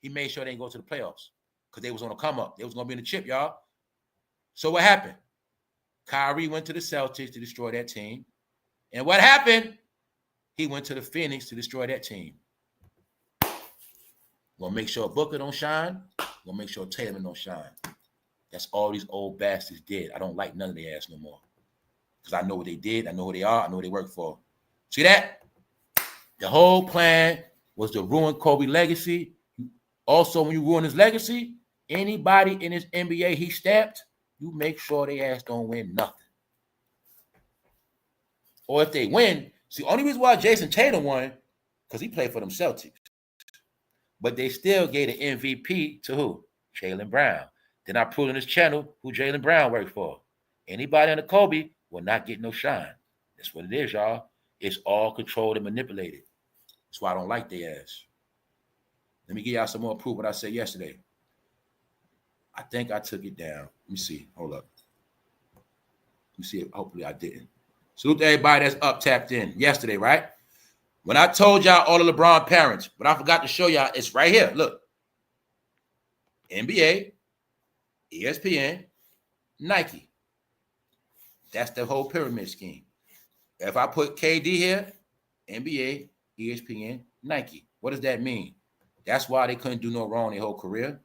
He made sure they didn't go to the playoffs because they was on a come up. They was going to be in the chip, y'all. So what happened? Kyrie went to the Celtics to destroy that team. And what happened? He went to the Phoenix to destroy that team. Gonna make sure Booker don't shine. Gonna make sure Tatum don't shine. That's all these old bastards did. I don't like none of their ass no more. Because I know what they did. I know who they are. I know what they work for. See that? The whole plan was to ruin Kobe's legacy. Also, when you ruin his legacy, anybody in his NBA he stamped, you make sure their ass don't win nothing. Or if they win, see, the only reason why Jason Tatum won, because he played for them Celtics. But they still gave the MVP to who? Jaylen Brown. Then I proved on this channel who Jaylen Brown worked for. Anybody under Kobe will not get no shine. That's what it is, y'all. It's all controlled and manipulated. That's why I don't like their ass. Let me give y'all some more proof what I said yesterday. I think I took it down. Let me see. Hold up. Let me see if hopefully I didn't. Salute to everybody that's up tapped in yesterday, right? When I told y'all all the LeBron parents, but I forgot to show y'all, it's right here. Look. NBA, ESPN, Nike. That's the whole pyramid scheme. If I put KD here, NBA, ESPN, Nike. What does that mean? That's why they couldn't do no wrong their whole career.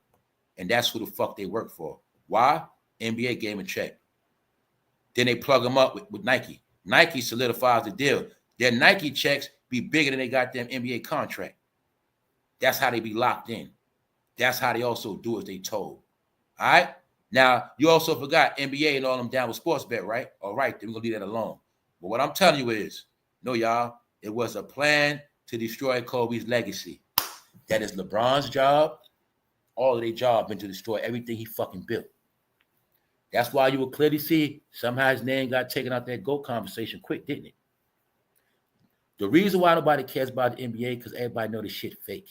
And that's who the fuck they work for. Why? NBA gave them a check. Then they plug them up with Nike. Nike solidifies the deal. Their Nike checks be bigger than they got them NBA contract. That's how they be locked in. That's how they also do as they told. All right? Now, you also forgot NBA and all them down with sports bet, right? All right, then we're going to leave that alone. But what I'm telling you is, no, y'all, it was a plan to destroy Kobe's legacy. That is LeBron's job. All of their job been to destroy everything he fucking built. That's why you will clearly see somehow his name got taken out that GOAT conversation quick, didn't it? The reason why nobody cares about the NBA because everybody know the shit fake.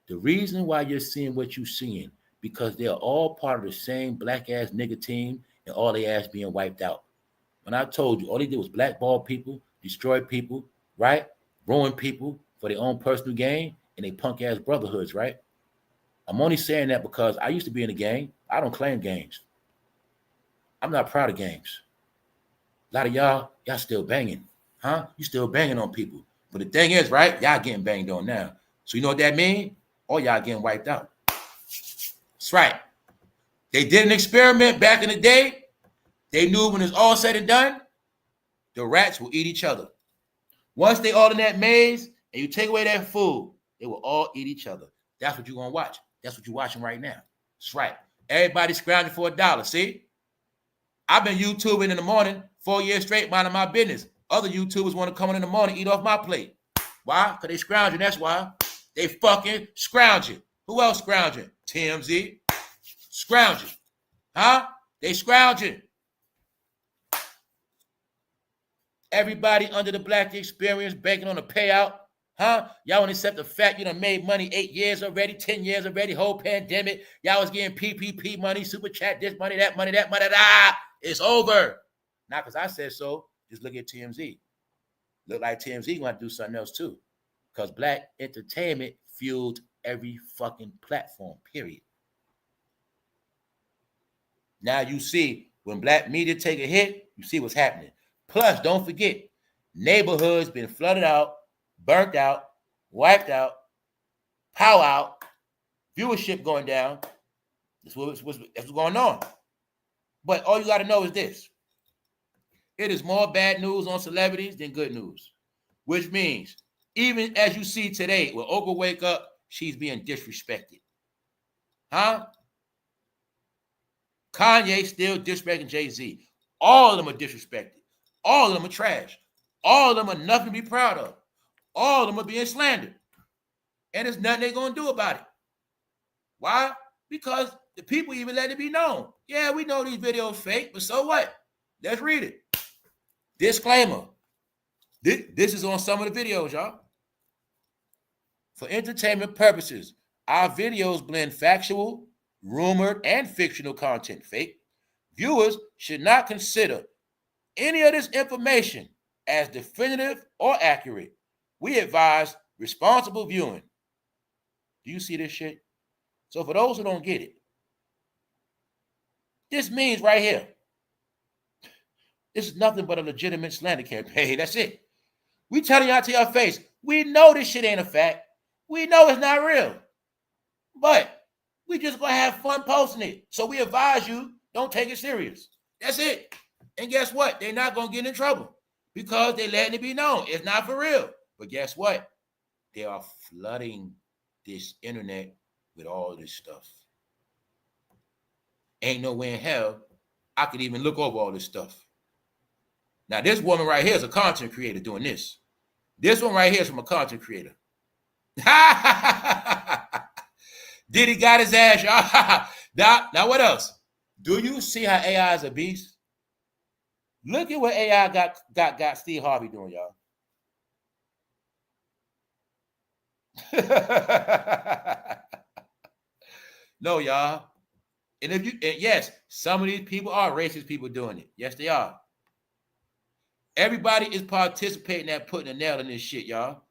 The reason why you're seeing what you're seeing because they're all part of the same black-ass nigga team and all their ass being wiped out. When I told you, all they did was blackball people, destroy people, right? Ruin people for their own personal gain and they punk-ass brotherhoods, right? I'm only saying that because I used to be in the game. I don't claim games. I'm not proud of games. A lot of y'all still banging. Huh? You still banging on people. But the thing is, right? Y'all getting banged on now. So you know what that means? All y'all getting wiped out. That's right. They did an experiment back in the day. They knew when it's all said and done, the rats will eat each other. Once they all in that maze and you take away that food, they will all eat each other. That's what you're going to watch. That's what you're watching right now. That's right. Everybody scrounging for $1. See? I've been YouTubing in the morning 4 years straight, minding my business. Other YouTubers want to come in the morning, eat off my plate. Why? Because they scrounging. That's why. They fucking scrounging. Who else scrounging? TMZ. Scrounging. Huh? They scrounging. Everybody under the black experience banking on a payout. Huh? Y'all want to accept the fact you done made money 8 years already, 10 years already, whole pandemic. Y'all was getting PPP money, super chat, this money, that money, that money. It's over. Not because I said so. Just look at TMZ. Look like TMZ going to do something else too. Because black entertainment fueled every fucking platform, period. Now you see, when black media take a hit, you see what's happening. Plus, don't forget, neighborhoods been flooded out, burnt out, wiped out, power out, viewership going down. That's what's going on. But all you got to know is this. It is more bad news on celebrities than good news. Which means, even as you see today, when Oprah wake up, she's being disrespected. Huh? Kanye still disrespecting Jay-Z. All of them are disrespected. All of them are trash. All of them are nothing to be proud of. All of them are being slandered. And there's nothing they're going to do about it. Why? Because the people even let it be known. Yeah, we know these videos fake, but so what? Let's read it. Disclaimer. This is on some of the videos, y'all. For entertainment purposes, our videos blend factual, rumored, and fictional content. Fake. Viewers should not consider any of this information as definitive or accurate. We advise responsible viewing. Do you see this shit? So for those who don't get it, this means right here, this is nothing but a legitimate slander campaign. That's it. We telling y'all to your face, we know this shit ain't a fact. We know it's not real. But we just gonna have fun posting it. So we advise you, don't take it serious. That's it. And guess what? They're not gonna get in trouble because they're letting it be known. It's not for real. But guess what? They are flooding this internet with all this stuff. Ain't no way in hell I could even look over all this stuff. Now, this woman right here is a content creator doing this. This one right here is from a content creator. Diddy got his ass, y'all. Now, what else? Do you see how AI is a beast? Look at what AI got Steve Harvey doing, y'all. No, y'all. And yes, some of these people are racist people doing it. Yes, they are. Everybody is participating at putting a nail in this shit, y'all.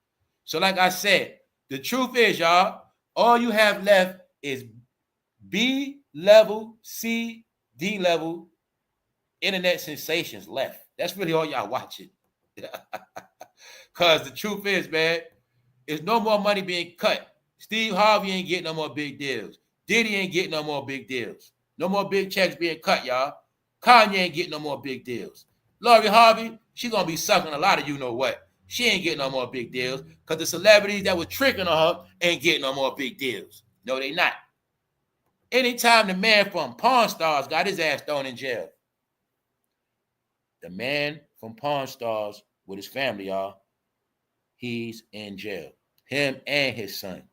So like I said, the truth is, y'all, all you have left is B level, C, D level internet sensations left. That's really all y'all watching. Because the truth is, man, there's no more money being cut. Steve Harvey ain't getting no more big deals. Diddy ain't getting no more big deals. No more big checks being cut, y'all. Kanye ain't getting no more big deals. Lori Harvey, she gonna be sucking a lot of you know what. She ain't getting no more big deals because the celebrities that was tricking her ain't getting no more big deals. No, they not. Anytime the man from Pawn Stars got his ass thrown in jail, the man from Pawn Stars with his family, y'all, he's in jail. Him and his son.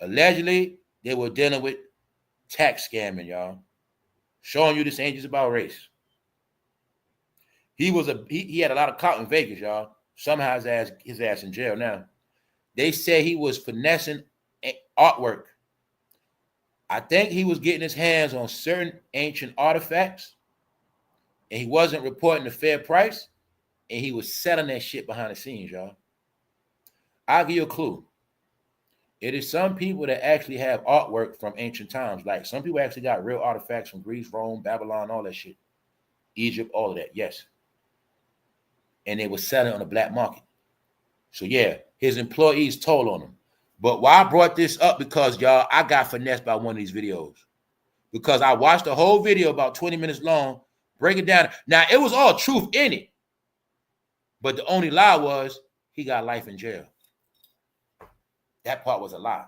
Allegedly, they were dealing with tax scamming, y'all. Showing you this ain't just about race. He had a lot of clout in Vegas, y'all. Somehow his ass in jail now. They say he was finessing artwork. I think he was getting his hands on certain ancient artifacts, and he wasn't reporting a fair price, and he was selling that shit behind the scenes, y'all. I'll give you a clue. It is some people that actually have artwork from ancient times. Like some people actually got real artifacts from Greece, Rome, Babylon, all that shit. Egypt, all of that, yes. And they were selling on the black market. So yeah, his employees told on him. But why I brought this up, because y'all, I got finessed by one of these videos. Because I watched the whole video, about 20 minutes long, break it down. Now, it was all truth in it. But the only lie was he got life in jail. That part was a lie.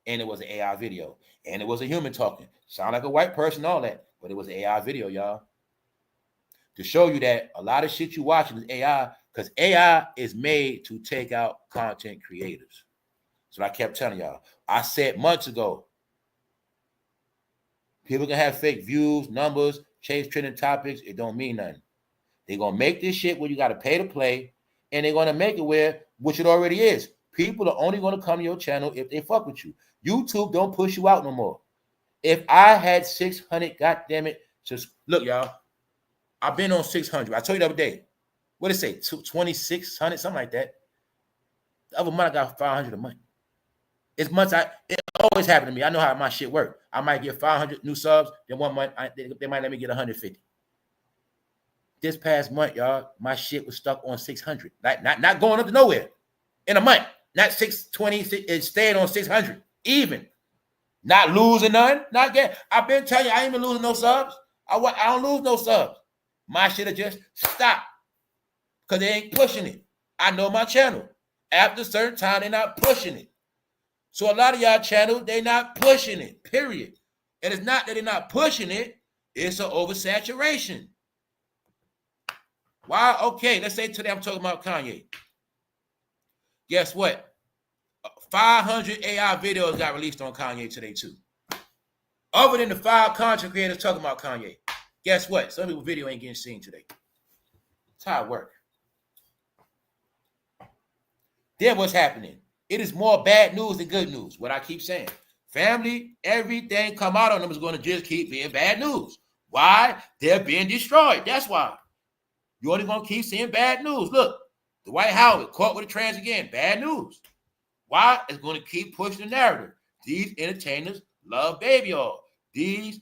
And it was an AI video. And it was a human talking. Sound like a white person, all that. But it was an AI video, y'all. To show you that a lot of shit you watching is AI, because AI is made to take out content creators. So I kept telling y'all. I said months ago, people can have fake views, numbers, chase trending topics. It don't mean nothing. They're going to make this shit where you got to pay to play, and they're going to make it where, which it already is, people are only going to come to your channel if they fuck with you. YouTube don't push you out no more. If I had 600, goddammit, just look, y'all, I've been on 600. I told you the other day. What did it say? 2,600, something like that. The other month, I got 500 a month. It's months it always happened to me. I know how my shit work. I might get 500 new subs. Then one month, they might let me get 150. This past month, y'all, my shit was stuck on 600. Not going up to nowhere in a month. Not 620. It stayed on 600. Even. Not losing none. Not getting. I've been telling you, I ain't been losing no subs. I don't lose no subs. My shit have just stopped because they ain't pushing it. I know my channel. After a certain time, they're not pushing it. So a lot of y'all channels, they're not pushing it, period. And it's not that they're not pushing it. It's an oversaturation. Why? Okay, let's say today I'm talking about Kanye. Guess what? 500 AI videos got released on Kanye today too. Other than the 5 content creators talking about Kanye. Guess what? Some people's video ain't getting seen today. That's how it works. Then what's happening? It is more bad news than good news. What I keep saying. Family, everything come out on them is going to just keep being bad news. Why? They're being destroyed. That's why. You're only going to keep seeing bad news. Look, Dwight Howard caught with a trans again. Bad news. Why? It's going to keep pushing the narrative. These entertainers love baby oil. These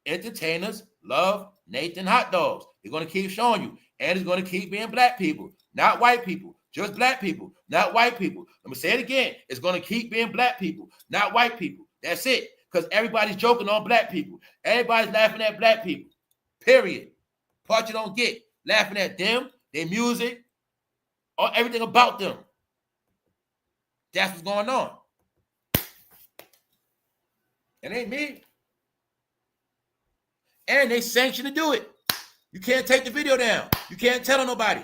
entertainers love Nathan hot dogs. They're going to keep showing you. And it's going to keep being black people, not white people. Just black people, not white people. Let me say it again. It's going to keep being black people, not white people. That's it. Because everybody's joking on black people. Everybody's laughing at black people. Period. Part you don't get. Laughing at them, their music, or everything about them. That's what's going on. It ain't me. And they sanction to do it. You can't take the video down. You can't tell nobody.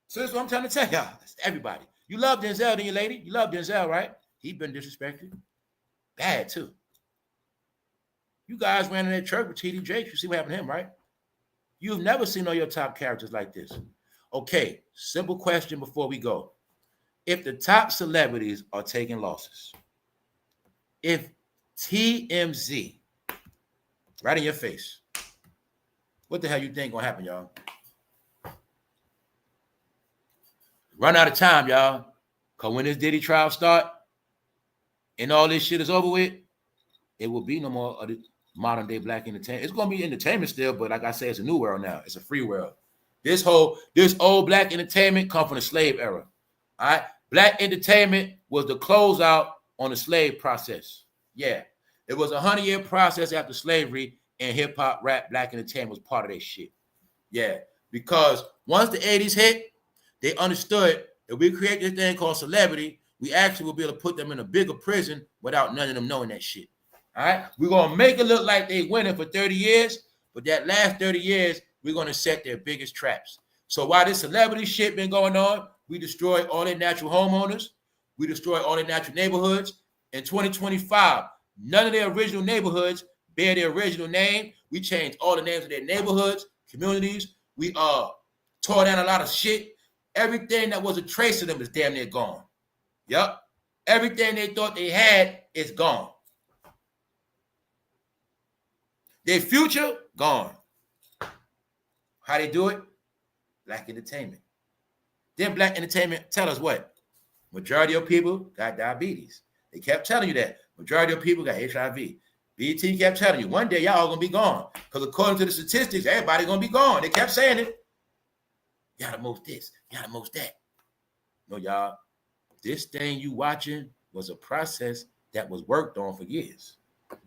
So that's what I'm trying to tell y'all. Everybody. You love Denzel, then you lady. You love Denzel, right? He been disrespected. Bad, too. You guys ran in that church with T.D. Jakes. You see what happened to him, right? You've never seen all your top characters like this. Okay, simple question before we go. If the top celebrities are taking losses, if TMZ, right in your face, what the hell you think gonna happen, y'all? Run out of time, y'all. Because when this Diddy trial start and all this shit is over with, it will be no more of the modern day black entertainment. It's going to be entertainment still, but like I say, it's a new world now. It's a free world. This old black entertainment come from the slave era. All right? Black entertainment was the closeout on the slave process. Yeah. It was a 100-year process after slavery, and hip-hop, rap, black entertainment was part of that shit. Yeah. Because once the 80s hit, they understood that we create this thing called celebrity, we actually will be able to put them in a bigger prison without none of them knowing that shit. All right? We're going to make it look like they winning for 30 years, but that last 30 years, we're going to set their biggest traps. So while this celebrity shit been going on, we destroy all their natural homeowners. We destroy all their natural neighborhoods. In 2025, none of their original neighborhoods bear their original name. We changed all the names of their neighborhoods, communities. We tore down a lot of shit. Everything that was a trace of them is damn near gone. Yep. Everything they thought they had is gone. Their future, gone. How they do it? Black entertainment. Then black entertainment tell us what? Majority of people got diabetes. They kept telling you that. Majority of people got HIV. BET kept telling you, one day y'all gonna be gone. Because according to the statistics, everybody gonna be gone. They kept saying it. Y'all the most this, y'all the most that. No, y'all, this thing you watching was a process that was worked on for years.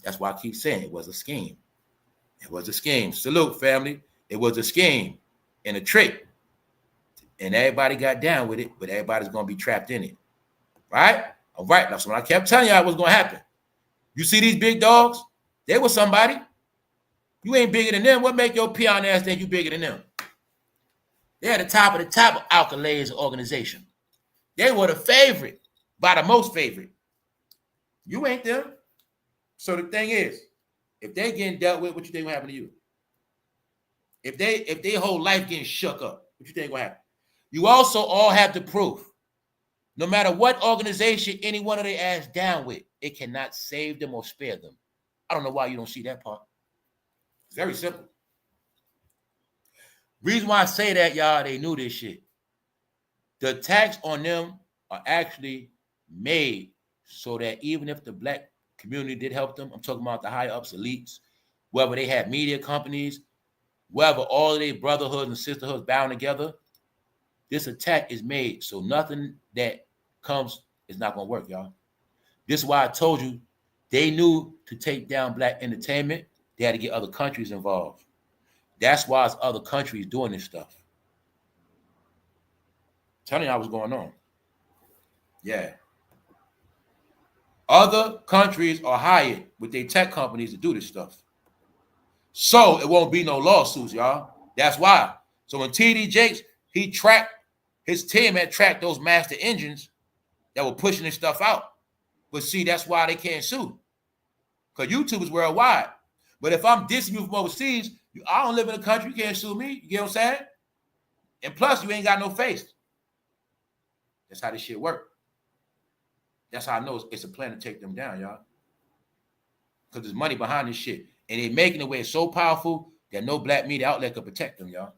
That's why I keep saying it was a scheme. It was a scheme. Salute, family. It was a scheme and a trick. And everybody got down with it, but everybody's gonna be trapped in it. Right? All right. That's when I kept telling y'all what's gonna happen. You see these big dogs? They were somebody. You ain't bigger than them. What make your peon ass think you bigger than them? They're at the top of accolades organization. They were the favorite, by the most favorite. You ain't them. So the thing is, if they getting dealt with, what you think will happen to you? If they whole life getting shook up, what you think will happen? You also all have the proof. No matter what organization any one of their ass down with, it cannot save them or spare them. I don't know why you don't see that part. It's very simple. Reason why I say that, y'all, they knew this shit. The attacks on them are actually made so that even if the black community did help them, I'm talking about the higher ups, elites, whether they had media companies, whether all of their brotherhoods and sisterhoods bound together, this attack is made so nothing that comes is not going to work, y'all. This is why I told you they knew to take down black entertainment, they had to get other countries involved. That's why it's other countries doing this stuff. Telling y'all what's going on. Yeah. Other countries are hired with their tech companies to do this stuff. So it won't be no lawsuits, y'all. That's why. So when TD Jakes, his team had tracked those master engines that were pushing this stuff out. But see, that's why they can't sue. Because YouTube is worldwide. But if I'm dissing you from overseas, I don't live in a country, you can't sue me. You get what I'm saying? And plus, you ain't got no face. That's how this shit work. That's how I know it's a plan to take them down, y'all. Because there's money behind this shit. And they're making it where it's so powerful that no black media outlet could protect them, y'all.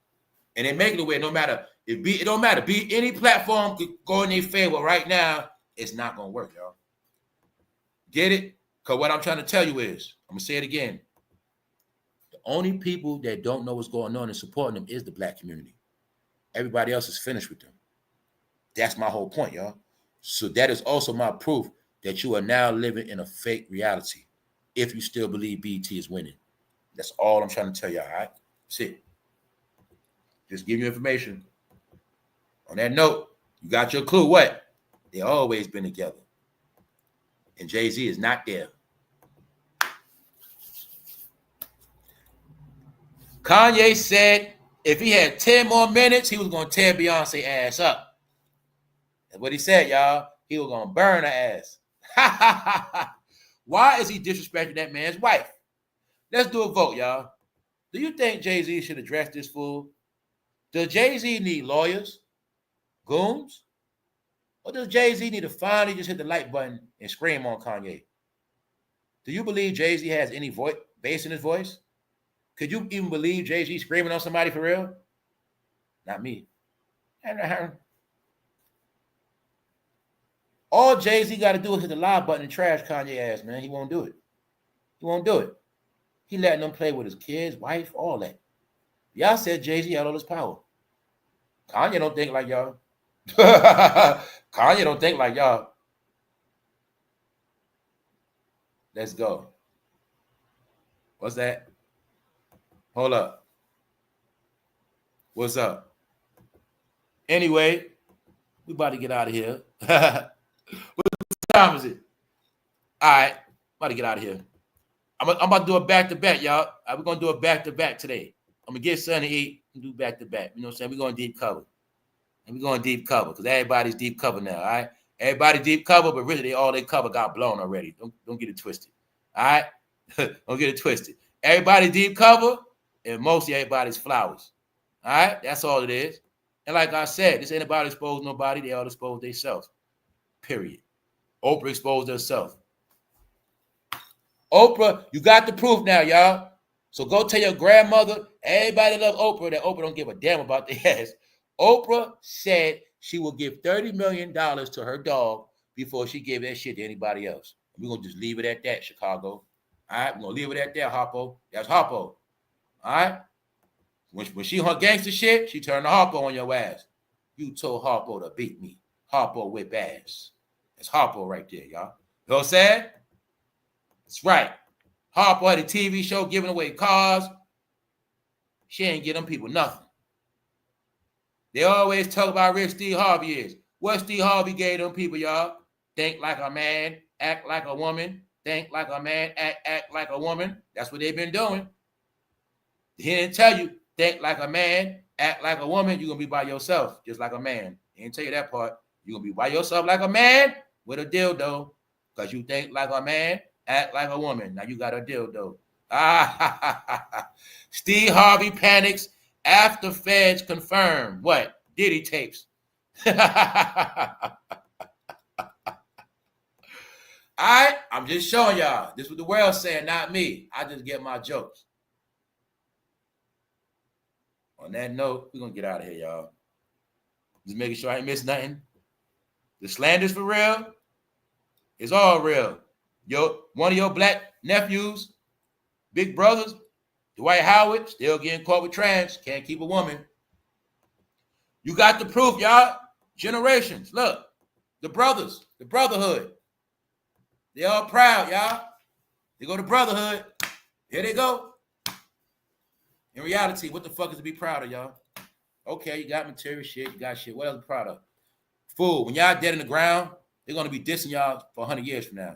And they're making it where no matter, it don't matter. Any platform could go in their favor right now, it's not going to work, y'all. Get it? Because what I'm trying to tell you is, I'm going to say it again. The only people that don't know what's going on and supporting them is the black community. Everybody else is finished with them. That's my whole point, y'all. So that is also my proof that you are now living in a fake reality if you still believe BT is winning. That's all I'm trying to tell you, all right? That's it. Just give you information. On that note, you got your clue. What? They always been together. And Jay-Z is not there. Kanye said if he had 10 more minutes, he was going to tear Beyonce ass up. That's what he said, y'all. He was going to burn her ass. Why is he disrespecting that man's wife? Let's do a vote, y'all. Do you think Jay-Z should address this fool? Does Jay-Z need lawyers, goons? Or does Jay-Z need to finally just hit the like button and scream on Kanye? Do you believe Jay-Z has any bass in his voice? Could you even believe Jay-Z screaming on somebody for real? Not me. All Jay-Z got to do is hit the live button and trash Kanye ass, man. He won't do it. He won't do it. He letting them play with his kids, wife, all that. Y'all said Jay-Z had all this power. Kanye don't think like y'all. Kanye don't think like y'all. Let's go. What's that? Hold up. What's up? Anyway, we about to get out of here. What time is it? All right, about to get out of here. I'm about to do a back-to-back, y'all. We're going to do a back-to-back today. I'm going to get something to eat and do back-to-back. You know what I'm saying? We're going deep cover. And we're going deep cover because everybody's deep cover now, all right? Everybody deep cover, but really all they cover got blown already. Don't get it twisted, all right? Don't get it twisted. Everybody deep cover, and mostly everybody's flowers, all right? That's all it is. And like I said, this ain't about expose nobody. They all expose themselves, period. Oprah exposed herself. Oprah, you got the proof now, y'all. So go tell your grandmother, everybody loves Oprah, that Oprah don't give a damn about their ass. Oprah said she will give $30 million to her dog before she give that shit to anybody else. We're going to just leave it at that, Chicago. All right? We're going to leave it at that, Harpo. That's Harpo. All right? When she her gangster shit, she turned the Harpo on your ass. You told Harpo to beat me. Harpo whip ass. That's Harpo right there, y'all. You know what I'm saying? That's right. Harpo had a TV show giving away cars. She ain't give them people nothing. They always talk about how rich Steve Harvey is. What Steve Harvey gave them people, y'all? Think like a man, act like a woman. Think like a man, act like a woman. That's what they've been doing. He didn't tell you, think like a man, act like a woman. You're going to be by yourself, just like a man. He didn't tell you that part. You're going to be by yourself like a man with a dildo because you think like a man, act like a woman. Now you got a dildo. Steve Harvey panics after feds confirm what? Diddy tapes. All right, I'm just showing y'all. This is what the world's saying, not me. I just get my jokes. On that note, we're going to get out of here, y'all. Just making sure I ain't missed nothing. The slander's for real. It's all real. One of your black nephews, big brothers, Dwight Howard, still getting caught with trans. Can't keep a woman. You got the proof, y'all. Generations. Look, the brothers, the brotherhood. They all proud, y'all. They go to brotherhood. Here they go. In reality, what the fuck is to be proud of, y'all? Okay, you got material shit, you got shit. What else are you proud of? Fool, when y'all dead in the ground, they're going to be dissing y'all for 100 years from now.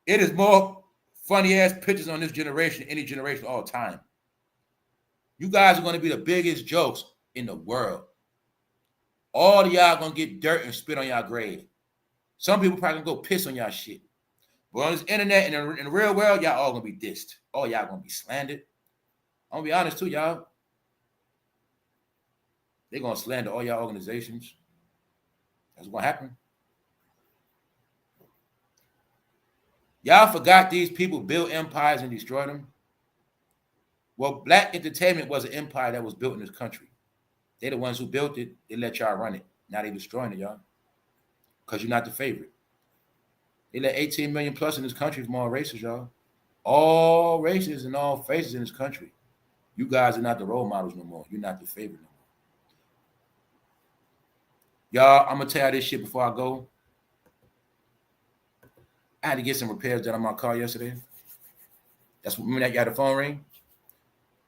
It is more funny-ass pictures on this generation, any generation all time. You guys are going to be the biggest jokes in the world. All of y'all going to get dirt and spit on y'all grave. Some people probably going to go piss on y'all shit. But on this internet and in the real world, y'all all going to be dissed. All y'all going to be slandered. I'm going to be honest too, y'all. They're going to slander all y'all organizations. That's what's going to happen. Y'all forgot these people built empires and destroyed them. Well, black entertainment was an empire that was built in this country. They're the ones who built it. They let y'all run it. Now they destroying it, y'all. Because you're not the favorite. They let 18 million plus in this country from all races, y'all. All races and all faces in this country. You guys are not the role models no more. You're not the favorite no more. Y'all, I'm going to tell you this shit before I go. I had to get some repairs done on my car yesterday. That's when you had the phone ring.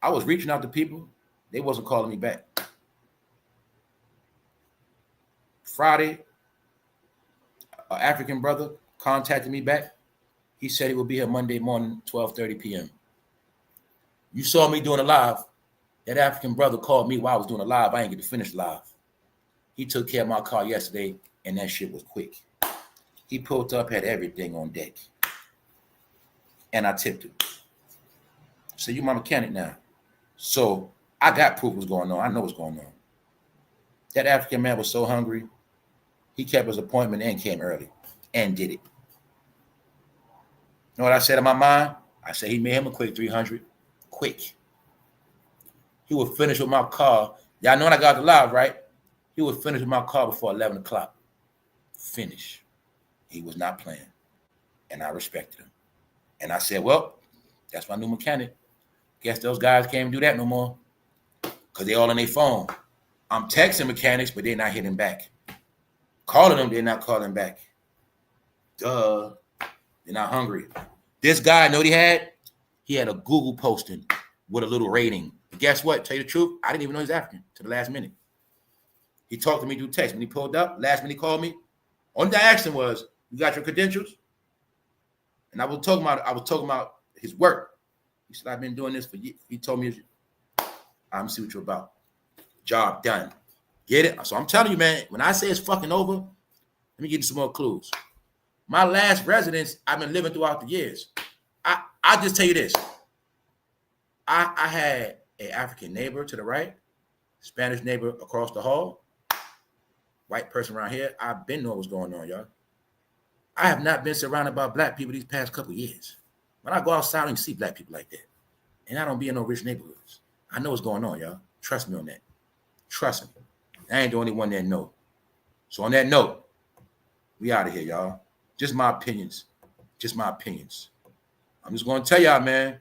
I was reaching out to people. They wasn't calling me back. Friday, an African brother contacted me back. He said he would be here Monday morning, 12:30 p.m. You saw me doing a live. That African brother called me while I was doing a live. I didn't get to finish live. He took care of my car yesterday, and that shit was quick. He pulled up, had everything on deck. And I tipped him. So you my mechanic now. So I got proof what's going on. I know what's going on. That African man was so hungry, he kept his appointment and came early and did it. You know what I said in my mind? I said he made him a quick 300. Quick. He would finish with my car. Y'all know when I got the live, right? He would finish with my car before 11 o'clock. Finish. He was not playing. And I respected him. And I said, well, that's my new mechanic. Guess those guys can't do that no more. Because they all on their phone. I'm texting mechanics, but they're not hitting back. Calling them, they're not calling back. Duh. They're not hungry. This guy, know what he had? He had a Google posting with a little rating. But guess what? Tell you the truth, I didn't even know he's African to the last minute. He talked to me through text. When he pulled up, last minute he called me. Only thing I asked him was, you got your credentials? And I was talking about his work. He said, I've been doing this for years. He told me, I'm see what you're about. Job done. Get it? So I'm telling you, man, when I say it's fucking over, let me give you some more clues. My last residence, I've been living throughout the years. I'll just tell you this. I had an African neighbor to the right, Spanish neighbor across the hall, white person around here. I've been knowing what's going on, y'all. I have not been surrounded by black people these past couple of years. When I go outside, I don't see black people like that. And I don't be in no rich neighborhoods. I know what's going on, y'all. Trust me on that. Trust me. I ain't the only one that know. So on that note, we out of here, y'all. Just my opinions. Just my opinions. I'm just going to tell y'all, man,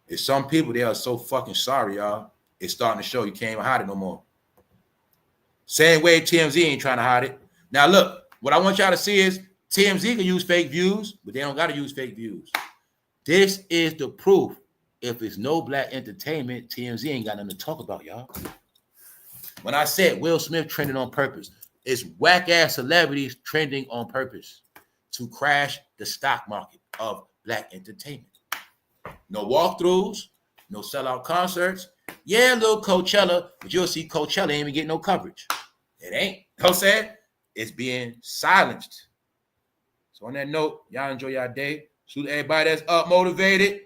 there's some people, they are so fucking sorry, y'all. It's starting to show you can't even hide it no more. Same way TMZ ain't trying to hide it. Now, look, what I want y'all to see is TMZ can use fake views, but they don't got to use fake views. This is the proof. If it's no black entertainment, TMZ ain't got nothing to talk about, y'all. When I said Will Smith trending on purpose, it's whack-ass celebrities trending on purpose to crash the stock market of black entertainment. No walkthroughs, no sellout concerts. Yeah, little Coachella, but you'll see Coachella ain't even getting no coverage. It ain't. You know what I'm saying? It's being silenced. So on that note, y'all enjoy your day. Shoot everybody that's up, motivated.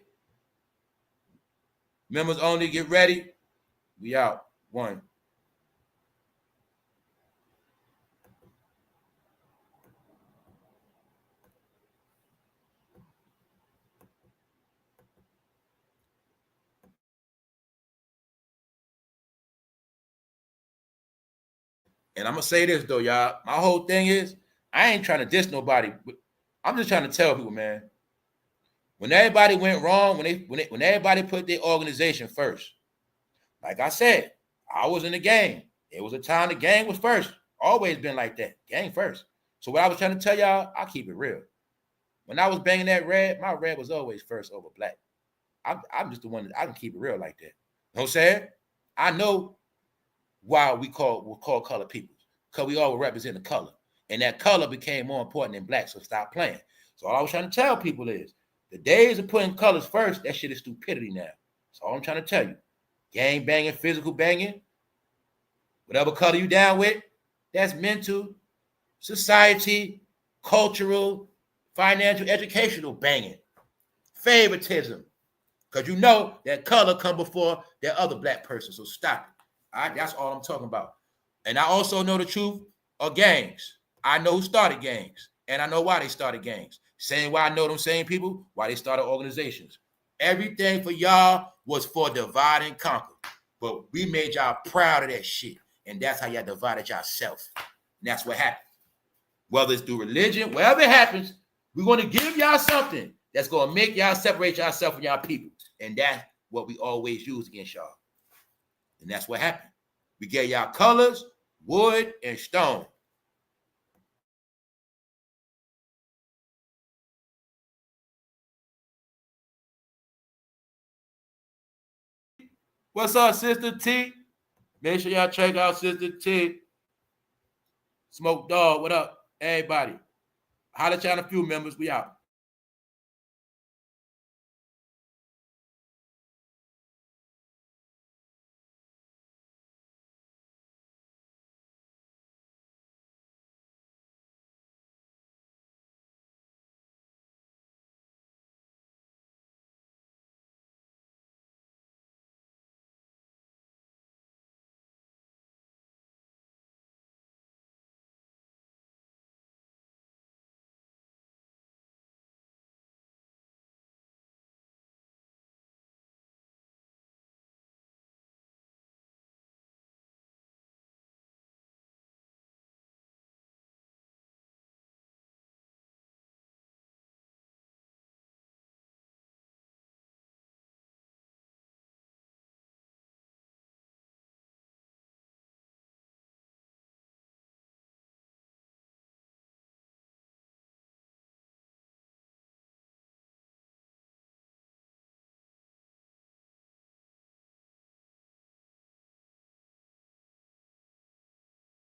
Members only, get ready. We out. One. And I'm going to say this, though, y'all. My whole thing is, I ain't trying to diss nobody, but I'm just trying to tell people, man, when everybody went wrong, when everybody put their organization first, like I said, I was in the game. It was a time the gang was first. Always been like that. Gang first. So what I was trying to tell y'all, I keep it real. When I was banging that red, my red was always first over black. I'm just the one that I can keep it real like that. You know what I'm saying? I know why we're called color people, because we all represent the color. And that color became more important than black, so stop playing. So all I was trying to tell people is, the days of putting colors first, that shit is stupidity now. That's all I'm trying to tell you. Gang banging, physical banging, whatever color you down with, that's mental, society, cultural, financial, educational banging. Favoritism. Because you know that color come before that other black person, so stop it. All right, that's all I'm talking about. And I also know the truth of gangs. I know who started gangs, and I know why they started gangs. Same way I know them same people, why they started organizations. Everything for y'all was for divide and conquer. But we made y'all proud of that shit. And that's how y'all divided yourself. And that's what happened. Whether it's through religion, wherever it happens, we're going to give y'all something that's going to make y'all separate yourself from y'all people. And that's what we always use against y'all. And that's what happened. We gave y'all colors, wood, and stone. What's up, Sister T? Make sure y'all check out Sister T. Smoke Dog, what up? Everybody. Holla at y'all a few members. We out.